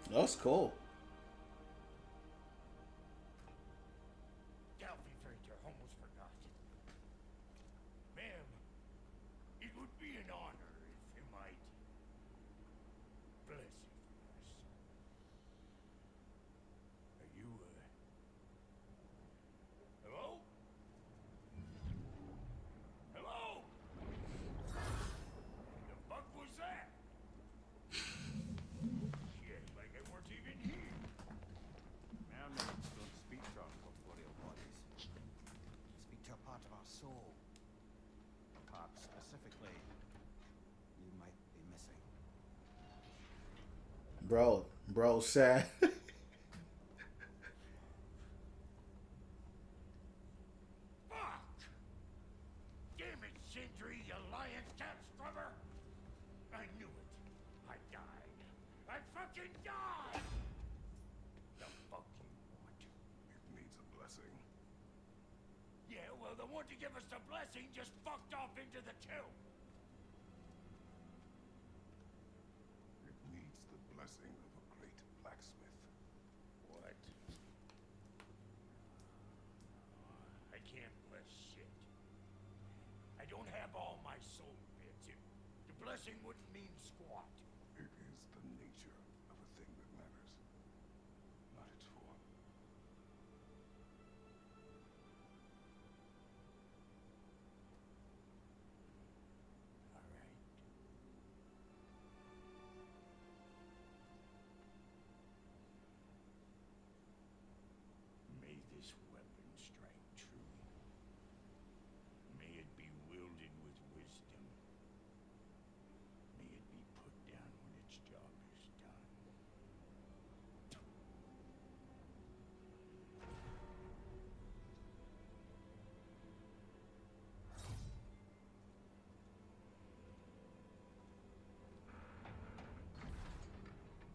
That's cool. Galvifrater almost forgot. Ma'am, it would be an honor if you might bless it for us. Are you, hello? Hello? The fuck was that? Shit, like I weren't even here. Mermaids don't speak to our corporeal bodies. They speak to a part of our soul. A part specifically you might be missing. Bro said. Fuck! Damn it, Sindri, you lion cat scrubber! I knew it. I died. I fucking died! The fuck do you want? It needs a blessing. Yeah, well, the one to give us the blessing just fucked off into the tomb. It needs the blessing of a great blacksmith. What? I can't bless shit. I don't have all my soul bits. The blessing wouldn't mean squat. It is the nature of a thing that matters, not its form. All right. May this weapon strike true. May it be wielded with wisdom. May it be put down when its job is done.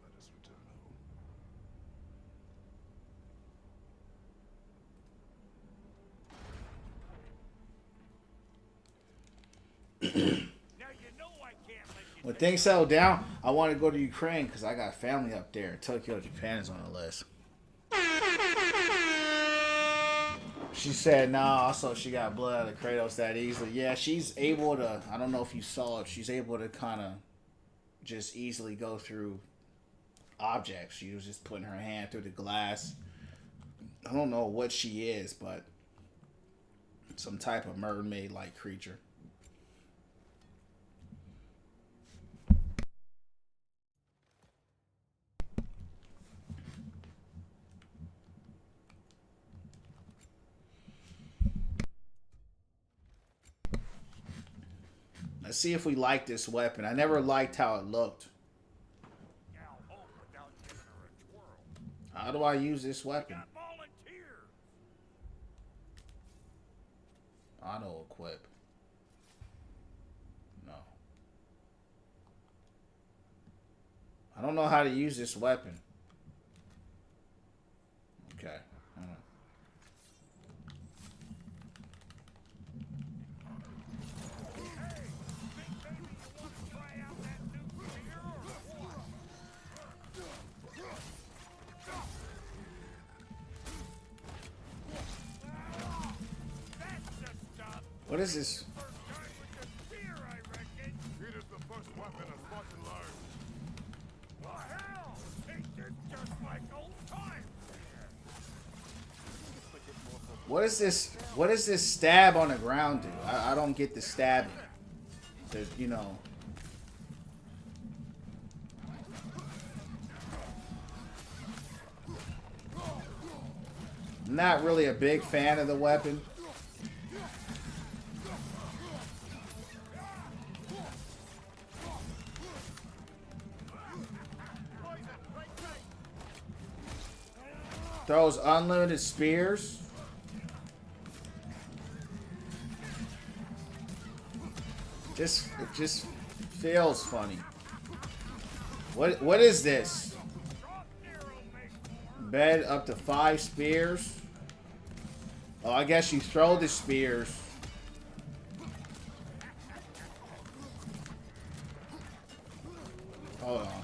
Let us return home. Now you know I can't let you When take things settle down, I want to go to Ukraine because I got family up there. Tokyo, Japan is on the list. She said, nah, also she got blood out of Kratos that easily. Yeah, she's able to, I don't know if you saw it, she's able to kind of just easily go through objects. She was just putting her hand through the glass. I don't know what she is, but some type of mermaid-like creature. Let's see if we like this weapon. I never liked how it looked. Gal home without giving her a twirl. How do I use this weapon? Got volunteers. Auto equip. No. I don't know how to use this weapon. Okay. Hold on. What is this? It is the first weapon of Spartan learned. Well, hell, ain't this just like old times? What is this? What does this stab on the ground do? I don't get the stabbing. There's, you know. I'm not really a big fan of the weapon. Throws unlimited spears. It just feels funny. What is this? Bed up to 5 spears. Oh, I guess you throw the spears. Hold on.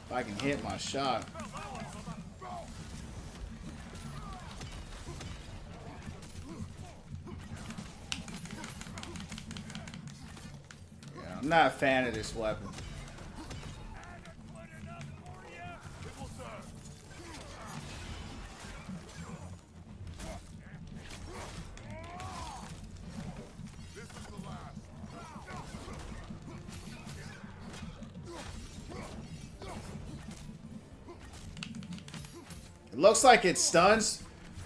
If I can hit my shot. Yeah, I'm not a fan of this weapon. It looks like it stuns.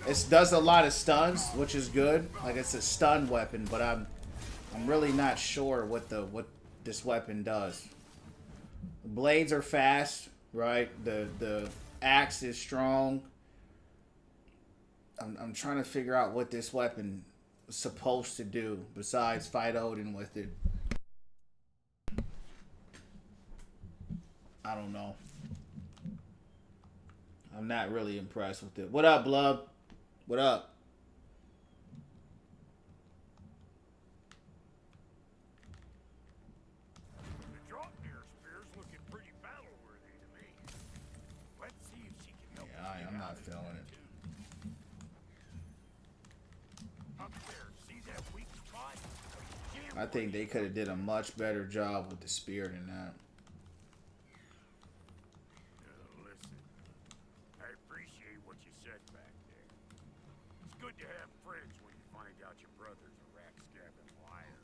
It does a lot of stuns, which is good. Like it's a stun weapon, but I'm really not sure what this weapon does. The blades are fast, right? The axe is strong. I'm trying to figure out what this weapon is supposed to do besides fight Odin with it. I don't know. I'm not really impressed with it. What up, Blub? What up? The Draupnir spear's looking pretty battle-worthy to me. Let's see if she can help. Yeah, I'm not feeling it. Up there, see that weak spot? I think they could have did a much better job with the spear than that. Listen, I appreciate what you said back there. It's good to have friends when you find out your brother's a rack-scabbing liar.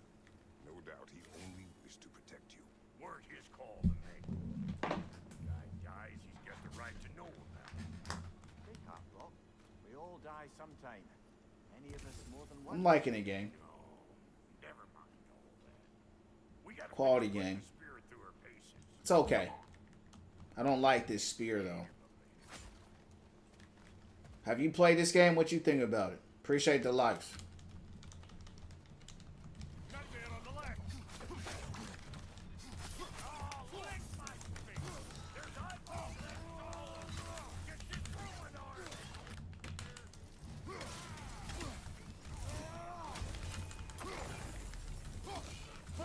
No doubt he only wished to protect you. Weren't his call to make. Guy dies, he's got the right to know about it. They can't block. We all die sometime. Any of us more than one. I'm liking the game. No, never mind all that. We gotta Quality put the game. spirit through her paces. It's okay. I don't like this spear though. Have you played this game? What you think about it? Appreciate the likes. Got a man on the left. Oh, lick my face. There's eyeballs left all over. Get this rolling on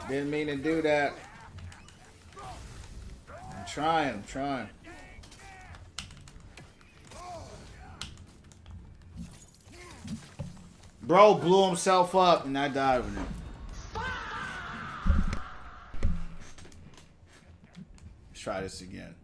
her. Didn't mean to do that. I'm trying. Bro blew himself up and I died with it. Let's try this again.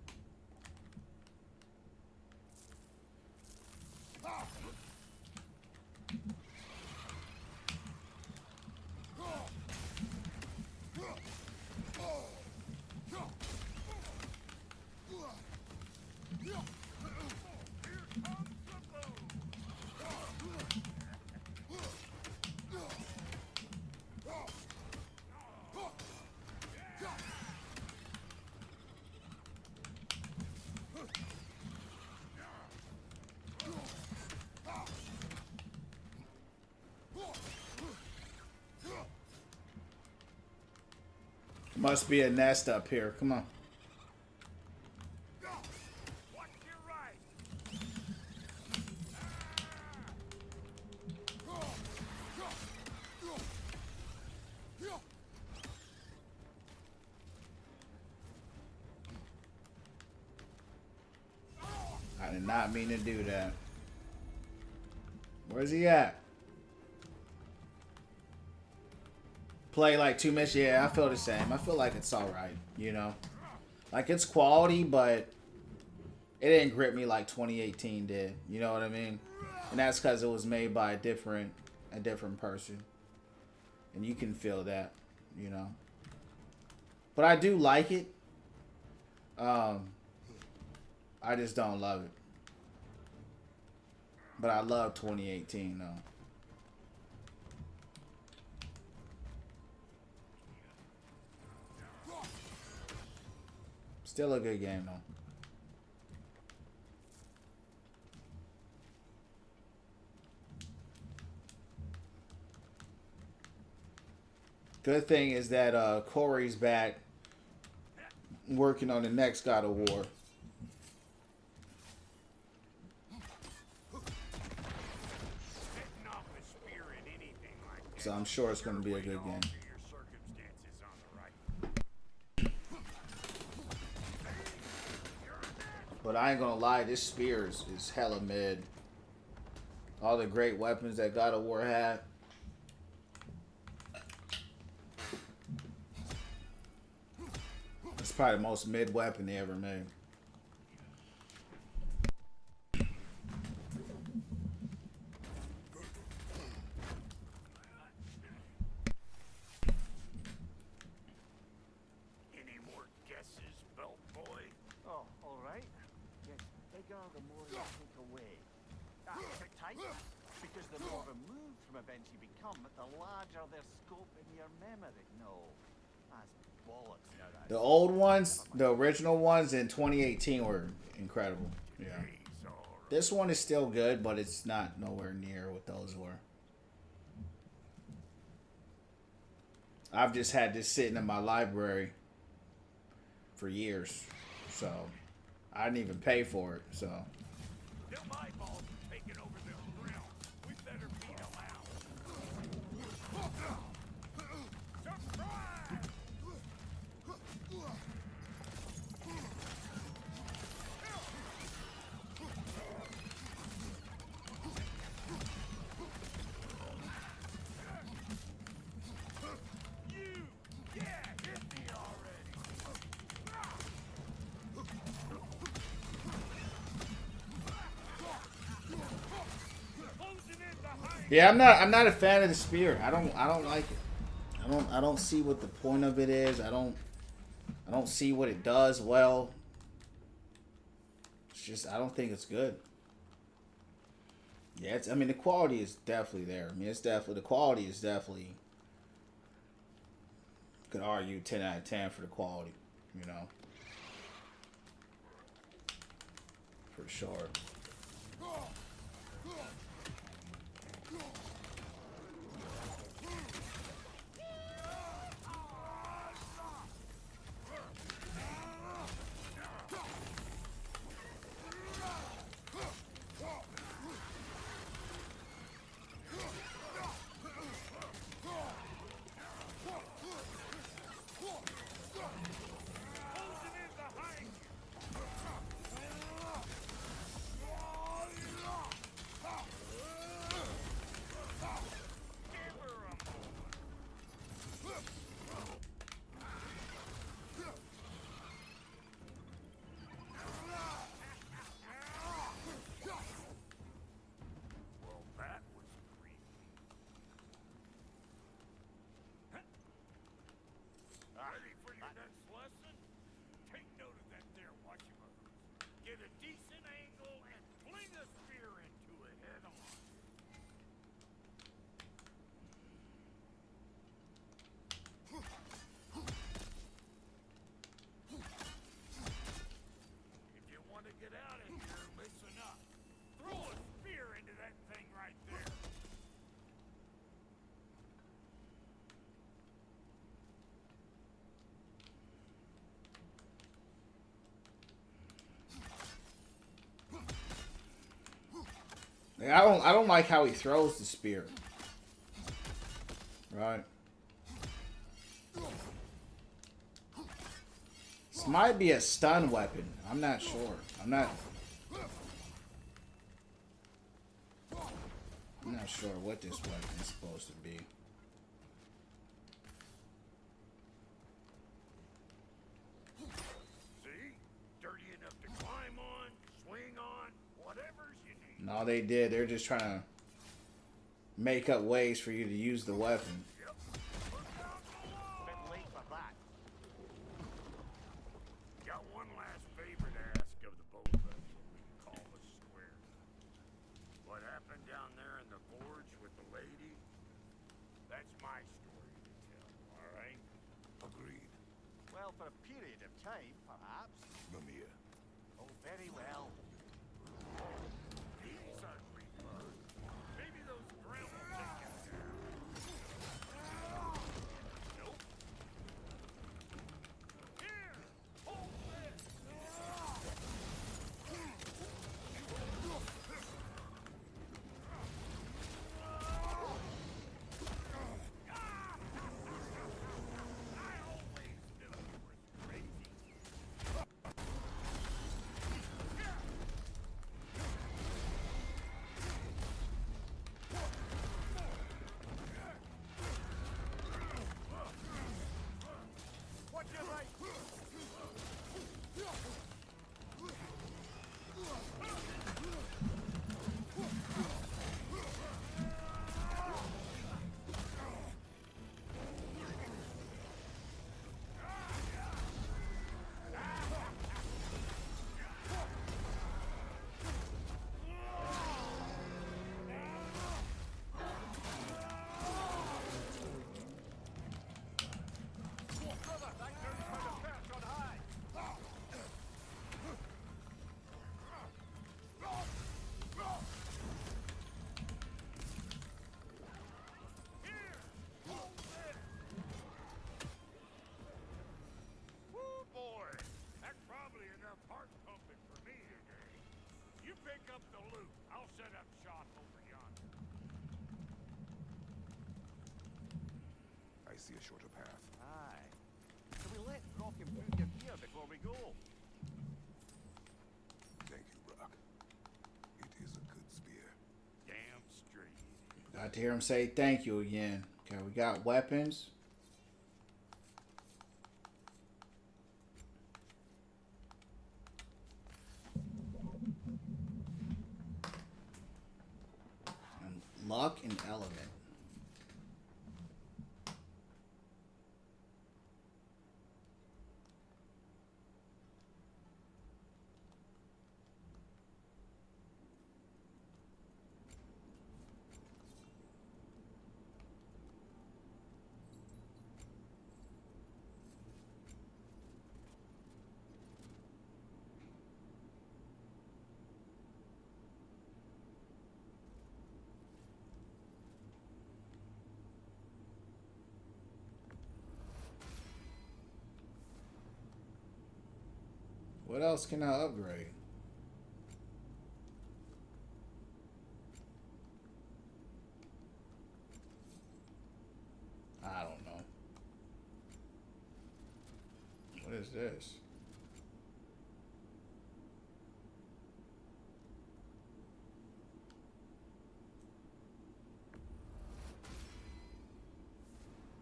Must be a nest up here. Come on. Watch your right. I did not mean to do that. Where's he at? Play like 2 minutes. Yeah, I feel the same. I feel like it's alright, you know. Like it's quality, but it didn't grip me like 2018 did. You know what I mean? And that's because it was made by a different person. And you can feel that, you know. But I do like it. I just don't love it. But I love 2018 though. Still a good game though. Good thing is that Corey's back working on the next God of War. So I'm sure it's going to be a good game. But I ain't going to lie, this spear is hella mid. All the great weapons that God of War had. It's probably the most mid weapon they ever made. Any more guesses, belt boy? Oh, all right. Yes, bigger the more you take away. But tight, because the more removed from events you become, the larger their scope in your memory. No, that's bollocks. Now that The old ones, the original ones in 2018 were incredible. Yeah. This one is still good, but it's not nowhere near what those were. I've just had this sitting in my library for years, so I didn't even pay for it. So Them eyeballs are taking over the realm. We better beat them out. Surprise! You! Yeah, hit me already! Closing in behind. yeah, I'm not a fan of the spear. I don't like it. I don't see what the point of it is. I don't see what it does well. It's just I don't think it's good. Yeah, I mean the quality is definitely there. I mean the quality is definitely, could argue 10 out of 10 for the quality, you know. For sure. Closing in behind you. Give her a moment. Well, that was creepy. Ready for your next lesson? Take note of that there whatchamacallit. Get a decent angle and fling a spear into it head on. If you want to get out of here, listen up. Throw a spear into that thing right there. Like, I don't like how he throws the spear. Right. This might be a stun weapon. I'm not sure. I'm not sure what this weapon is supposed to be. See? Dirty enough to climb on, swing on, whatever's you need. No, they did. They're just trying to make up ways for you to use the weapon. Yep. Bit late for that. Got one last favor to ask of the both of you. Call us square. What happened down there in the forge with the lady? That's my story to tell, alright? Agreed. Well, for a period of time, perhaps. Mamiya. Oh, very well. These ugly bugs. Maybe those drill will take you down. Nope. Here! Hold this! I always knew you were crazy. What do you like? Brother, that girl's trying to perch on high. Woo, boy! That's probably enough heart pumping for me today. You pick up the loot. I'll set up shop over yonder. I see a shorter path. Aye. So we let Rock improve your gear before we go. Thank you, Rock. It is a good spear. Damn straight. Got to hear him say thank you again. Okay, we got weapons. And luck and element. What else can I upgrade? I don't know. What is this?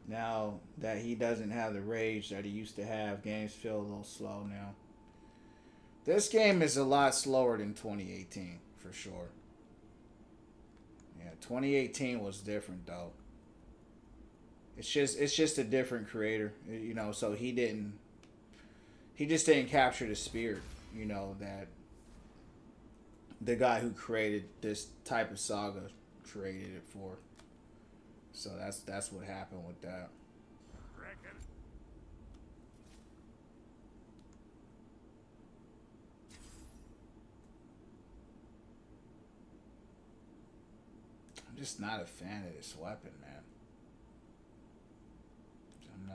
Now that he doesn't have the rage that he used to have, games feel a little slow now. This game is a lot slower than 2018, for sure. Yeah, 2018 was different though. It's just a different creator, you know, so he just didn't capture the spirit, you know, that the guy who created this type of saga created it for. So that's what happened with that. Reckon. I'm just not a fan of this weapon, man.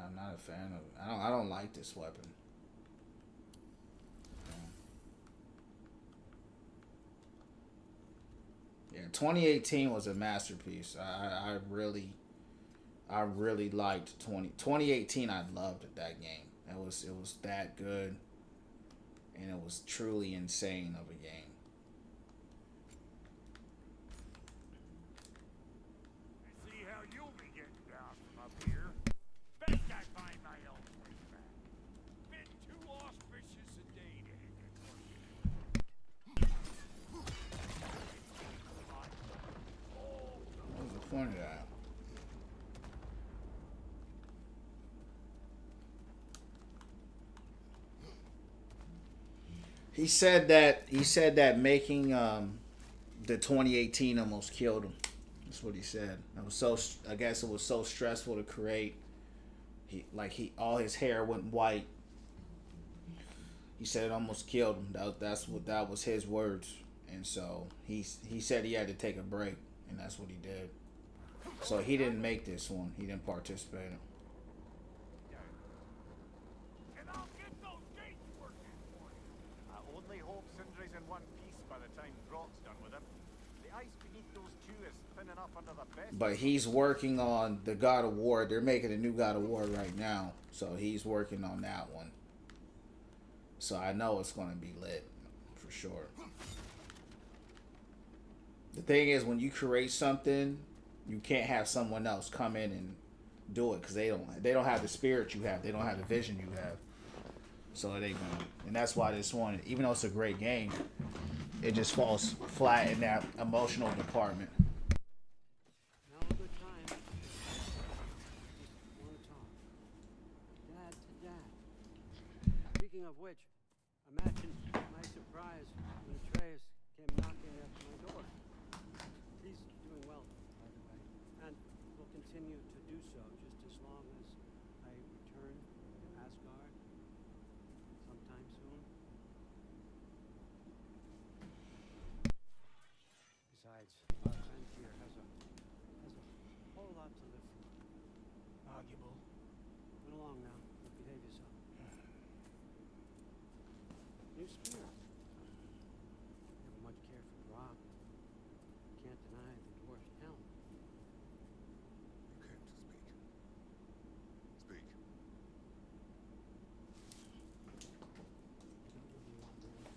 I'm not a fan of it. I don't like this weapon. Yeah, 2018 was a masterpiece. I really liked 2018. I loved that game. It was that good, and it was truly insane of a game. I see how you'll be getting down from up here. Best I find my own way back. Been too auspicious a day to hang it. What was the point of that? He said that making the 2018 almost killed him. That's what he said. It was so, I guess it was so stressful to create. All his hair went white. He said it almost killed him. That was his words. And so he said he had to take a break, and that's what he did. So he didn't make this one. He didn't participate. And I'll get those gates working for you. I only hope Sindri's in one piece by the time Brock's done with him. The ice beneath those two is thin enough under the best. But he's working on the God of War. They're making a new God of War right now. So he's working on that one. So I know it's going to be lit for sure. The thing is, when you create something, you can't have someone else come in and do it, because they don't have the spirit you have. They don't have the vision you have. So it ain't gonna. And that's why this one, even though it's a great game, it just falls flat in that emotional department. Now a good time. Just want to talk. Dad to dad. Speaking of which, imagine my surprise when Atreus came knocking at my door. He's doing well, by the way, and will continue to do so just as long as I return to Asgard sometime soon. Besides, our friend here has a whole lot to live for. Arguable. Run along now. Behave yourself. New spear. Never much care for Brock. Can't deny the dwarf's talent. You came to speak. Speak. What do you want, man?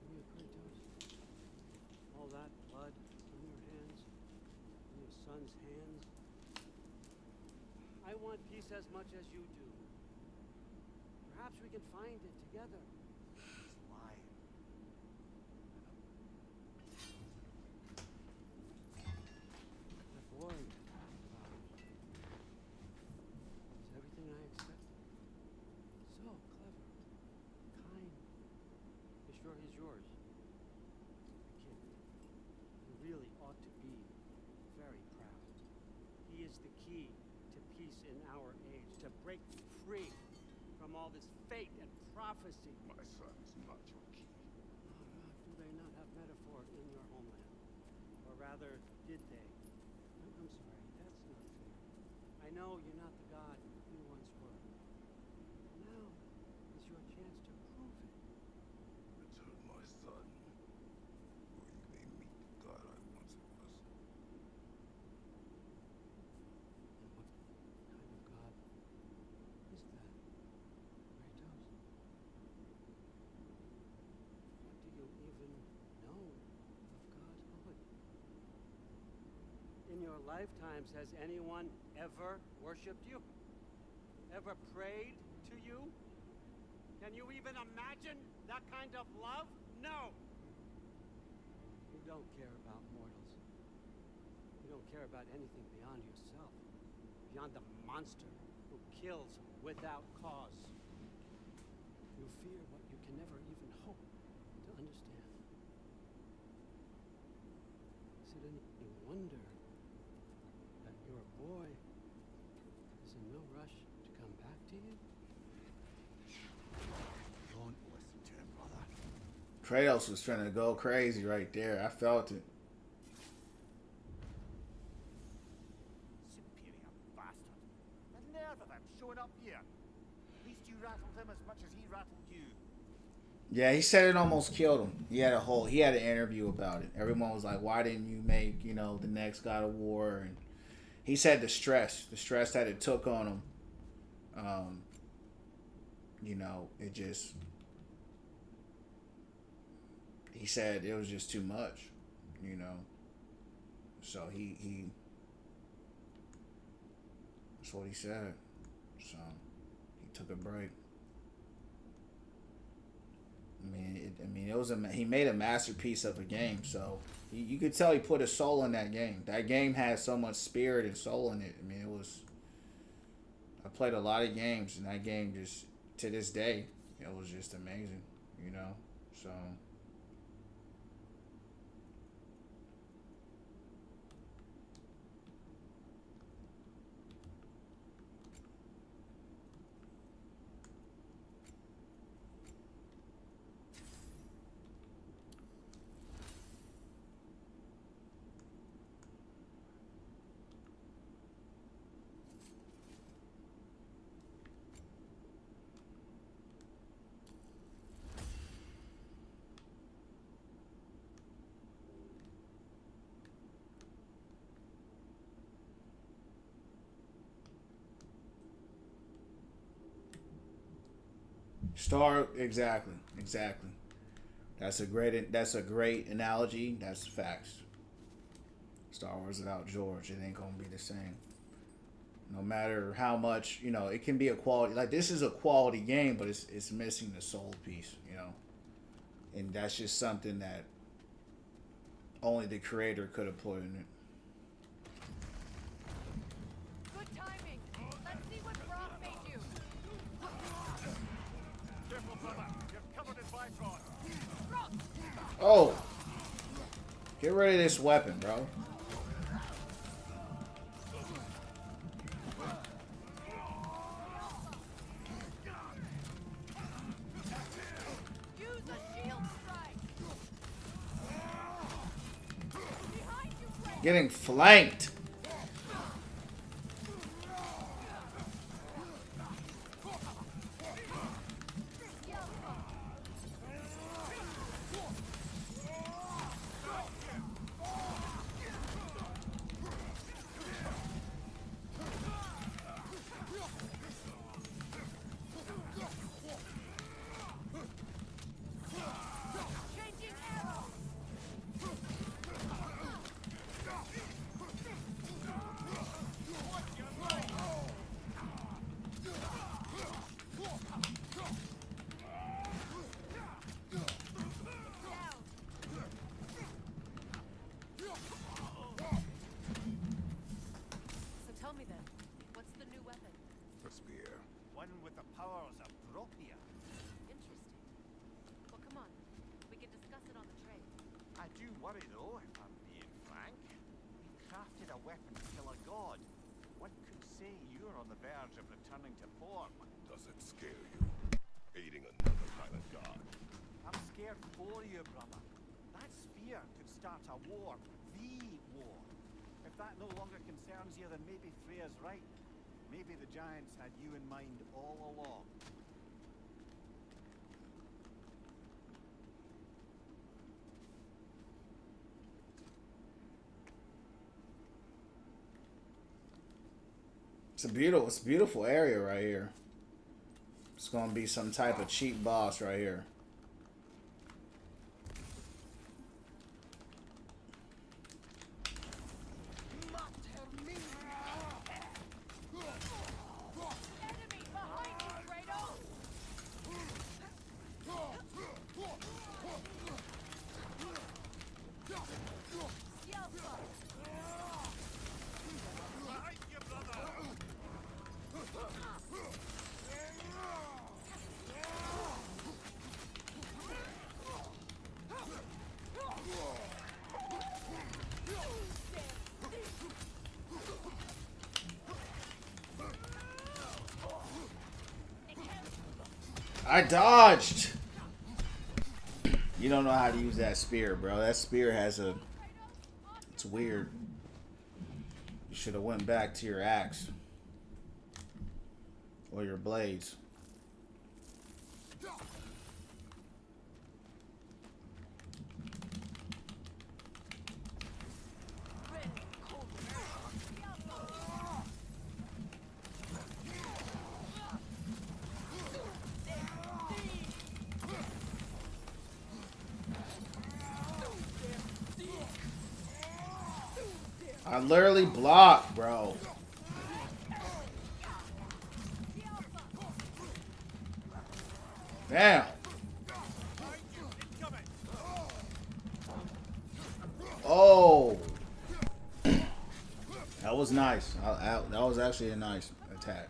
Give me a Kratos. All that blood on your hands, on your son's hands. I want peace as much as you do. Perhaps we can find it together. He's lying. That boy is everything I expected. So clever, kind. You sure he's yours? The kid. You really ought to be very proud. He is the key to peace in our age, to break free from all this fate and prophecy. My son's not your key. Do they not have metaphor in your homeland? Or rather, did they? I'm sorry, that's not fair. I know you're not the god you once were. Now is your chance to prove it. Return my son, or you may meet the god I once was. And what kind of god is that? Kratos? What do you even know of godhood? In your lifetimes, has anyone ever worshipped you? Ever prayed to you? Can you even imagine that kind of love? No! You don't care about mortals. You don't care about anything beyond yourself. Beyond the monster who kills without cause. You fear what you can never even hope to understand. Is it any wonder that your boy is in no rush to come back to you? Don't listen to him, brother. Kratos was trying to go crazy right there. I felt it. Superior bastard. The nerve of him showing up here. At least you rattled him as much as he rattled you. Yeah, he said it almost killed him. He had an interview about it. Everyone was like, "Why didn't you make, the next God of War?" And he said the stress that it took on him. It just. He said it was just too much, So he. That's what he said. So he took a break. It was he made a masterpiece of a game. So you could tell he put his soul in that game. That game had so much spirit and soul in it. It was. I played a lot of games, and that game just to this day, it was just amazing. So. Exactly. That's a great analogy. That's facts. Star Wars without George, it ain't gonna be the same. No matter how much, it can be a quality. Like this is a quality game, but it's missing the soul piece, and that's just something that only the creator could have put in it. Good timing. Let's see what Brock made you. Careful, brother. You're covered in Bifrost. Brock! Oh, get rid of this weapon, bro. Use a shield strike. Behind you, Frank. Getting flanked. Changing arrow. So tell me then, what's the new weapon? The spear. One with the powers of Bropia. Interesting. Well, come on. We can discuss it on the train. I do worry though, if I'm being frank. You've crafted a weapon to kill a god. One could say you're on the verge of returning to form. Does it scare you? Aiding another pilot god. I'm scared for you, brother. That spear could start a war. The war. If that no longer concerns you, then maybe Freya's right. Maybe the giants had you in mind all along. It's a beautiful area right here. It's gonna be some type of cheap boss right here. Enemy behind you, Kratos! Yelpa! I dodged. You don't know how to use that spear, bro. That spear has a. It's weird. You should have went back to your axe or your blades. I literally blocked, bro. Damn. Oh. That was nice. That was actually a nice attack.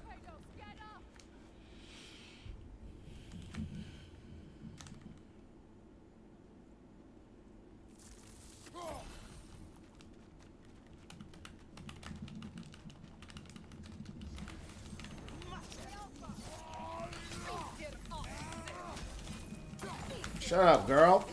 Shut up, girl.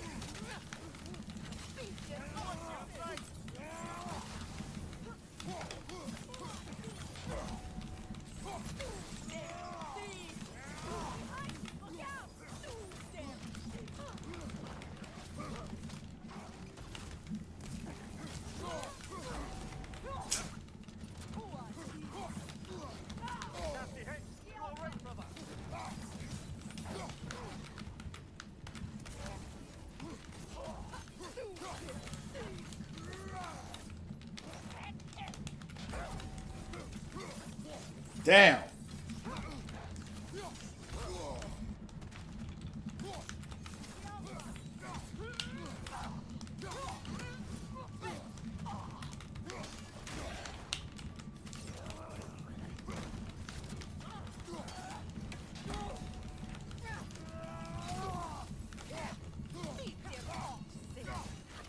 Damn.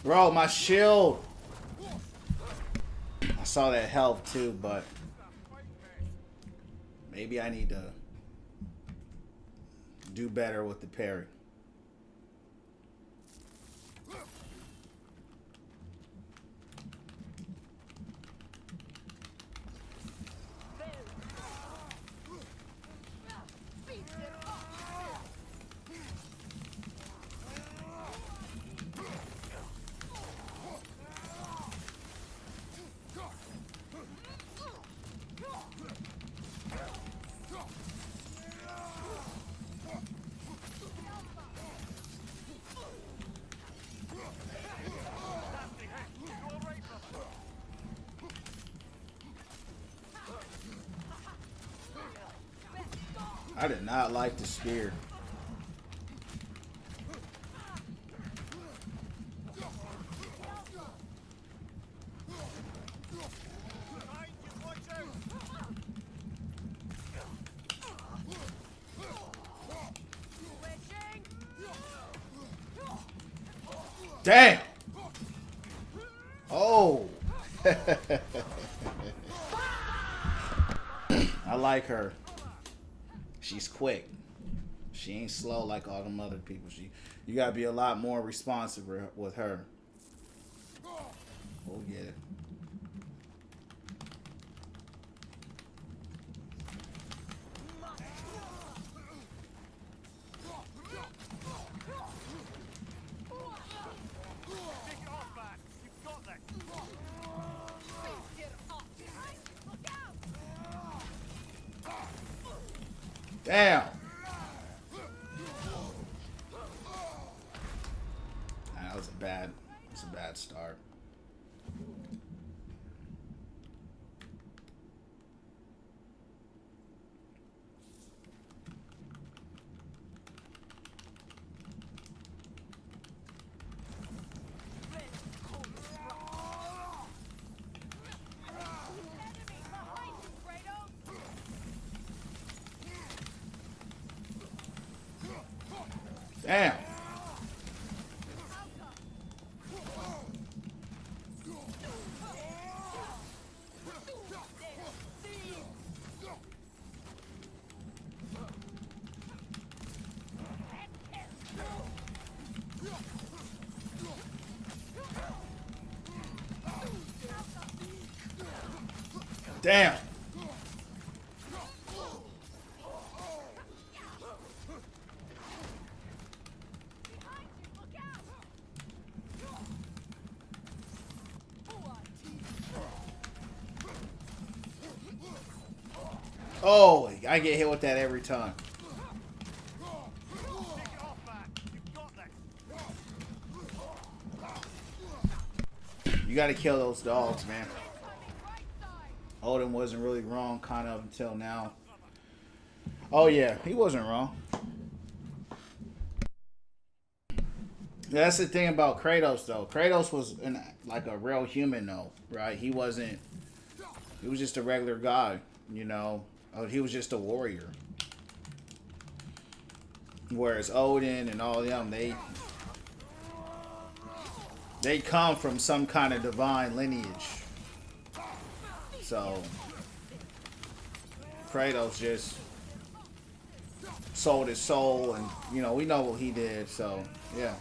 Bro, my shield. I saw that health too, but maybe I need to do better with the parry. I did not like the spear. Damn. Oh. I like her. She's quick. She ain't slow like all them other people. You gotta be a lot more responsive with her. Oh yeah. Damn. That was a bad start. Damn. Damn. Oh, I get hit with that every time. You gotta kill those dogs, man. Odin wasn't really wrong, kind of, until now. Oh yeah, he wasn't wrong. That's the thing about Kratos, though. Kratos was like a real human, though, right? He wasn't. He was just a regular guy, you know. He was just a warrior. Whereas Odin and all them, they come from some kind of divine lineage. So Kratos just sold his soul, and you know we know what he did. So yeah.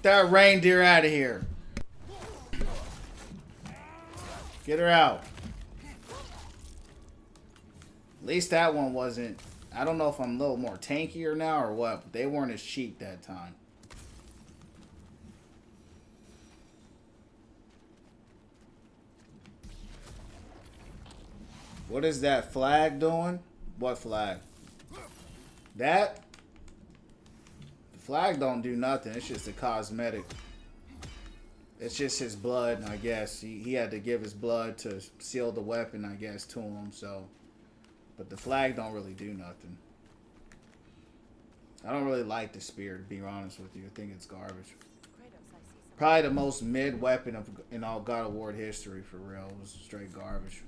That reindeer out of here. Get her out. At least that one wasn't. I don't know if I'm a little more tankier now or what, but they weren't as cheap that time. What is that flag doing? What flag? That? The flag don't do nothing. It's just a cosmetic. It's just his blood, I guess. He had to give his blood to seal the weapon, I guess, to him. So, but the flag don't really do nothing. I don't really like the spear, to be honest with you. I think it's garbage. Probably the most mid weapon in all God of War history, for real. It was straight garbage.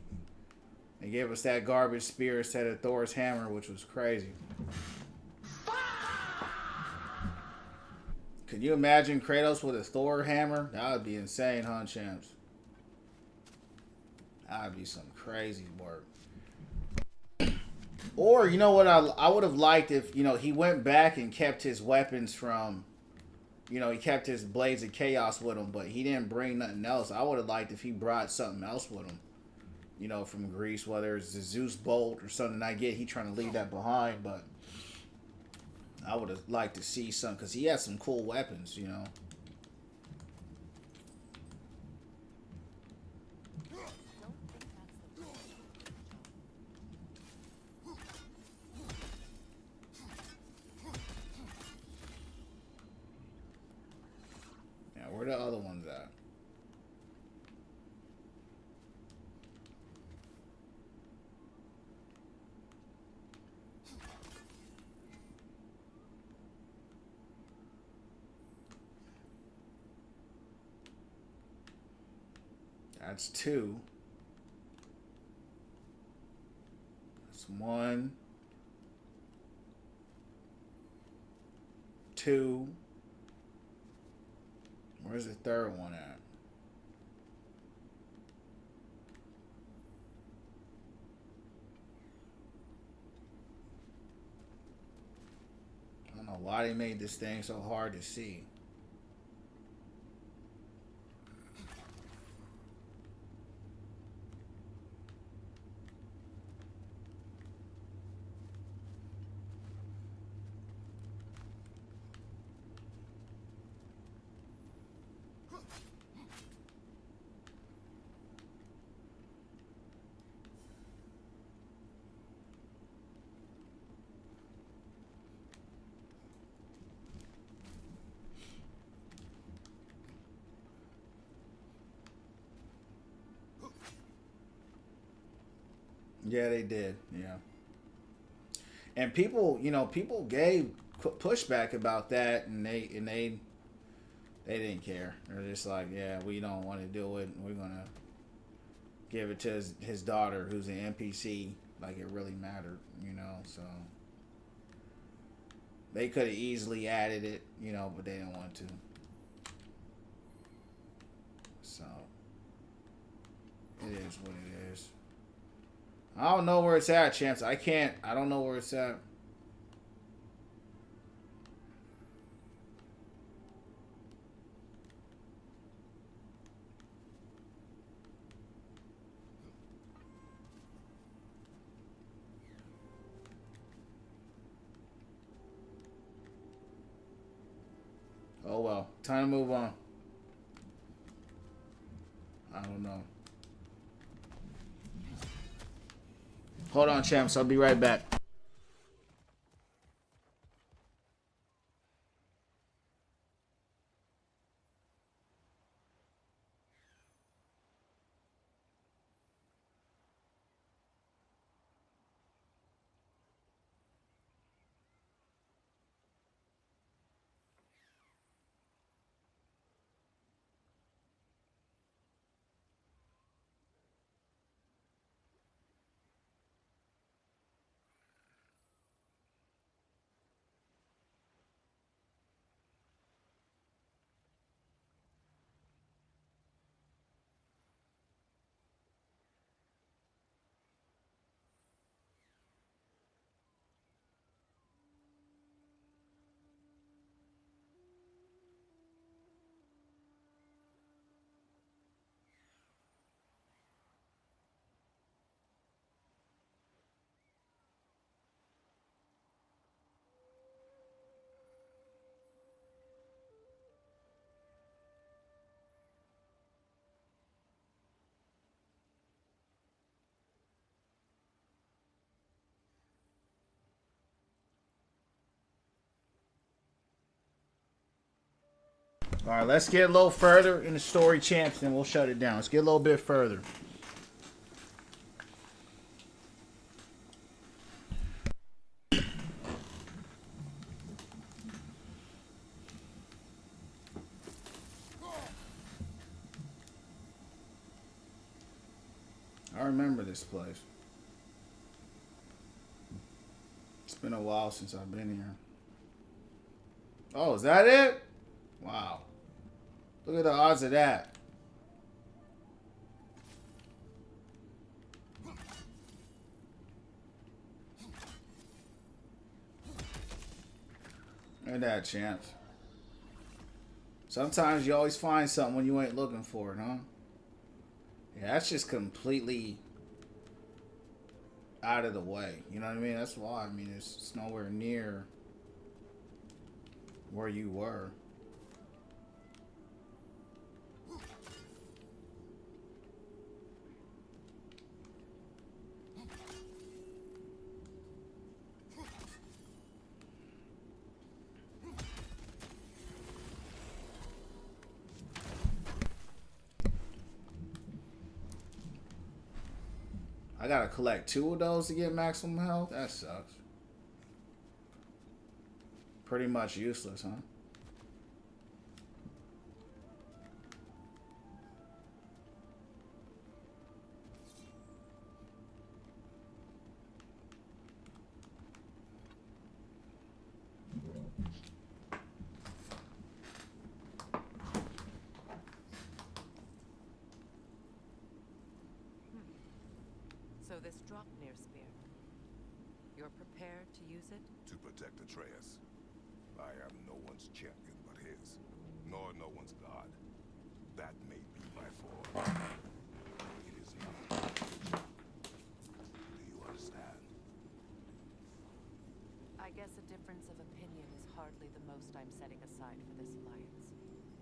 They gave us that garbage spear instead of Thor's hammer, which was crazy. Could you imagine Kratos with a Thor hammer? That would be insane, huh, champs? That would be some crazy work. Or, you know what I would have liked if, you know, he went back and kept his weapons from, you know, he kept his Blades of Chaos with him, but he didn't bring nothing else. I would have liked if he brought something else with him, you know, from Greece, whether it's the Zeus Bolt or something. I get he trying to leave that behind, but I would have liked to see some, because he has some cool weapons, you know. Yeah, where the other ones at? That's two. That's one. Two. Where's the third one at? I don't know why they made this thing so hard to see. Yeah, they did. Yeah. And people, you know, people gave pushback about that, and they didn't care. They're just like, yeah, we don't want to do it. We're gonna give it to his daughter, who's an NPC, like it really mattered, you know. So they could have easily added it, you know, but they didn't want to. So it is what it is. I don't know where it's at, champs. I don't know where it's at. Oh well, time to move on. I don't know. Hold on, champs. I'll be right back. All right, let's get a little further in the story, champs, and we'll shut it down. Let's get a little bit further. I remember this place. It's been a while since I've been here. Oh, is that it? Wow. Look at the odds of that. Look at that, champs. Sometimes you always find something when you ain't looking for it, huh? Yeah, that's just completely out of the way. You know what I mean? That's why. I mean, it's nowhere near where you were. I gotta collect 2 of those to get maximum health? That sucks. Pretty much useless, huh? So this Dropnir spear, you're prepared to use it? To protect Atreus. I am no one's champion but his, nor no one's god. That may be my form. It is not. Do you understand? I guess a difference of opinion is hardly the most I'm setting aside for this alliance.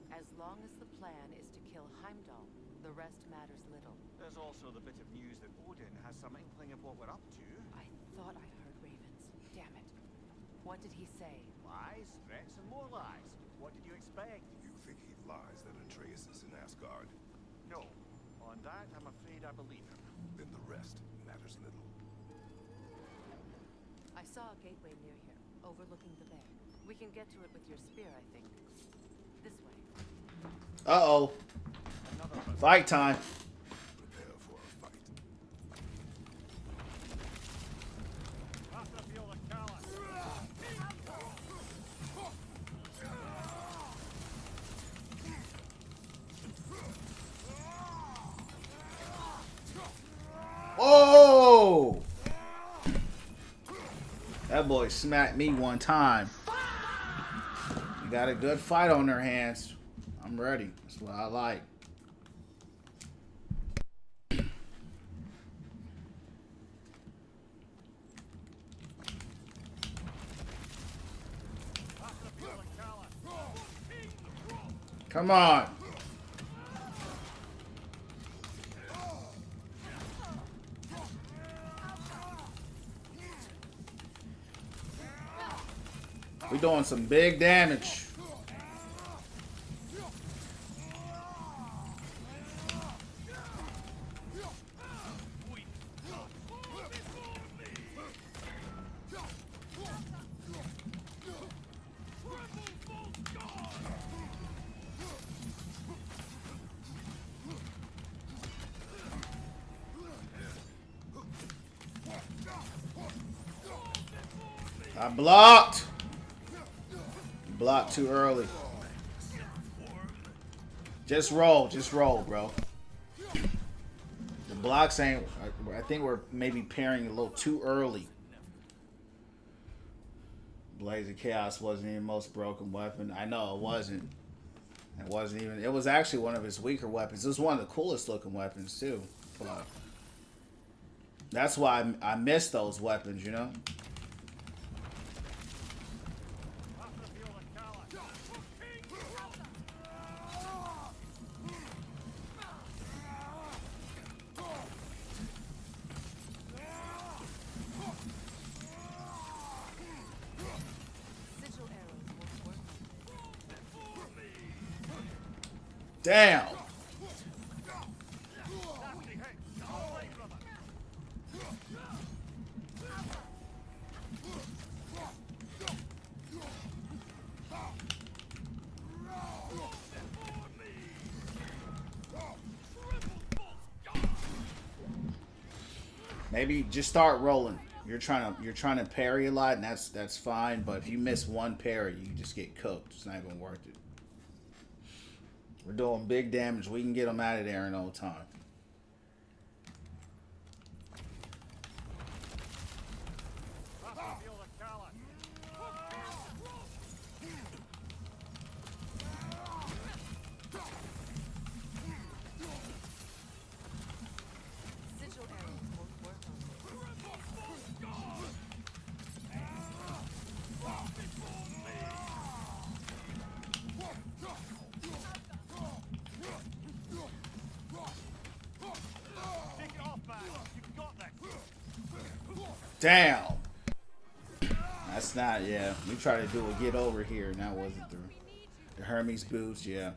As long as the plan is to kill Heimdall, the rest matters little. There's also the bit of news that Odin has some inkling of what we're up to. I thought I heard ravens. Damn it. What did he say? Lies, threats, and more lies. What did you expect? You think he lies that Atreus is in Asgard? No. On that, I'm afraid I believe him. Then the rest matters little. I I saw a gateway near here, overlooking the bay. We can get to it with your spear, I think. This way. Uh-oh. Fight time. Prepare for a fight. Oh! That boy smacked me one time. You got a good fight on their hands. I'm ready. That's what I like. Come on. We're doing some big damage. I blocked. Blocked too early. Just roll, bro. The blocks ain't. I think we're maybe pairing a little too early. Blaze of Chaos wasn't even the most broken weapon. I know it wasn't. It wasn't even. It was actually one of his weaker weapons. It was one of the coolest looking weapons too. But that's why I miss those weapons, you know. Damn. Maybe just start rolling. You're trying to parry a lot, and that's fine. But if you miss one parry, you just get cooked. It's not even worth it. We're doing big damage. We can get them out of there in no time. Damn. That's not, yeah. We tried to do a get over here, and that wasn't through. The Hermes boots, yeah.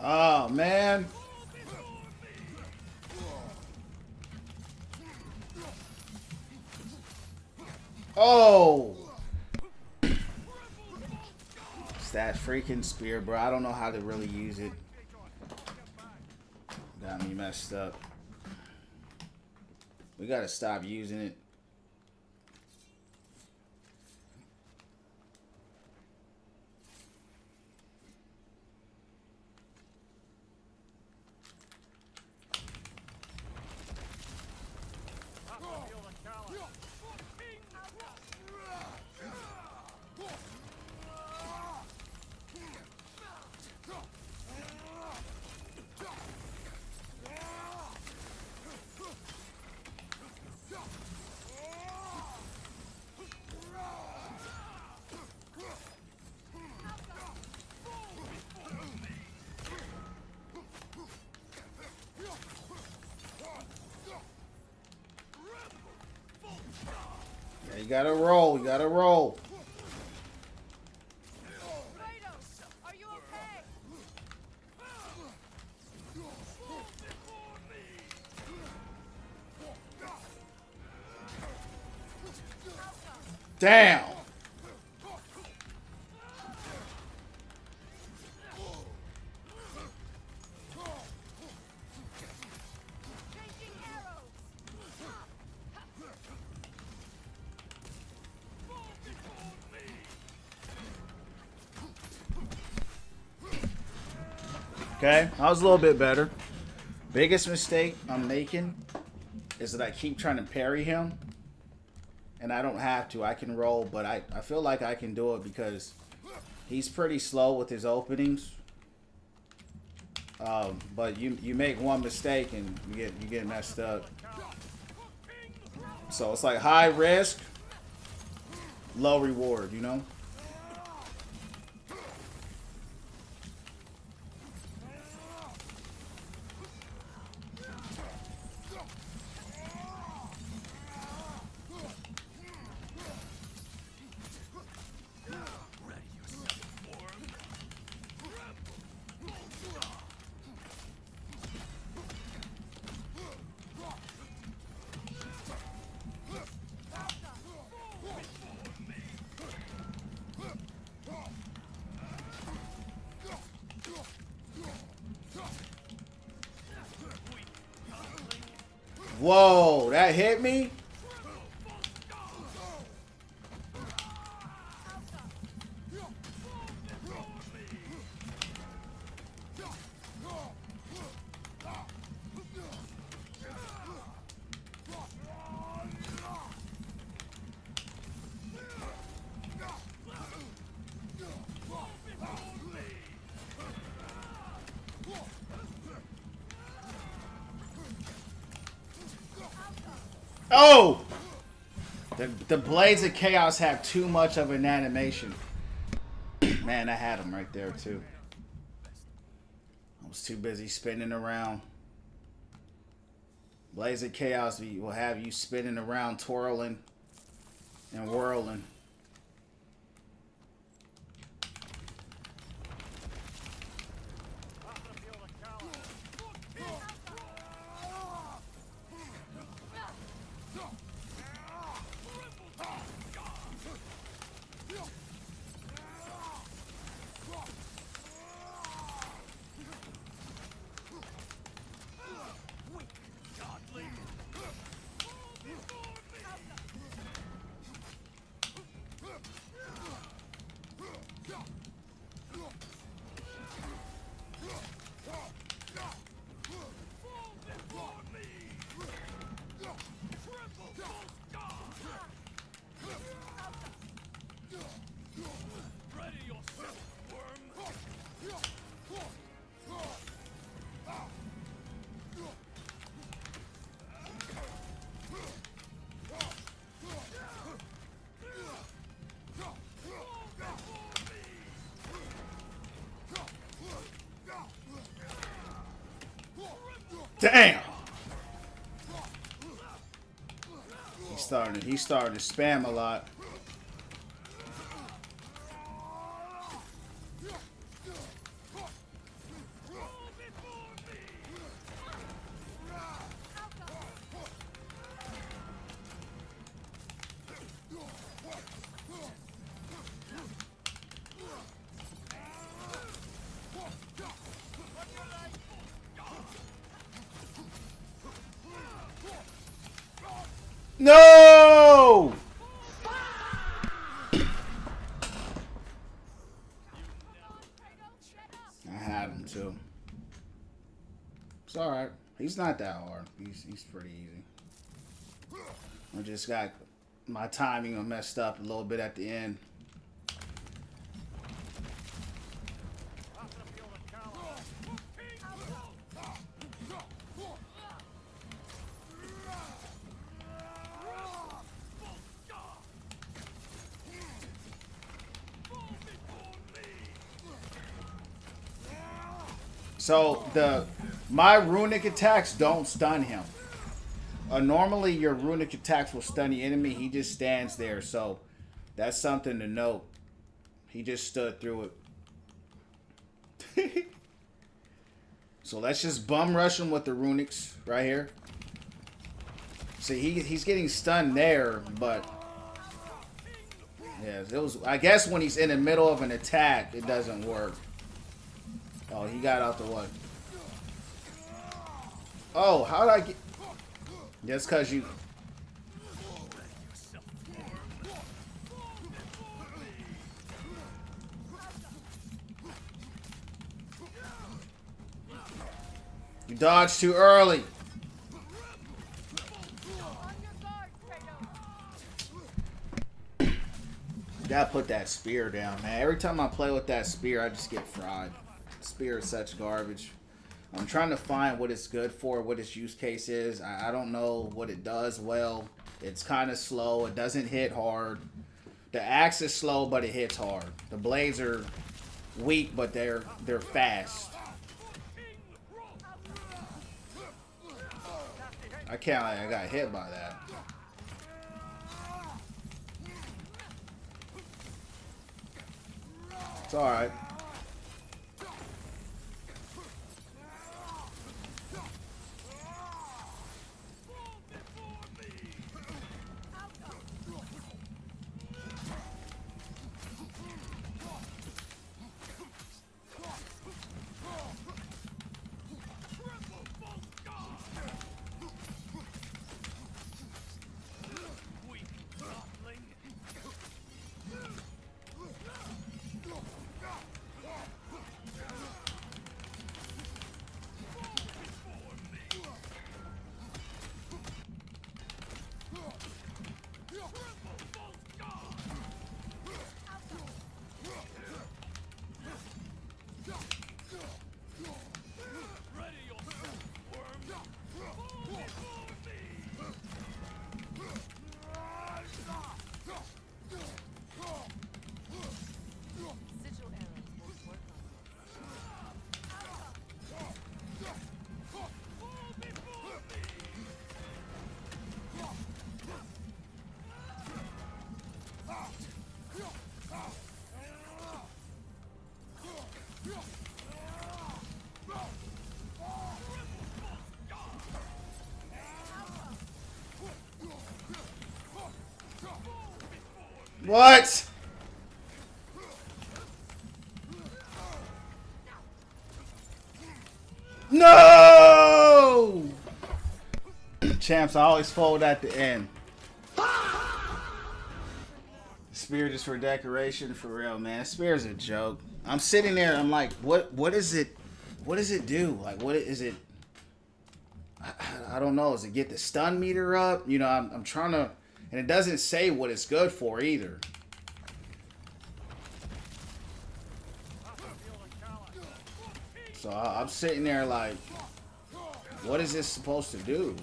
Oh, man. Oh. It's that freaking spear, bro. I don't know how to really use it. Got me messed up. We gotta stop using it. gotta roll. We gotta roll. Kratos, are you okay? Damn. Changing arrows. Okay, I was a little bit better. Biggest mistake I'm making is that I keep trying to parry him. And I don't have to. I can roll, but I feel like I can do it because he's pretty slow with his openings. But you make one mistake and you get messed up. So it's like high risk, low reward, you know? Whoa, that hit me? Oh! The Blades of Chaos have too much of an animation. Man, I had him right there too. I was too busy spinning around. Blades of Chaos will have you spinning around, twirling and whirling. Damn! He's starting to spam a lot. No! I had him too. It's alright. He's not that hard. He's pretty easy. I just got my timing messed up a little bit at the end. So my runic attacks don't stun him. Normally your runic attacks will stun the enemy. He just stands there, so that's something to note. He just stood through it. So let's just bum rush him with the runics right here. See, he's getting stunned there, but yeah, it was. I guess when he's in the middle of an attack, it doesn't work. Oh, he got out the way. Oh, how did I get? Just because you. You dodged too early. You gotta put that spear down, man. Every time I play with that spear, I just get fried. Spear is such garbage. I'm trying to find what it's good for, what its use case is. I don't know what it does well. It's kind of slow. It doesn't hit hard. The axe is slow, but it hits hard. The blades are weak, but they're fast. I can't. I got hit by that. It's all right. What? No! Champs, I always fold at the end. Spear just for decoration, for real, man. Spear's a joke. I'm sitting there, I'm like, what is it? What does it do? Like, what is it? I don't know. Does it get the stun meter up? You know, I'm trying to, and it doesn't say what it's good for either. So I'm sitting there like, what is this supposed to do?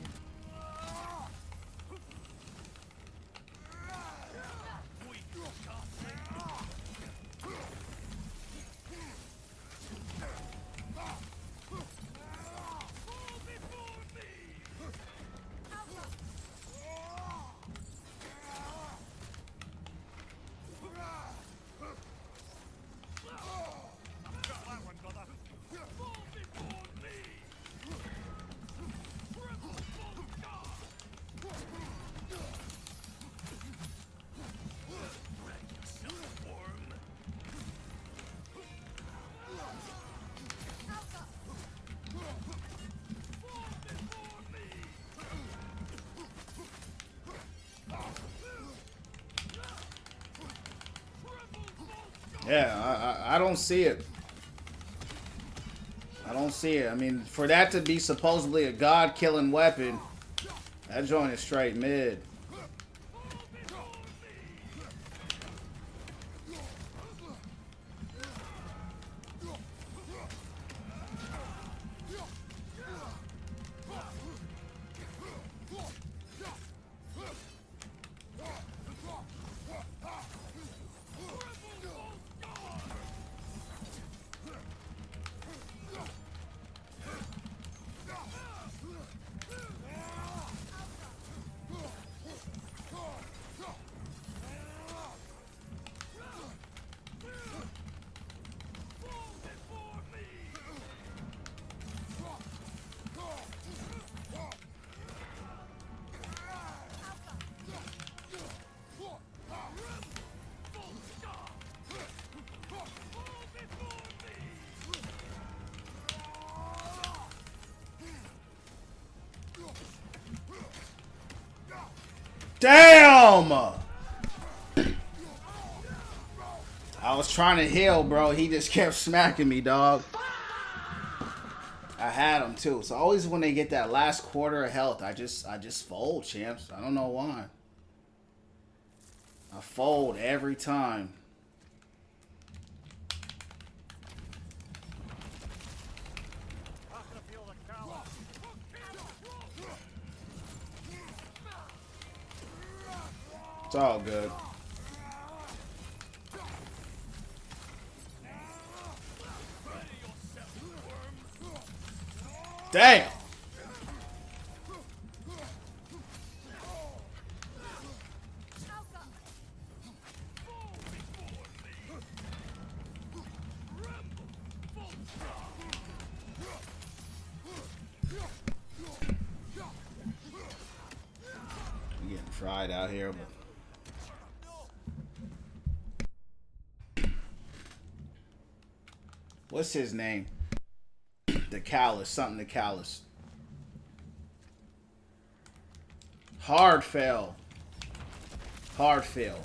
Yeah, I don't see it. I don't see it. I mean, for that to be supposedly a god-killing weapon, that joint is straight mid. Damn! I was trying to heal, bro. He just kept smacking me, dog. I had him too. So always when they get that last quarter of health, I just fold, champs. I don't know why. I fold every time. It's all good. Damn! I'm getting fried out here, but what's his name? The Callus, something the Callus. Hard fail. Hard fail.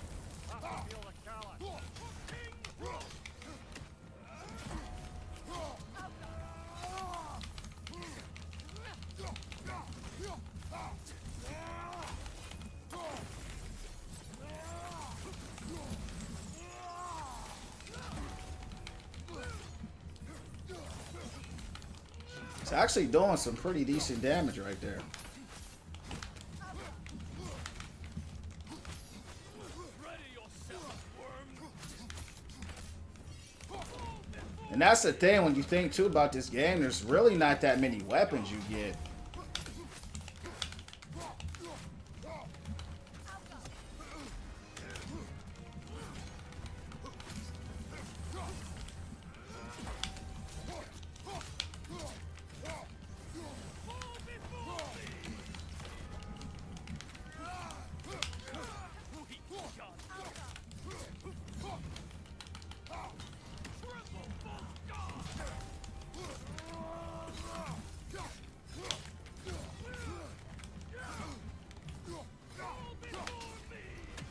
It's actually doing some pretty decent damage right there. And that's the thing when you think too about this game, there's really not that many weapons you get.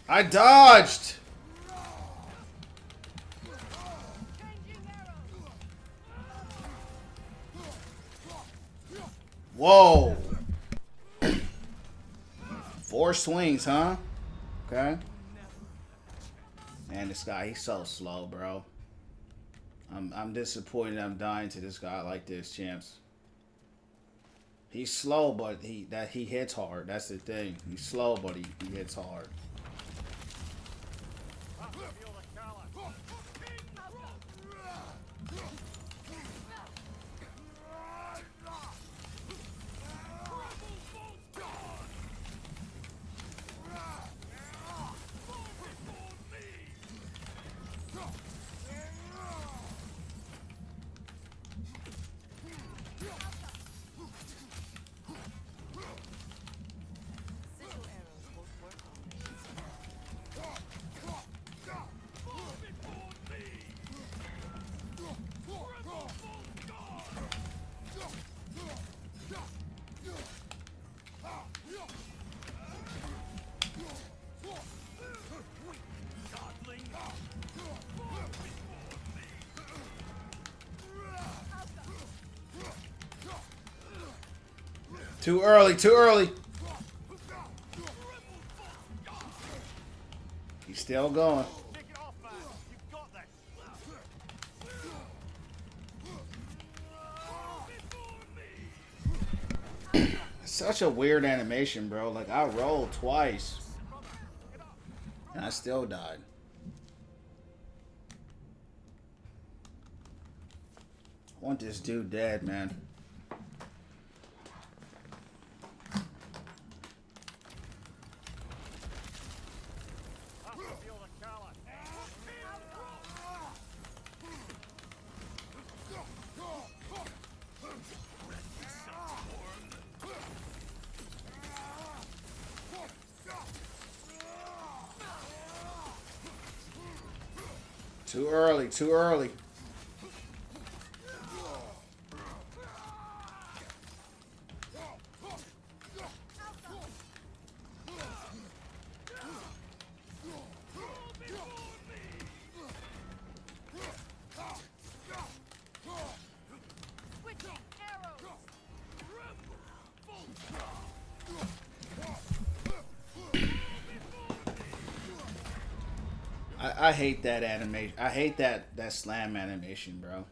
I dodged! Whoa! 4 swings, huh? Okay. Man, this guy, he's so slow, bro. I'm disappointed I'm dying to this guy like this, champs. He's slow, but he hits hard. That's the thing. He's slow, but he hits hard. Too early, too early. He's still going. Such a weird animation, bro. Like, I rolled twice. And I still died. I want this dude dead, man. Too early, too early. I hate that animation. I hate that slam animation, bro.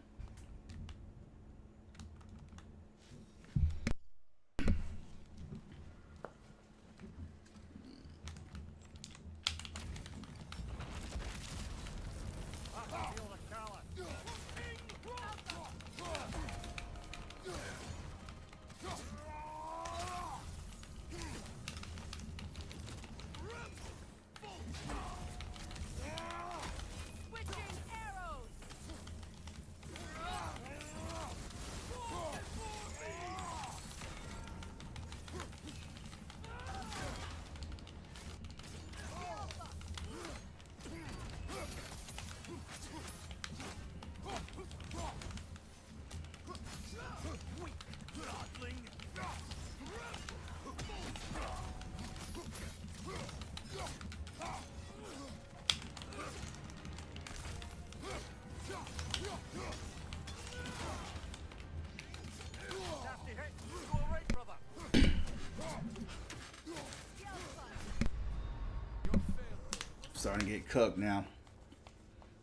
Starting to get cooked now.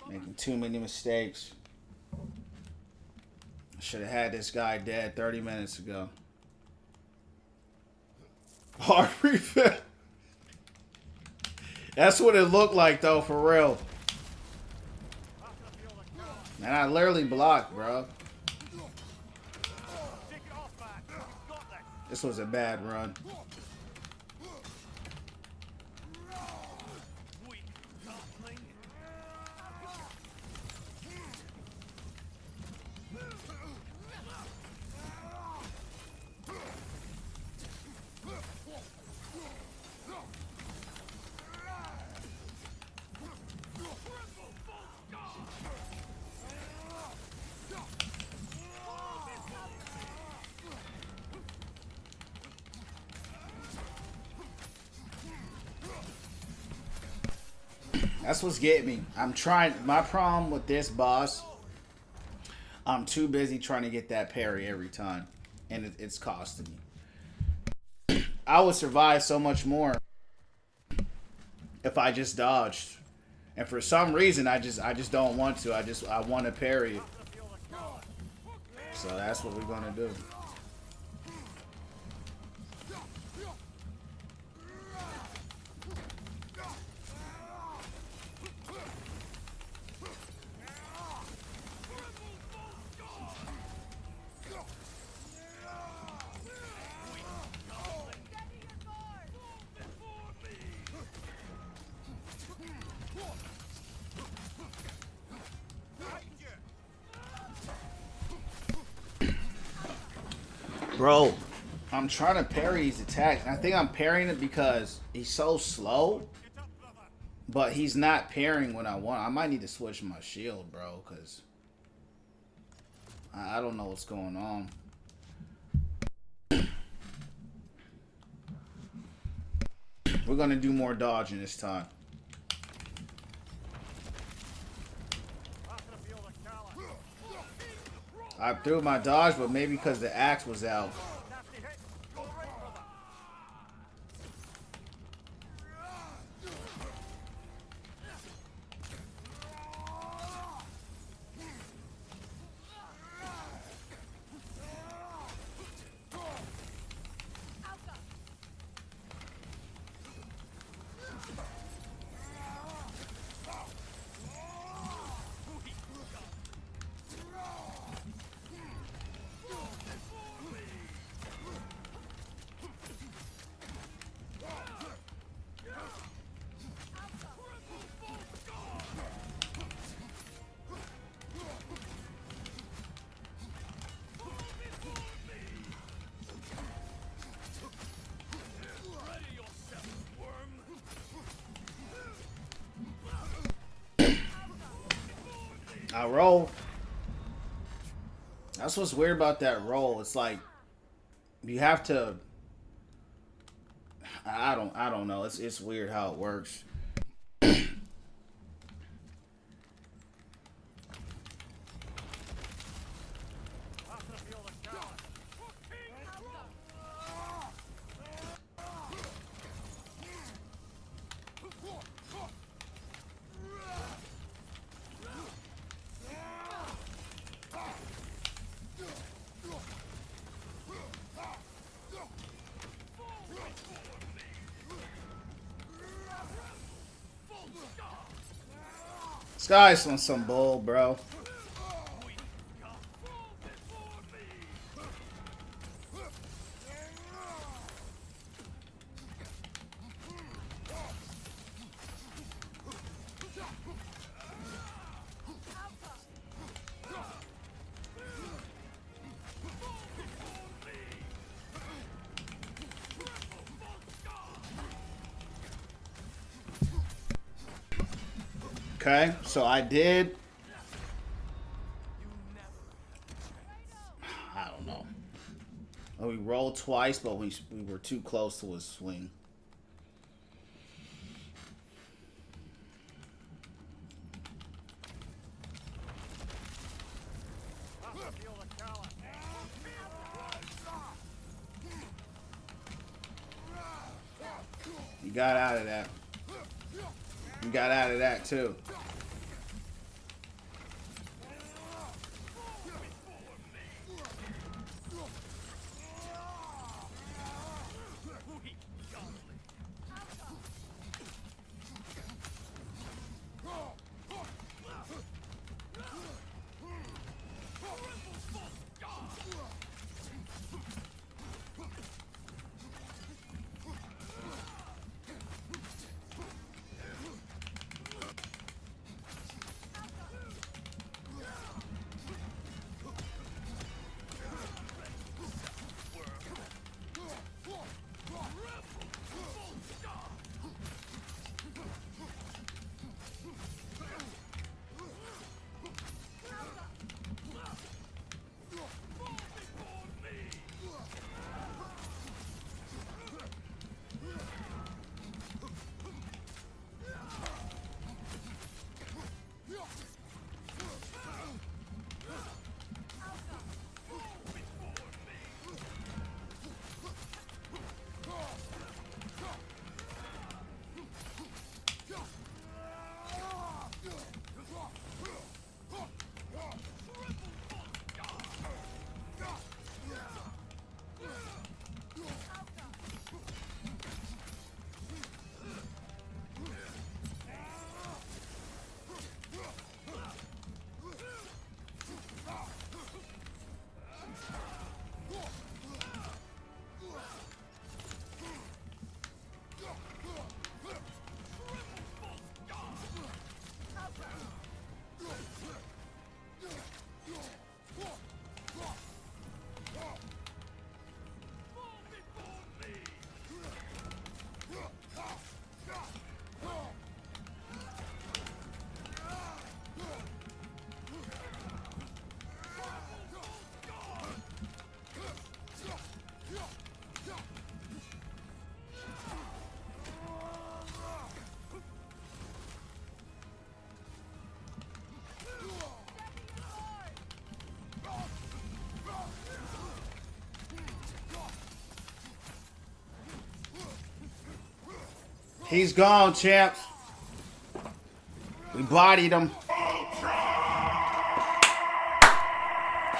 Making too many mistakes. Should have had this guy dead 30 minutes ago. Hard refill. That's what it looked like, though, for real. And I literally blocked, bro. This was a bad run. That's what's getting me. I'm trying. My problem with this boss, I'm too busy trying to get that parry every time, and it's costing me. I would survive so much more if I just dodged, and for some reason I just don't want to. I want to parry it. So that's what we're gonna do. Bro, I'm trying to parry his attacks. I think I'm parrying it because he's so slow. But he's not parrying when I want. I might need to switch my shield, bro, because I don't know what's going on. We're going to do more dodging this time. I threw my dodge, but maybe because the axe was out. I roll. That's what's weird about that roll. It's like you have to. I don't know. It's weird how it works. guy's on some bull, bro. Okay, so I did. I don't know. We rolled twice, but we were too close to a swing. You got out of that. You got out of that too. He's gone, champs. We bodied him.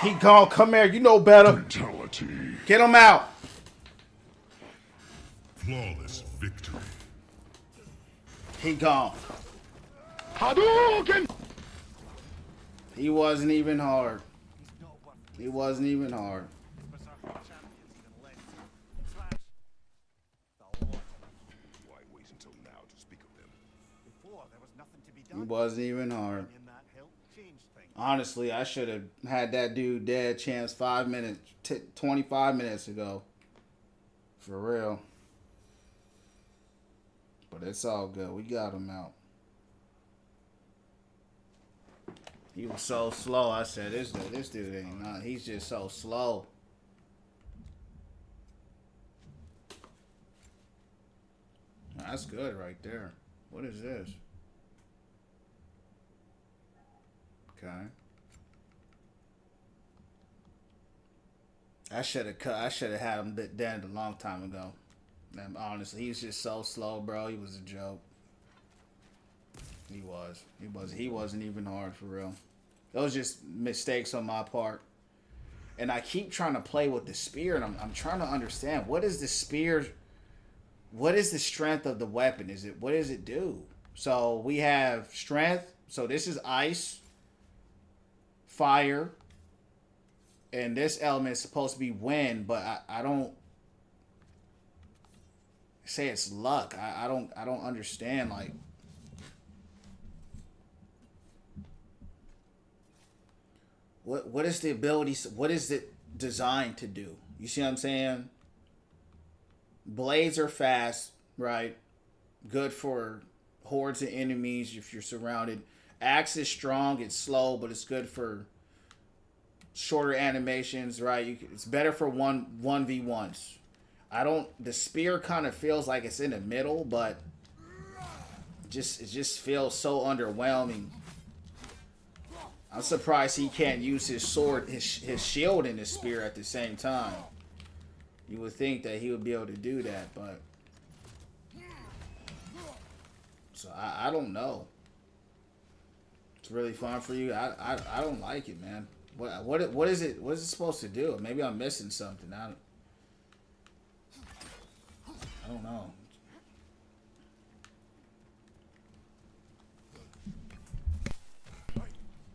He gone. Come here. You know better. Fatality. Get him out. Flawless victory. He gone. Hadouken! He wasn't even hard. He wasn't even hard. Why wait until now to speak of them? Before, there was nothing to be He done. wasn't even hard. In that hill changed things. Honestly, I should have had that dude dead chance 5 minutes, 25 minutes ago. For real. But it's all good. We got him out. He was so slow. I said, this dude ain't not. He's just so slow. That's good right there. What is this? Okay. I should have cut. I should have had him dead a long time ago. Man, honestly, he's just so slow, bro. He was a joke. He was. He wasn't even hard for real. Those just mistakes on my part. And I keep trying to play with the spear, and I'm trying to understand, what is the spear? What is the strength of the weapon? What does it do? So we have strength, So this is ice, fire, and this element is supposed to be wind, but I don't say it's luck. I don't understand, like, what is the ability, what is it designed to do? You see what I'm saying? Blades are fast, right? Good for hordes of enemies if you're surrounded. Axe is strong, it's slow, but it's good for shorter animations, right? It's better for 1v1s. The spear kind of feels like it's in the middle, but it just feels so underwhelming. I'm surprised he can't use his sword, his shield and his spear at the same time. You would think that he would be able to do that, but so I don't know. It's really fun for you. I don't like it, man. What is it? What is it supposed to do? Maybe I'm missing something. I don't know.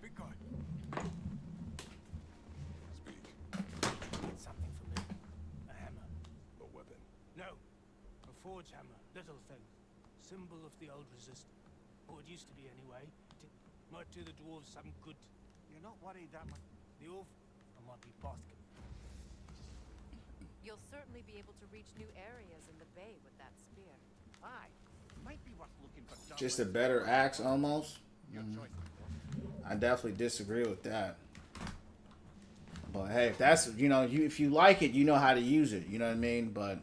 Big guy. Speak. Something for me. A hammer. A weapon. No. A forge hammer. Little thing. Symbol of the old resistance. Or it used to be anyway. Might do the dwarves some good. You're not worried that much. The oath, I might be basket. You'll certainly be able to reach new areas in the bay with that spear. Aye. Might be worth looking for. Just a better axe, almost. Your choice. I definitely disagree with that. But hey, if that's, if you like it, you know how to use it. You know what I mean? But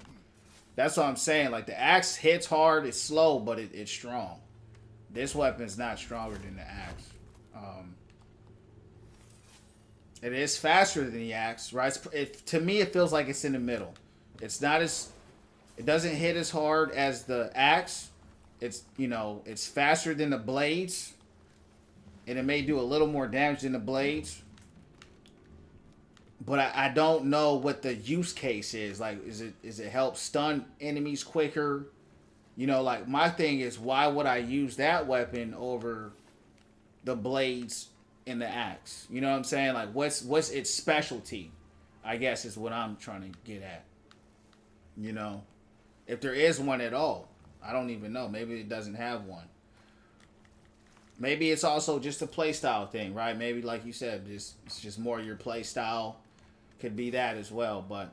that's what I'm saying. Like, the axe hits hard, it's slow, but it's strong. This weapon is not stronger than the axe. It is faster than the axe, right? To me, it feels like it's in the middle. It's not as, it doesn't hit as hard as the axe. It's, it's faster than the blades, and it may do a little more damage than the blades. But I don't know what the use case is. Like, is it help stun enemies quicker? Like, my thing is, why would I use that weapon over the blades in the axe? You know what I'm saying? Like, what's its specialty, I guess, is what I'm trying to get at. If there is one at all. I don't even know. Maybe it doesn't have one. Maybe it's also just a playstyle thing, right? Maybe, like you said, it's just more your playstyle. Could be that as well, but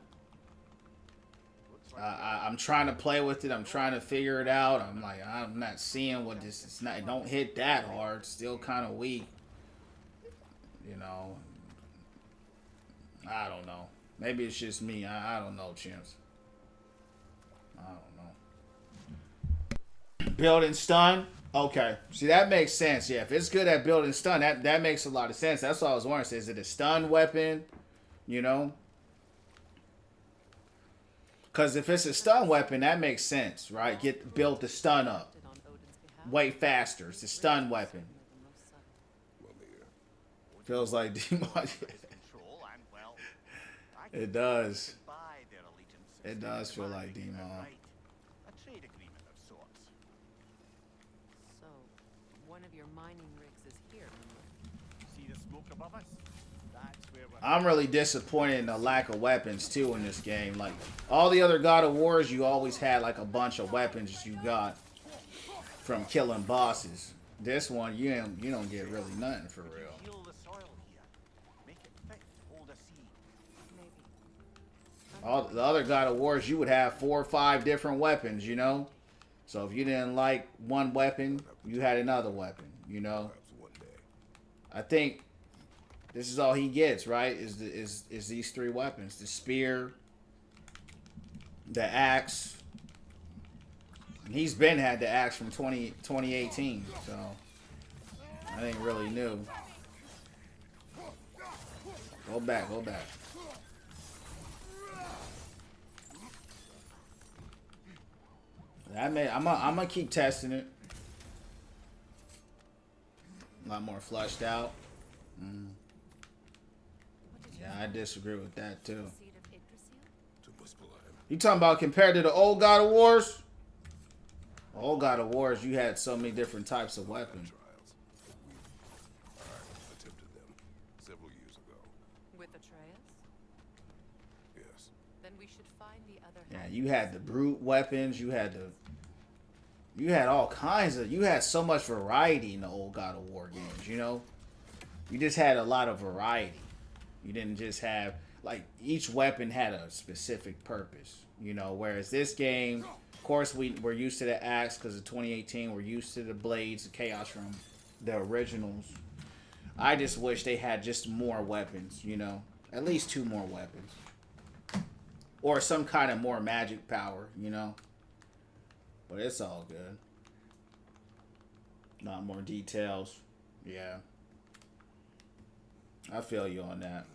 I'm trying to play with it. I'm trying to figure it out. I'm like, I'm not seeing what this. It's not. It don't hit that hard. It's still kind of weak. I don't know. Maybe it's just me. I don't know, Chimps. I don't know. Building stun. Okay. See, that makes sense. Yeah, if it's good at building stun, that makes a lot of sense. That's what I was wondering. Is it a stun weapon? Because if it's a stun weapon, that makes sense, right? Build the stun up way faster. It's a stun weapon. Feels like Demon. It does. It does feel like Demon. A trade agreement of sorts. So, one of your mining rigs is here. See the smoke above us? That's where we're. I'm really disappointed in the lack of weapons too in this game. Like, all the other God of Wars, you always had like a bunch of weapons you got from killing bosses. This one, you don't get really nothing for real. Heal the soil here. Make it fit to hold a seed. Maybe. All the other God of Wars, you would have 4 or 5 different weapons, So if you didn't like one weapon, you had another weapon, Perhaps one day. I think this is all he gets, right? Is these 3 weapons: the spear, the axe. And he's had the axe from 2018, so I ain't really new. Go back. I'm gonna keep testing it. A lot more fleshed out. Yeah, I disagree with that too. Seed of Yggdrasil? To Muspelheim. You talking about compared to the old God of Wars? Old God of Wars, you had so many different types of weapons. Trials. several years ago. With Atreus? Yes. Then we should find the other Yeah, half. you had the brute weapons. You had all kinds of. You had so much variety in the old God of War games. You know, you just had a lot of variety. You didn't just have like each weapon had a specific purpose. You know, whereas this game, of course, we're used to the axe because of 2018. We're used to the blades, the chaos from the originals. I just wish they had just more weapons. You know, at least 2 more weapons. Or some kind of more magic power, you know. But it's all good. Not more details. Yeah. I feel you on that.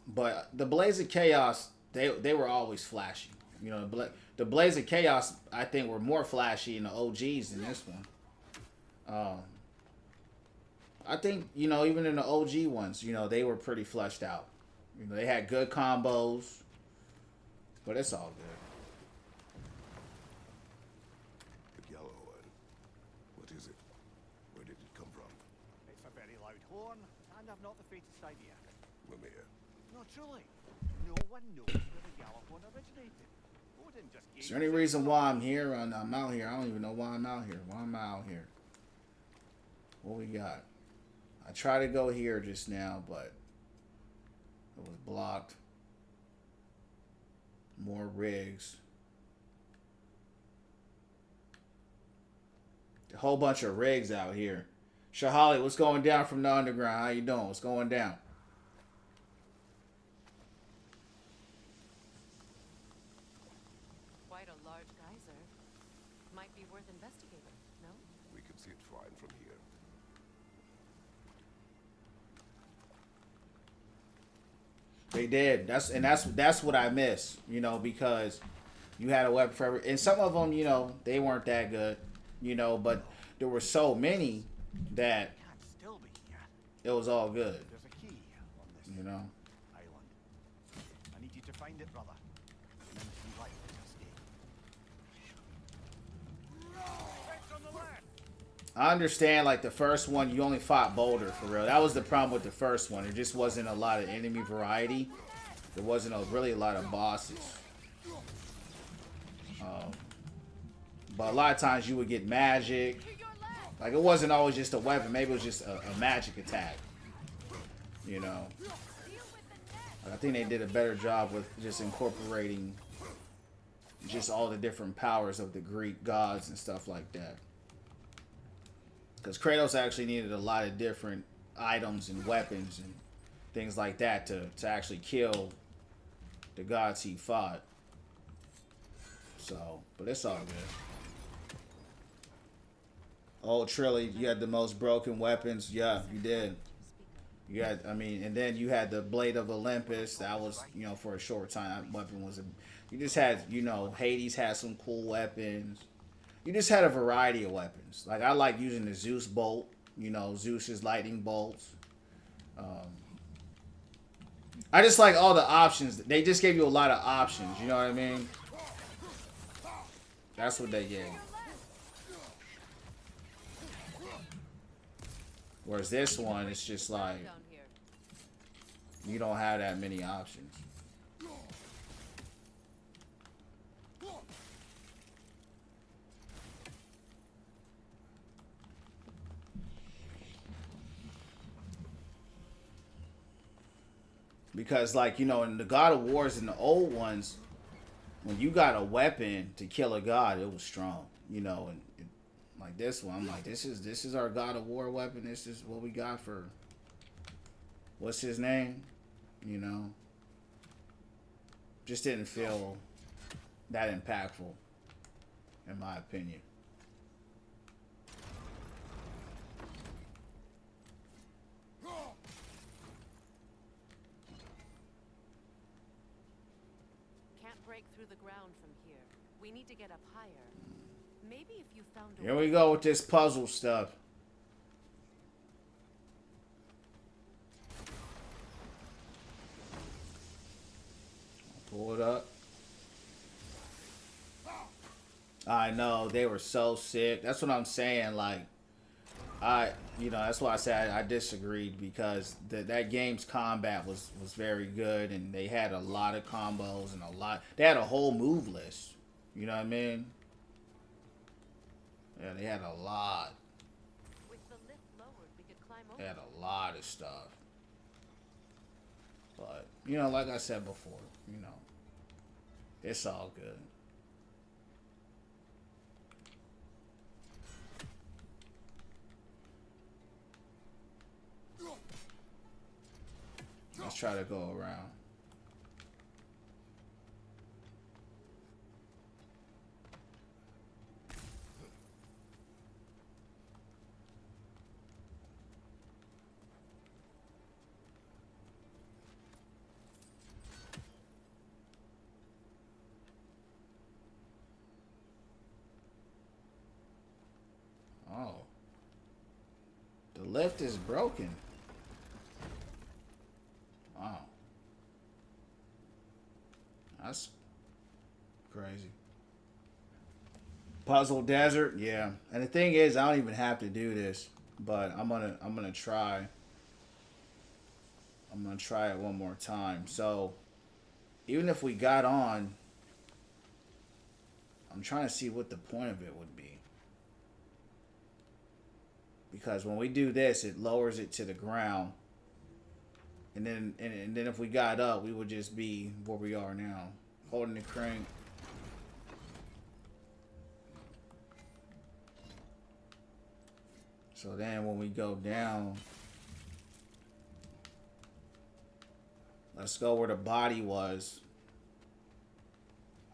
But the Blaze of Chaos, they were always flashy. You know, the Blaze of Chaos, I think, were more flashy in the OGs than this one. I think, you know, even in the OG ones, you know, they were pretty fleshed out. You know, they had good combos. But it's all good. The yellow one. What is it? Where did it come from? It's a very loud horn, and I've not the faintest idea. Mimir. No, truly. No one knows where the yellow horn originated. Odin just gave Is there any reason why I'm here? I'm out here. I don't even know why I'm out here. Why am I out here? What we got? I tried to go here just now, but it was blocked. More rigs. A whole bunch of rigs out here. Shahali, what's going down from the underground? How you doing? What's going down? Quite a large geyser. Might be worth investigating, no? We can see it fine from here. They did. That's what I miss, you know, because you had a weapon for every, and some of them, you know, they weren't that good, you know, but there were so many that Can't still be here. it was all good, There's a key on this you know. island. I need you to find it, brother. And then we light to escape. Check on the left. I understand, like, the first one, you only fought Boulder, for real. That was the problem with the first one. There just wasn't a lot of enemy variety. There wasn't really a lot of bosses. But a lot of times you would get magic. Like, it wasn't always just a weapon. Maybe it was just a magic attack. You know? I think they did a better job with just incorporating just all the different powers of the Greek gods and stuff like that. Because Kratos actually needed a lot of different items and weapons and things like that to actually kill the gods he fought. So, but it's all good. Old Trilly, you had the most broken weapons. Yeah, you did. You had, I mean, and then you had the Blade of Olympus. That was, you know, for a short time. That weapon was you just had, you know, Hades had some cool weapons. You just had a variety of weapons. Like, I like using the Zeus bolt. You know, Zeus's lightning bolts. I just like all the options. They just gave you a lot of options. You know what I mean? That's what they gave. Whereas this one, it's just like, you don't have that many options. Because, like, you know, in the God of Wars and the old ones, when you got a weapon to kill a god, it was strong. You know, and like this one, I'm like, this is our God of War weapon. This is what we got for, what's his name? You know, just didn't feel that impactful, in my opinion. Can't break through the ground from here. We need to get up higher. Maybe if you found a Here we go with this puzzle stuff. Pull it up. I know, they were so sick. That's what I'm saying. Like, That's why I said I disagreed, because that game's combat was very good, and they had a lot of combos and they had a whole move list. You know what I mean? Yeah, they had a lot. With the lift lowered, we could climb over. They had a lot of stuff. But, like I said before, it's all good. Let's try to go around. Oh. The lift is broken. Wow. That's crazy. Puzzle Desert, yeah. And the thing is, I don't even have to do this, but I'm gonna try. I'm gonna try it one more time. So, even if we got on, I'm trying to see what the point of it would be. Because when we do this, it lowers it to the ground. And then if we got up, we would just be where we are now. Holding the crank. So then when we go down, let's go where the body was.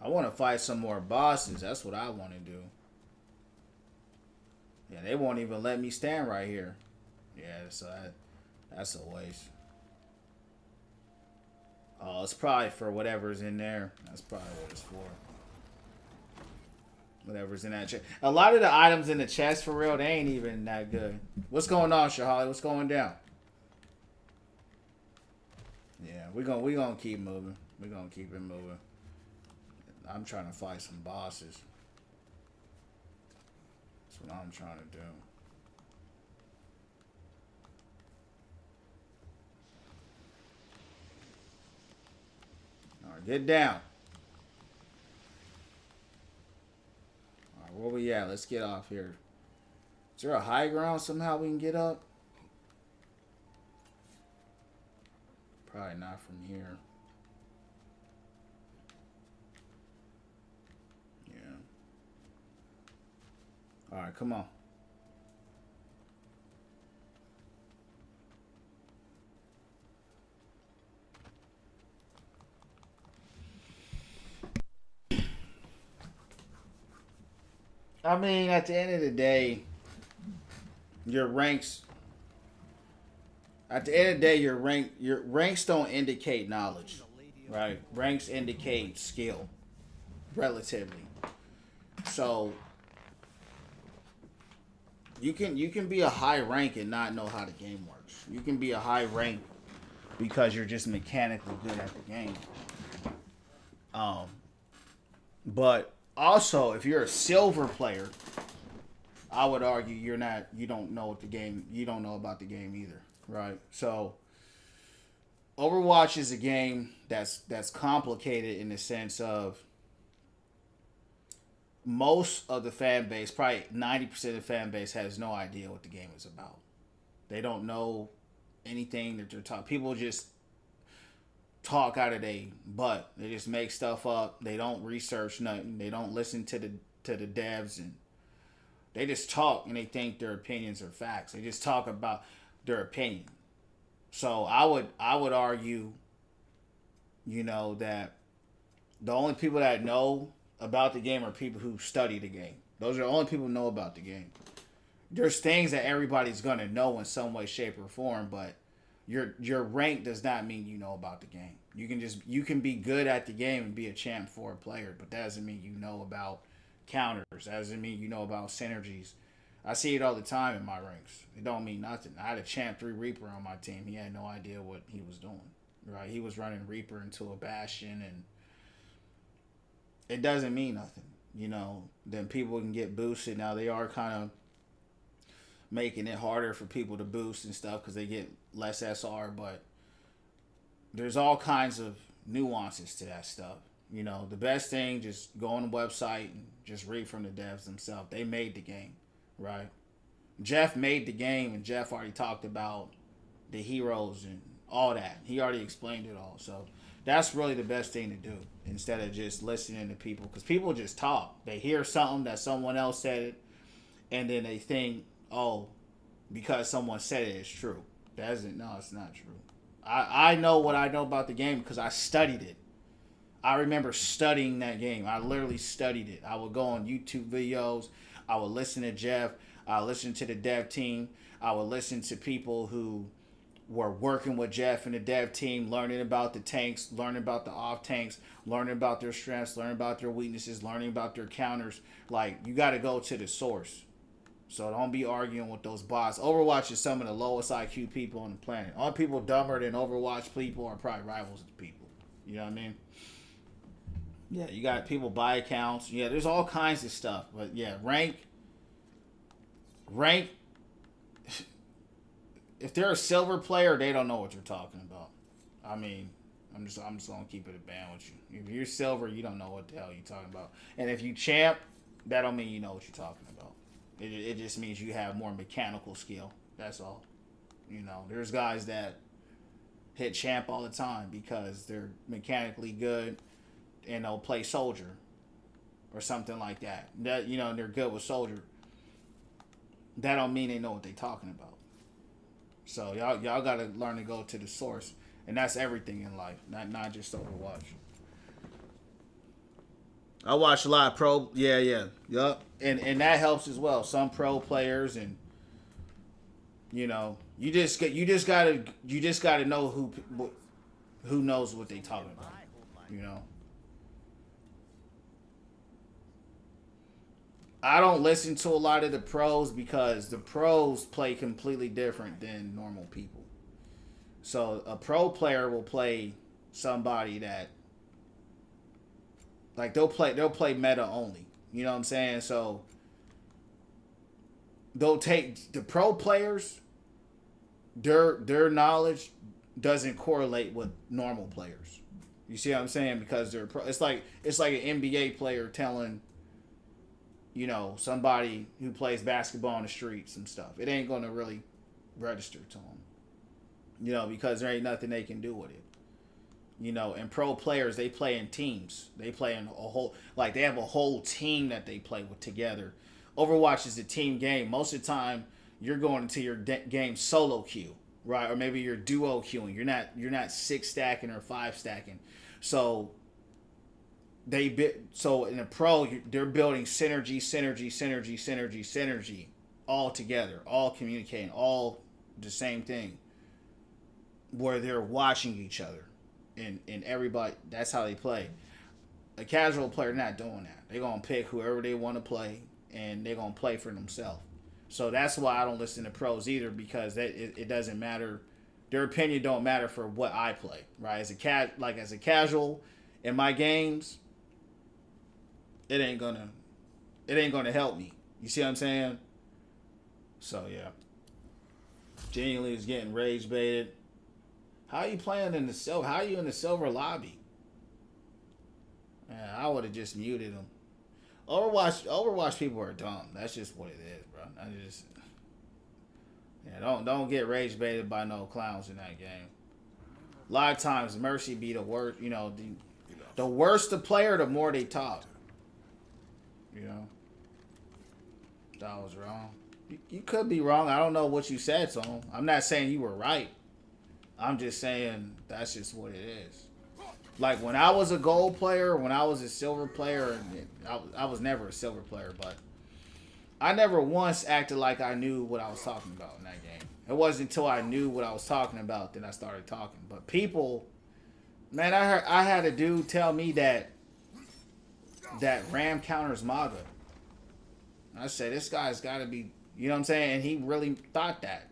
I want to fight some more bosses. That's what I want to do. Yeah, they won't even let me stand right here. Yeah, so that's a waste. Oh, it's probably for whatever's in there. That's probably what it's for. Whatever's in that chest. A lot of the items in the chest, for real, they ain't even that good. What's going on, Shahali? What's going down? Yeah, we gonna keep moving. We're gonna keep it moving. I'm trying to fight some bosses. That's what I'm trying to do. Alright, get down. Alright, where we at? Let's get off here. Is there a high ground somehow we can get up? Probably not from here. Yeah. Alright, come on. I mean, at the end of the day, your ranks. At the end of the day, your ranks don't indicate knowledge, right? Ranks indicate skill, relatively. So you can be a high rank and not know how the game works. You can be a high rank because you're just mechanically good at the game. But also, if you're a silver player, I would argue you don't know about the game either, right? So Overwatch is a game that's complicated in the sense of most of the fan base, probably 90% of the fan base, has no idea what the game is about. They don't know anything that they're talking. People just talk out of their butt. They just make stuff up. They don't research nothing. They don't listen to the devs, and they just talk and they think their opinions are facts. They just talk about their opinion. So I would argue, that the only people that know about the game are people who study the game. Those are the only people who know about the game. There's things that everybody's gonna know in some way, shape, or form, but your rank does not mean you know about the game. You can be good at the game and be a champ 4 player, but that doesn't mean you know about counters. That doesn't mean you know about synergies. I see it all the time in my ranks. It don't mean nothing. I had a champ 3 Reaper on my team. He had no idea what he was doing. Right? He was running Reaper into a Bastion, and it doesn't mean nothing. Then people can get boosted. Now they are kind of making it harder for people to boost and stuff because they get less SR. But there's all kinds of nuances to that stuff. You know, the best thing, just go on the website and just read from the devs themselves. They made the game, right? Jeff made the game, and Jeff already talked about the heroes and all that. He already explained it all. So that's really the best thing to do instead of just listening to people. Because people just talk. They hear something that someone else said it, and then they think, oh, because someone said it, it's true. No, it's not true. I know what I know about the game because I studied it. I remember studying that game. I literally studied it. I would go on YouTube videos. I would listen to Jeff. I would listen to the dev team. I would listen to people who were working with Jeff and the dev team, learning about the tanks, learning about the off tanks, learning about their strengths, learning about their weaknesses, learning about their counters. Like, you got to go to the source. So don't be arguing with those bots. Overwatch is some of the lowest IQ people on the planet. All people dumber than Overwatch people are probably rivals people. You know what I mean? Yeah, you got people buy accounts. Yeah, there's all kinds of stuff. But yeah, rank. If they're a silver player, they don't know what you're talking about. I mean, I'm just gonna keep it a band with you. If you're silver, you don't know what the hell you're talking about. And if you champ, that don't mean you know what you're talking about. It just means you have more mechanical skill. That's all. You know, there's guys that hit champ all the time because they're mechanically good and they'll play soldier or something like that. That, you know, they're good with soldier. That don't mean they know what they're talking about. So y'all got to learn to go to the source, and that's everything in life, not just Overwatch. I watch a lot of pro, yup, and that helps as well. Some pro players, and you know, you just gotta know who knows what they talking about, you know. I don't listen to a lot of the pros because the pros play completely different than normal people. So a pro player will play somebody that, like, they'll play meta only. You know what I'm saying? So they'll take the pro players, their knowledge doesn't correlate with normal players. You see what I'm saying? Because they're pro. It's like an NBA player telling, you know, somebody who plays basketball on the street some stuff. It ain't going to really register to them, you know, because there ain't nothing they can do with it. You know, and pro players, they play in teams. They play in they have a whole team that they play with together. Overwatch is a team game. Most of the time, you're going into your game solo queue, right? Or maybe you're duo queuing. You're not 6 stacking or 5 stacking. So in a pro, they're building synergy, all together, all communicating, all the same thing, where they're watching each other, and everybody. That's how they play. A casual player not doing that. They're gonna pick whoever they want to play, and they're gonna play for themselves. So that's why I don't listen to pros either, because it doesn't matter. Their opinion don't matter for what I play, right? As a casual in my games, it ain't gonna help me. You see what I'm saying? So yeah. Genuinely is getting rage baited. How are you playing in the silver? How are you in the silver lobby? Man, I would have just muted them. Overwatch people are dumb. That's just what it is, bro. Don't get rage baited by no clowns in that game. A lot of times Mercy be the worst. You know, the worse the player, the more they talk. You know, that was wrong. You could be wrong. I don't know what you said to him. I'm not saying you were right. I'm just saying that's just what it is. Like, when I was a gold player, when I was a silver player, and I was never a silver player, but I never once acted like I knew what I was talking about in that game. It wasn't until I knew what I was talking about that I started talking. But people, man, I had a dude tell me that Ram counters Maga. I said, this guy's got to be, you know what I'm saying? And he really thought that,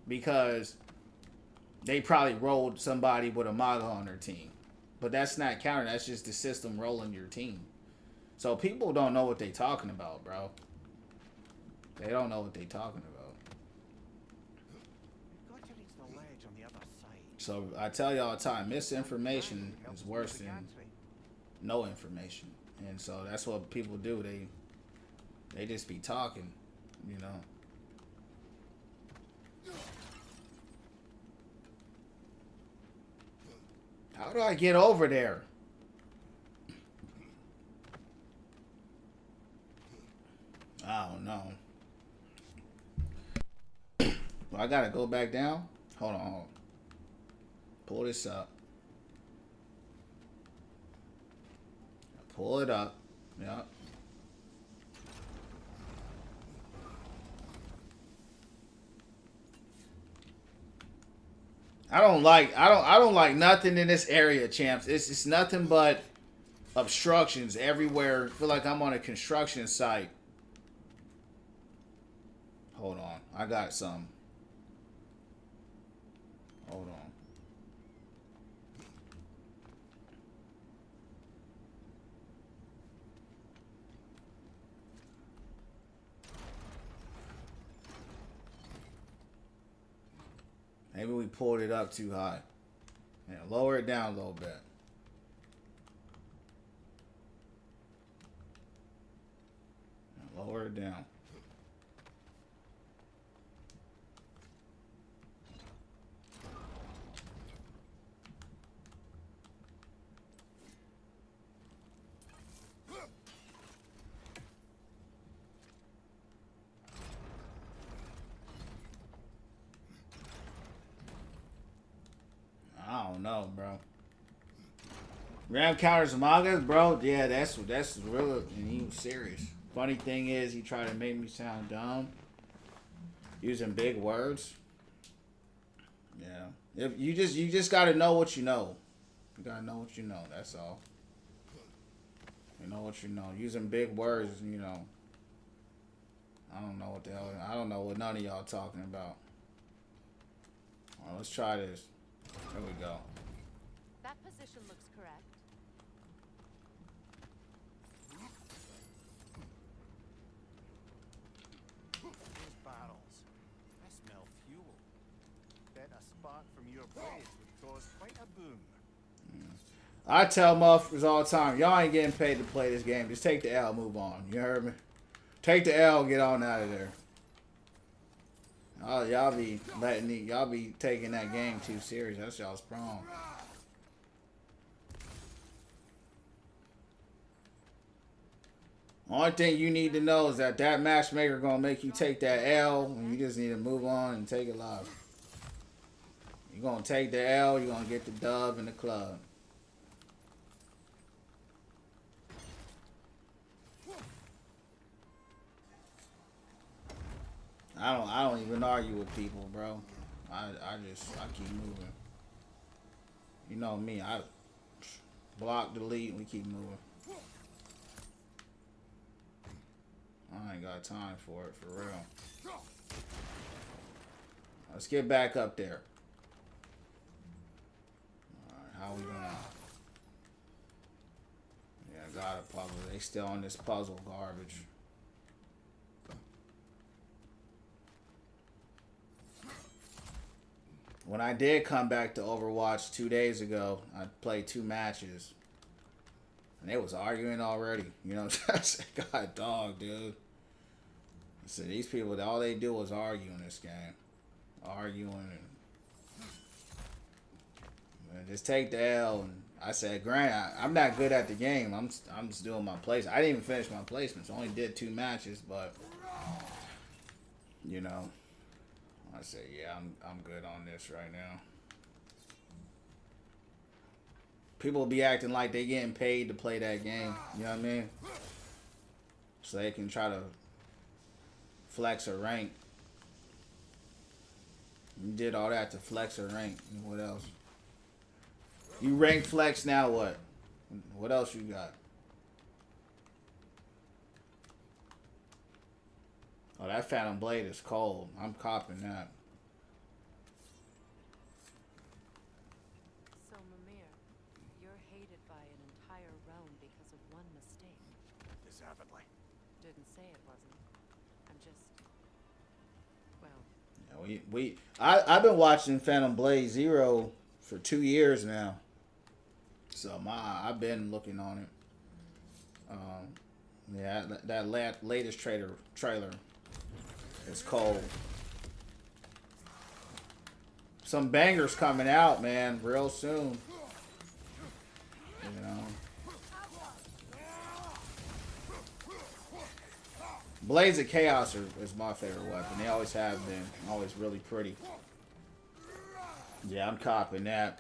because they probably rolled somebody with a Maga on their team. But that's not counter. That's just the system rolling your team. So people don't know what they talking about, bro. They don't know what they talking about. So I tell y'all all the time, misinformation is worse than no information. And so that's what people do. They just be talking, you know. How do I get over there? I don't know. Well, I gotta go back down. Hold on. Pull this up. Pull it up. Yep. I don't like nothing in this area, champs. It's nothing but obstructions everywhere. I feel like I'm on a construction site. Hold on. I got some. Hold on. Maybe we pulled it up too high. Yeah, lower it down a little bit. Lower it down. I don't know, bro. Ram counters Magas, bro. Yeah, that's real, and he was serious. Funny thing is, he tried to make me sound dumb, using big words. Yeah, if you just gotta know what you know. You gotta know what you know. That's all. You know what you know. Using big words, you know. I don't know what the hell. I don't know what none of y'all talking about. All right, let's try this. There we go. That position looks correct. Those barrels. I smell fuel. Bet a spark from your blades would cause quite a boom. I tell motherfuckers all the time, y'all ain't getting paid to play this game. Just take the L, move on. You heard me? Take the L, get on out of there. Oh, y'all be taking that game too serious. That's y'all's problem. Only thing you need to know is that matchmaker gonna make you take that L, and you just need to move on and take it live. You're gonna take the L, you're gonna get the dub in the club. I don't even argue with people, bro. I keep moving. You know me, I block, delete, and we keep moving. I ain't got time for it, for real. Let's get back up there. Alright, how we doing? Yeah, I got a puzzle. They still on this puzzle garbage. When I did come back to Overwatch 2 days ago, I played 2 matches. And they was arguing already. You know what I'm saying? God, dog, dude. I said, these people, all they do is argue in this game. Arguing. And just take the L. And I said, Grant, I'm not good at the game. I'm just doing my place. I didn't even finish my placements. I only did 2 matches, but, you know. I say, yeah, I'm good on this right now. People be acting like they getting paid to play that game. You know what I mean? So they can try to flex a rank. You did all that to flex a rank. What else? You rank flex, now what? What else you got? Oh, that Phantom Blade is cold. I'm copping that. So, Mimir, you're hated by an entire realm because of one mistake. Deservedly. Didn't say it wasn't. I'm just... Well... Yeah, I've been watching Phantom Blade Zero for 2 years now. So I've been looking on it. Yeah, that latest trailer is cold. Some bangers coming out, man, real soon. You know. Blades of Chaos is my favorite weapon. They always have been. Always really pretty. Yeah, I'm copping that.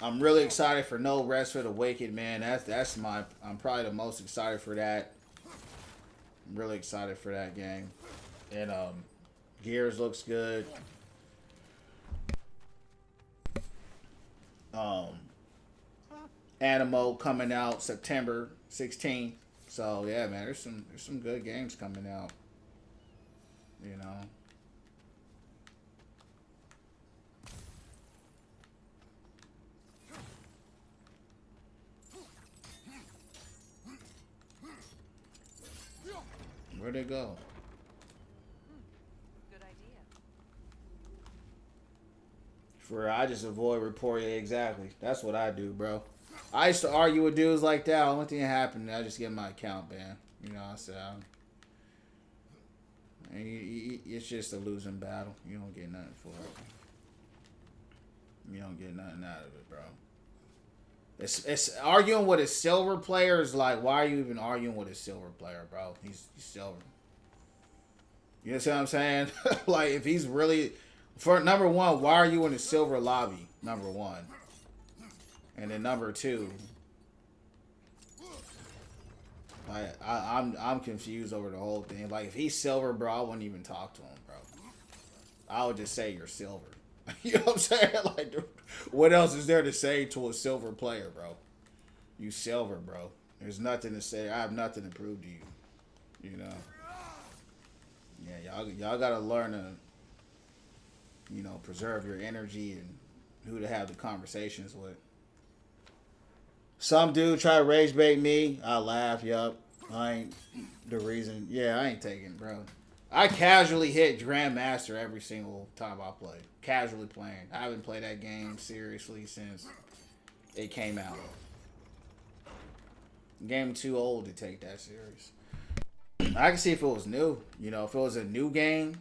I'm really excited for No Rest for the Wicked, man. I'm probably the most excited for that. I'm really excited for that game. And Gears looks good. Animo coming out September 16th. So yeah, man, there's some good games coming out. You know. Where'd it go? Good idea. I just avoid reporting. Exactly. That's what I do, bro. I used to argue with dudes like that. Only thing that happened, I just get my account banned. You know, I said, it's just a losing battle. You don't get nothing for it. You don't get nothing out of it, bro. It's arguing with a silver player is like, why are you even arguing with a silver player, bro? He's silver. You know what I'm saying? Like, if he's really, for number one, why are you in a silver lobby? Number one. And then number two, like, I'm confused over the whole thing. Like, if he's silver, bro, I wouldn't even talk to him, bro. I would just say you're silver. You know what I'm saying? Like, what else is there to say to a silver player, bro? You silver, bro. There's nothing to say. I have nothing to prove to you. You know? Yeah, y'all gotta learn to, you know, preserve your energy and who to have the conversations with. Some dude try to rage bait me. I laugh, yup. I ain't the reason. Yeah, I ain't taking, bro. I casually hit Grandmaster every single time I play. Casually playing. I haven't played that game seriously since it came out. Game too old to take that serious. I can see if it was new. You know, if it was a new game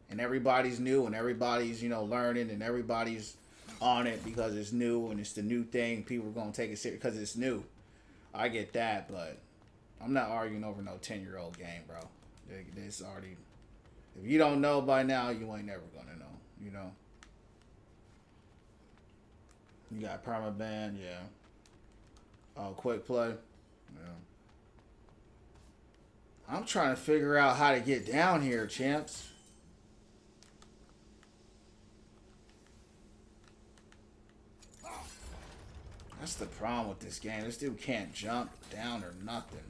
and everybody's new and everybody's, you know, learning and everybody's on it because it's new and it's the new thing, people are going to take it serious because it's new. I get that, but I'm not arguing over no 10-year-old game, bro. It's already... If you don't know by now, you ain't never going to know, you know? You got permaban, yeah. Oh, quick play. Yeah. I'm trying to figure out how to get down here, champs. That's the problem with this game. This dude can't jump down or nothing.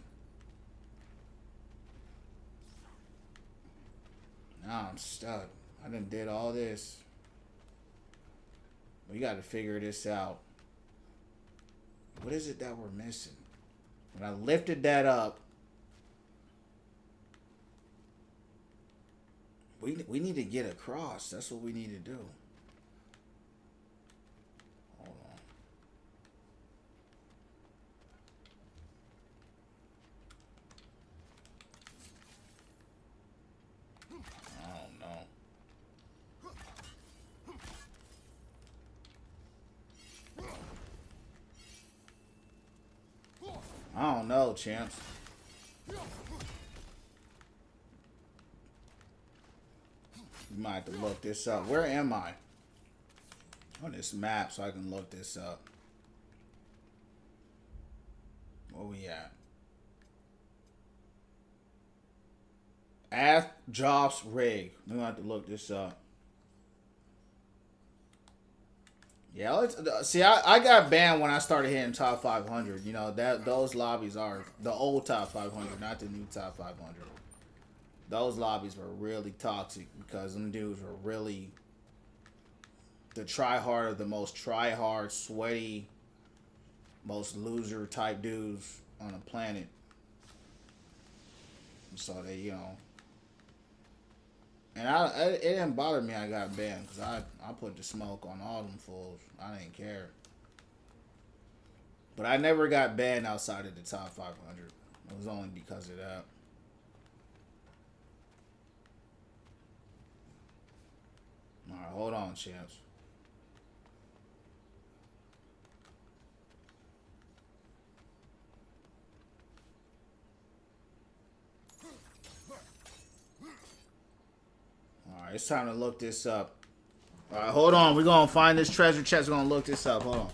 Now I'm stuck. I done did all this. We got to figure this out. What is it that we're missing? When I lifted that up, we need to get across. That's what we need to do. Hold on. I don't know. I don't know, champs. You might have to look this up. Where am I? On this map so I can look this up. Where we at? Ath Joff's Rig. We're going to have to look this up. Yeah, let's see. I got banned when I started hitting top 500. You know that those lobbies are the old top 500, not the new top 500. Those lobbies were really toxic because them dudes were really the try-hard of the most try-hard, sweaty, most loser type dudes on the planet. So they, you know, And it didn't bother me I got banned because I put the smoke on all them fools. I didn't care. But I never got banned outside of the top 500. It was only because of that. Alright, hold on, champs. Alright, it's time to look this up. Alright, hold on. We're going to find this treasure chest. We're going to look this up. Hold on.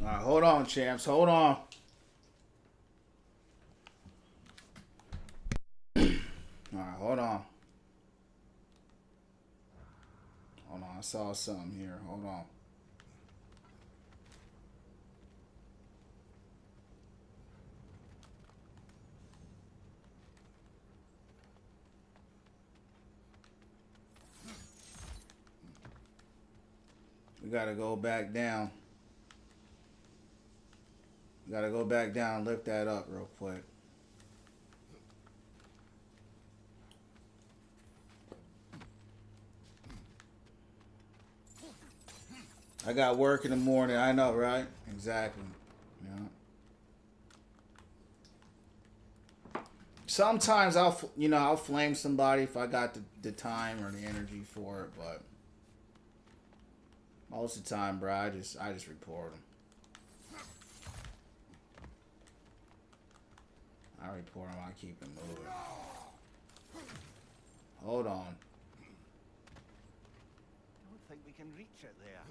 Alright, hold on, champs. Hold on. Alright, hold on. Hold on, I saw something here. Hold on. We gotta go back down. We gotta go back down and lift that up real quick. I got work in the morning. I know, right? Exactly. Yeah. Sometimes I'll flame somebody if I got the time or the energy for it, but most of the time, bro, I just report them. I report them. I keep it moving. Hold on. I don't think we can reach it there.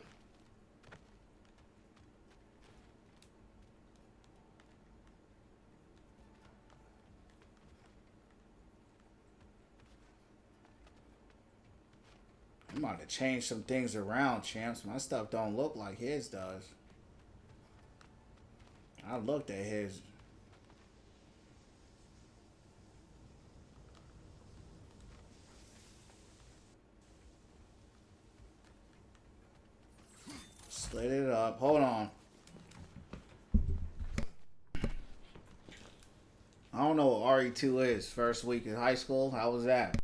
I'm about to change some things around, champs. My stuff don't look like his does. I looked at his. Split it up. Hold on. I don't know what RE2 is. First week in high school. How was that?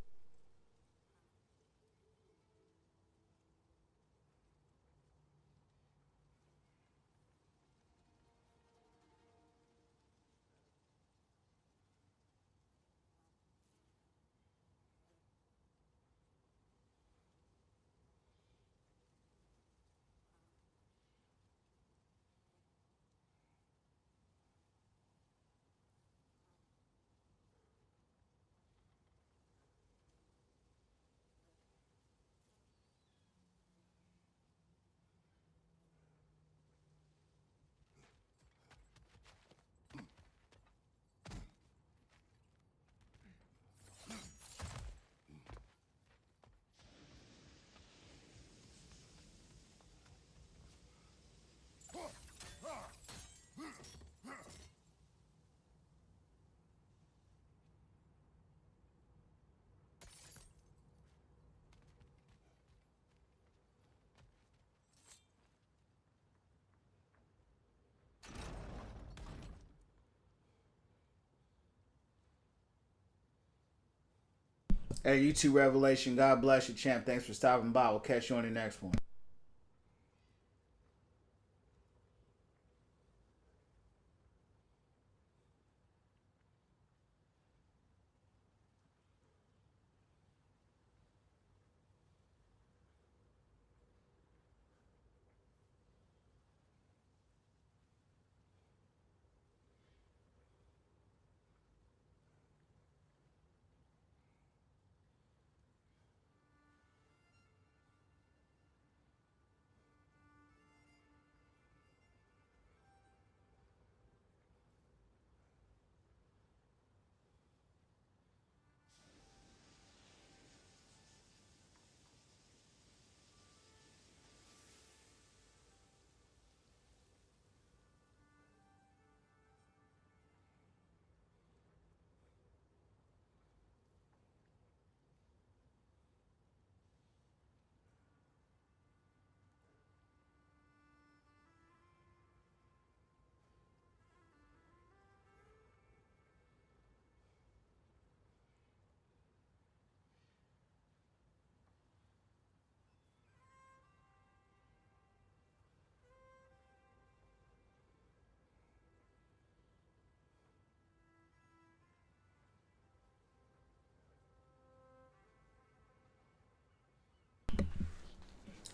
Hey, YouTube Revelation. God bless you, champ. Thanks for stopping by. We'll catch you on the next one.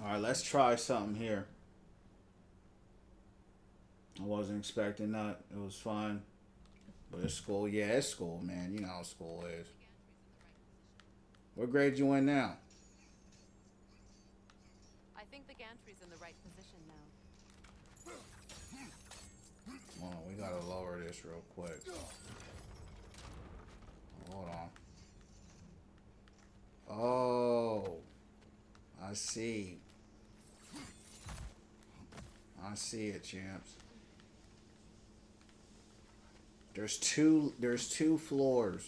All right, let's try something here. I wasn't expecting that. It was fun. But it's school. Yeah, it's school, man. You know how school is. What grade you in now? I think the gantry's in the right position now. Hold on, we gotta lower this real quick. Hold on. Oh, I see. I see it, champs. There's two floors.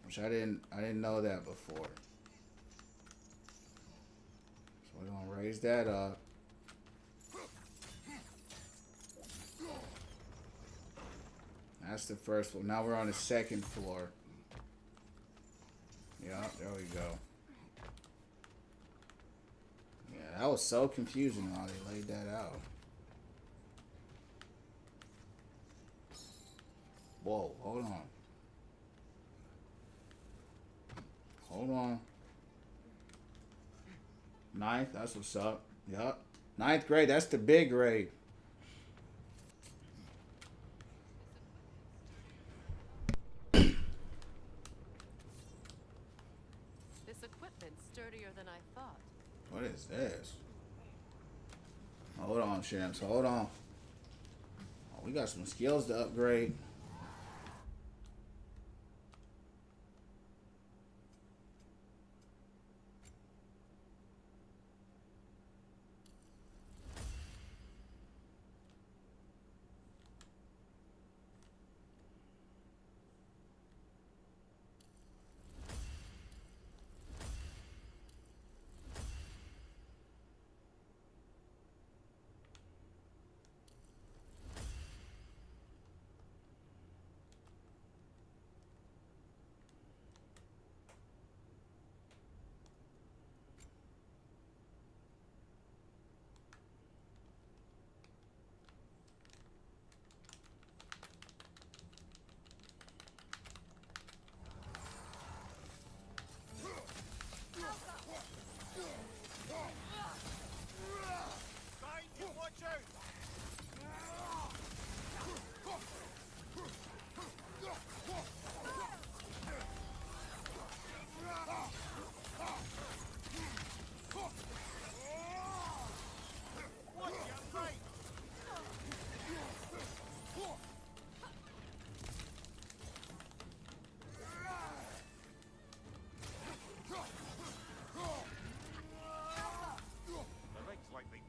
Which I didn't know that before. So we're gonna raise that up. That's the first floor. Now we're on the second floor. Yeah, there we go. Yeah, that was so confusing how they laid that out. Whoa, hold on. Hold on. Ninth, that's what's up. Yup. Ninth grade, that's the big grade. This equipment's sturdier than I thought. What is this? Hold on, champs. Hold on. Oh, we got some skills to upgrade.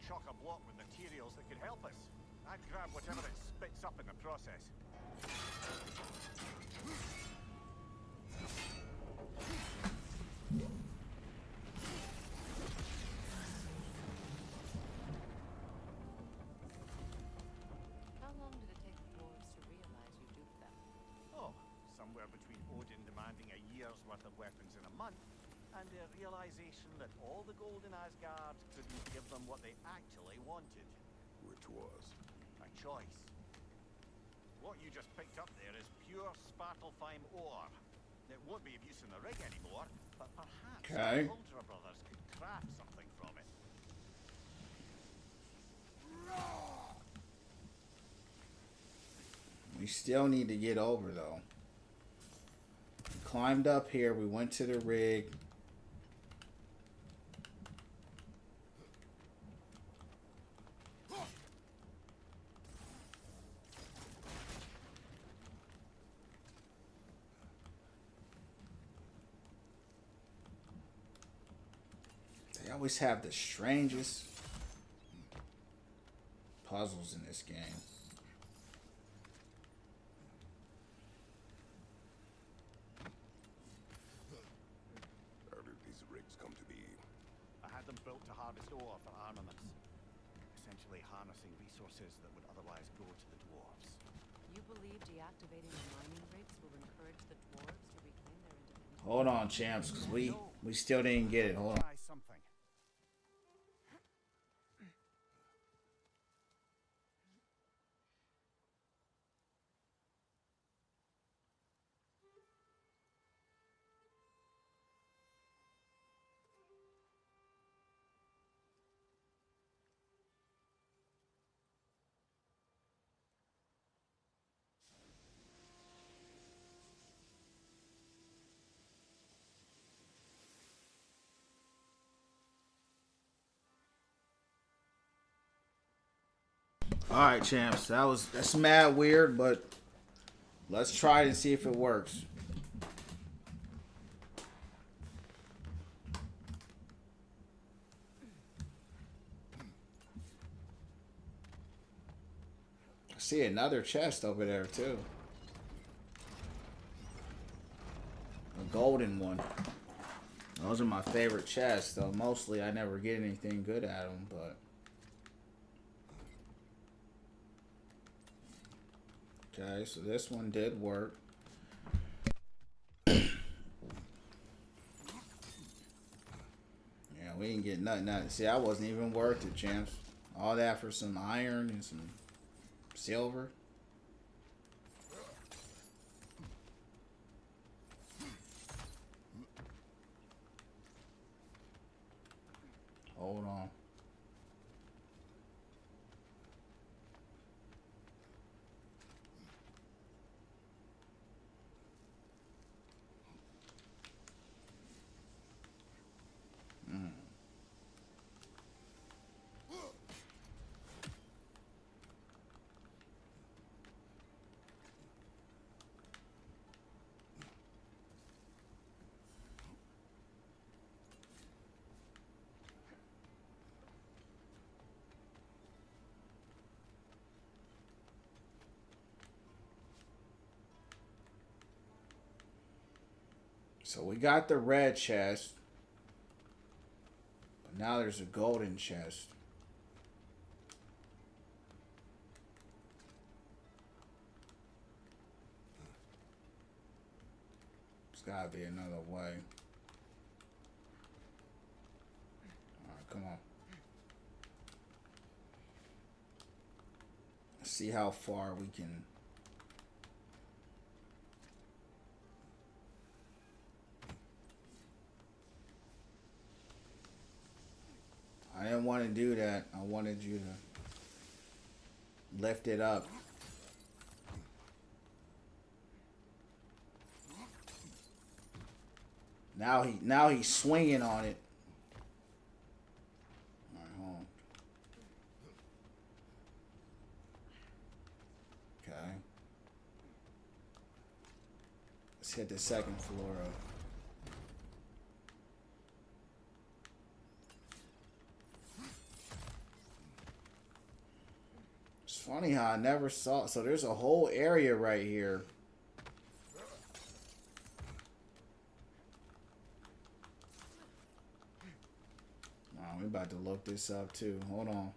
Chock-a-block with materials that could help us. I'd grab whatever it spits up in the process. How long did it take the dwarves to realize you duped them? Oh, somewhere between Odin demanding a year's and a realization that all the gold in Asgard couldn't give them what they actually wanted. Which was? A choice. What you just picked up there is pure Svartalfheim ore. It won't be of use in the rig anymore, but perhaps Okay. the Huldra brothers could craft something from it. We still need to get over though. We climbed up here, we went to the rig. They always have the strangest puzzles in this game. How did these rigs come to be? I had them built to harvest ore for armaments. Essentially harnessing resources that would otherwise go to the dwarves. You believe deactivating the mining rigs will encourage the dwarves to reclaim their independence? Hold on, champs, because we still didn't get it. Hold on. Try something. All right, champs. That's mad weird, but let's try it and see if it works. I see another chest over there too. A golden one. Those are my favorite chests, though mostly I never get anything good at them, but okay, so this one did work. Yeah, we didn't get nothing out of it. See, I wasn't even worth it, champs. All that for some iron and some silver. Hold on. So we got the red chest. But now there's a golden chest. There's gotta be another way. Alright, come on. Let's see how far we can. I didn't want to do that. I wanted you to lift it up. Now he's swinging on it. All right, hold on. Okay. Let's hit the second floor up. It's funny how I never saw. So there's a whole area right here. Oh, we about to look this up too. Hold on.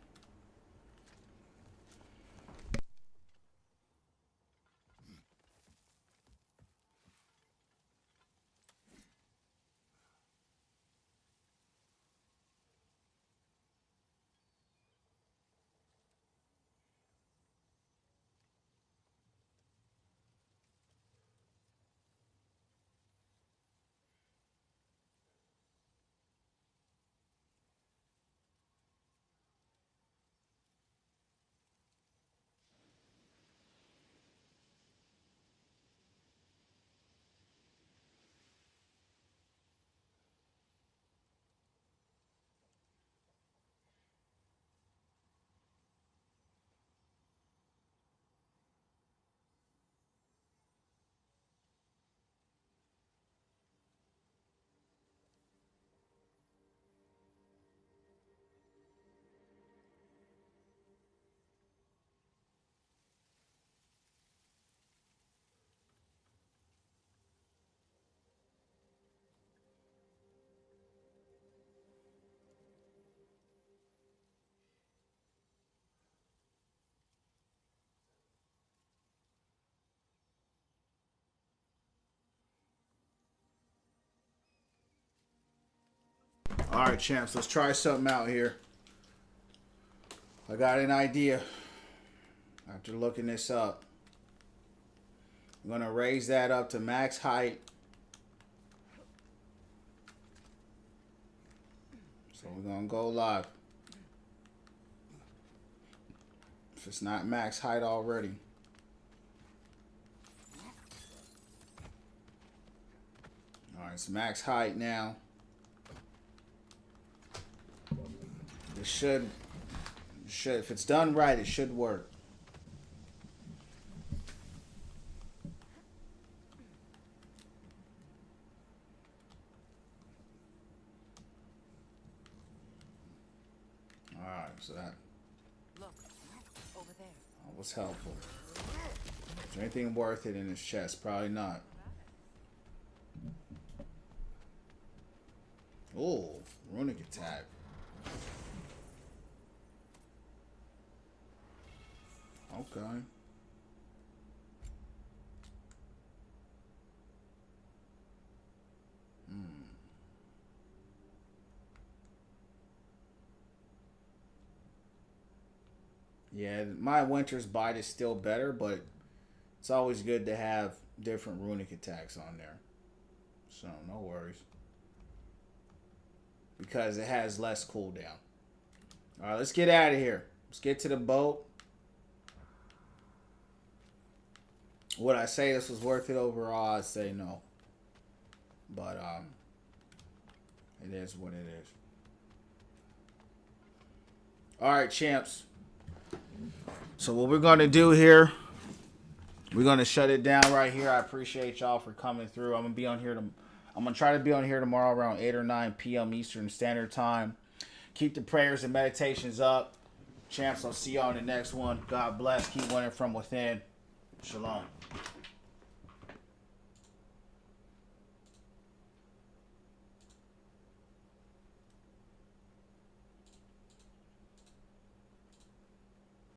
Alright, champs, let's try something out here. I got an idea. After looking this up, I'm going to raise that up to max height. So we're going to go live. If it's not max height already. Alright, it's max height now. It should, if it's done right, it should work. Alright, so that Look, over there. was helpful. Is there anything worth it in his chest? Probably not. Oh, runic attack. Okay. Yeah, my Winter's Bite is still better, but it's always good to have different runic attacks on there. So, no worries. Because it has less cooldown. Alright, let's get out of here. Let's get to the boat. Would I say this was worth it overall? I'd say no. But, it is what it is. Alright, champs. So what we're going to do here, we're going to shut it down right here. I appreciate y'all for coming through. I'm going to be on here. I'm going to try to be on here tomorrow around 8 or 9 p.m. Eastern Standard Time. Keep the prayers and meditations up. Champs, I'll see y'all in the next one. God bless. Keep winning from within. Shalom.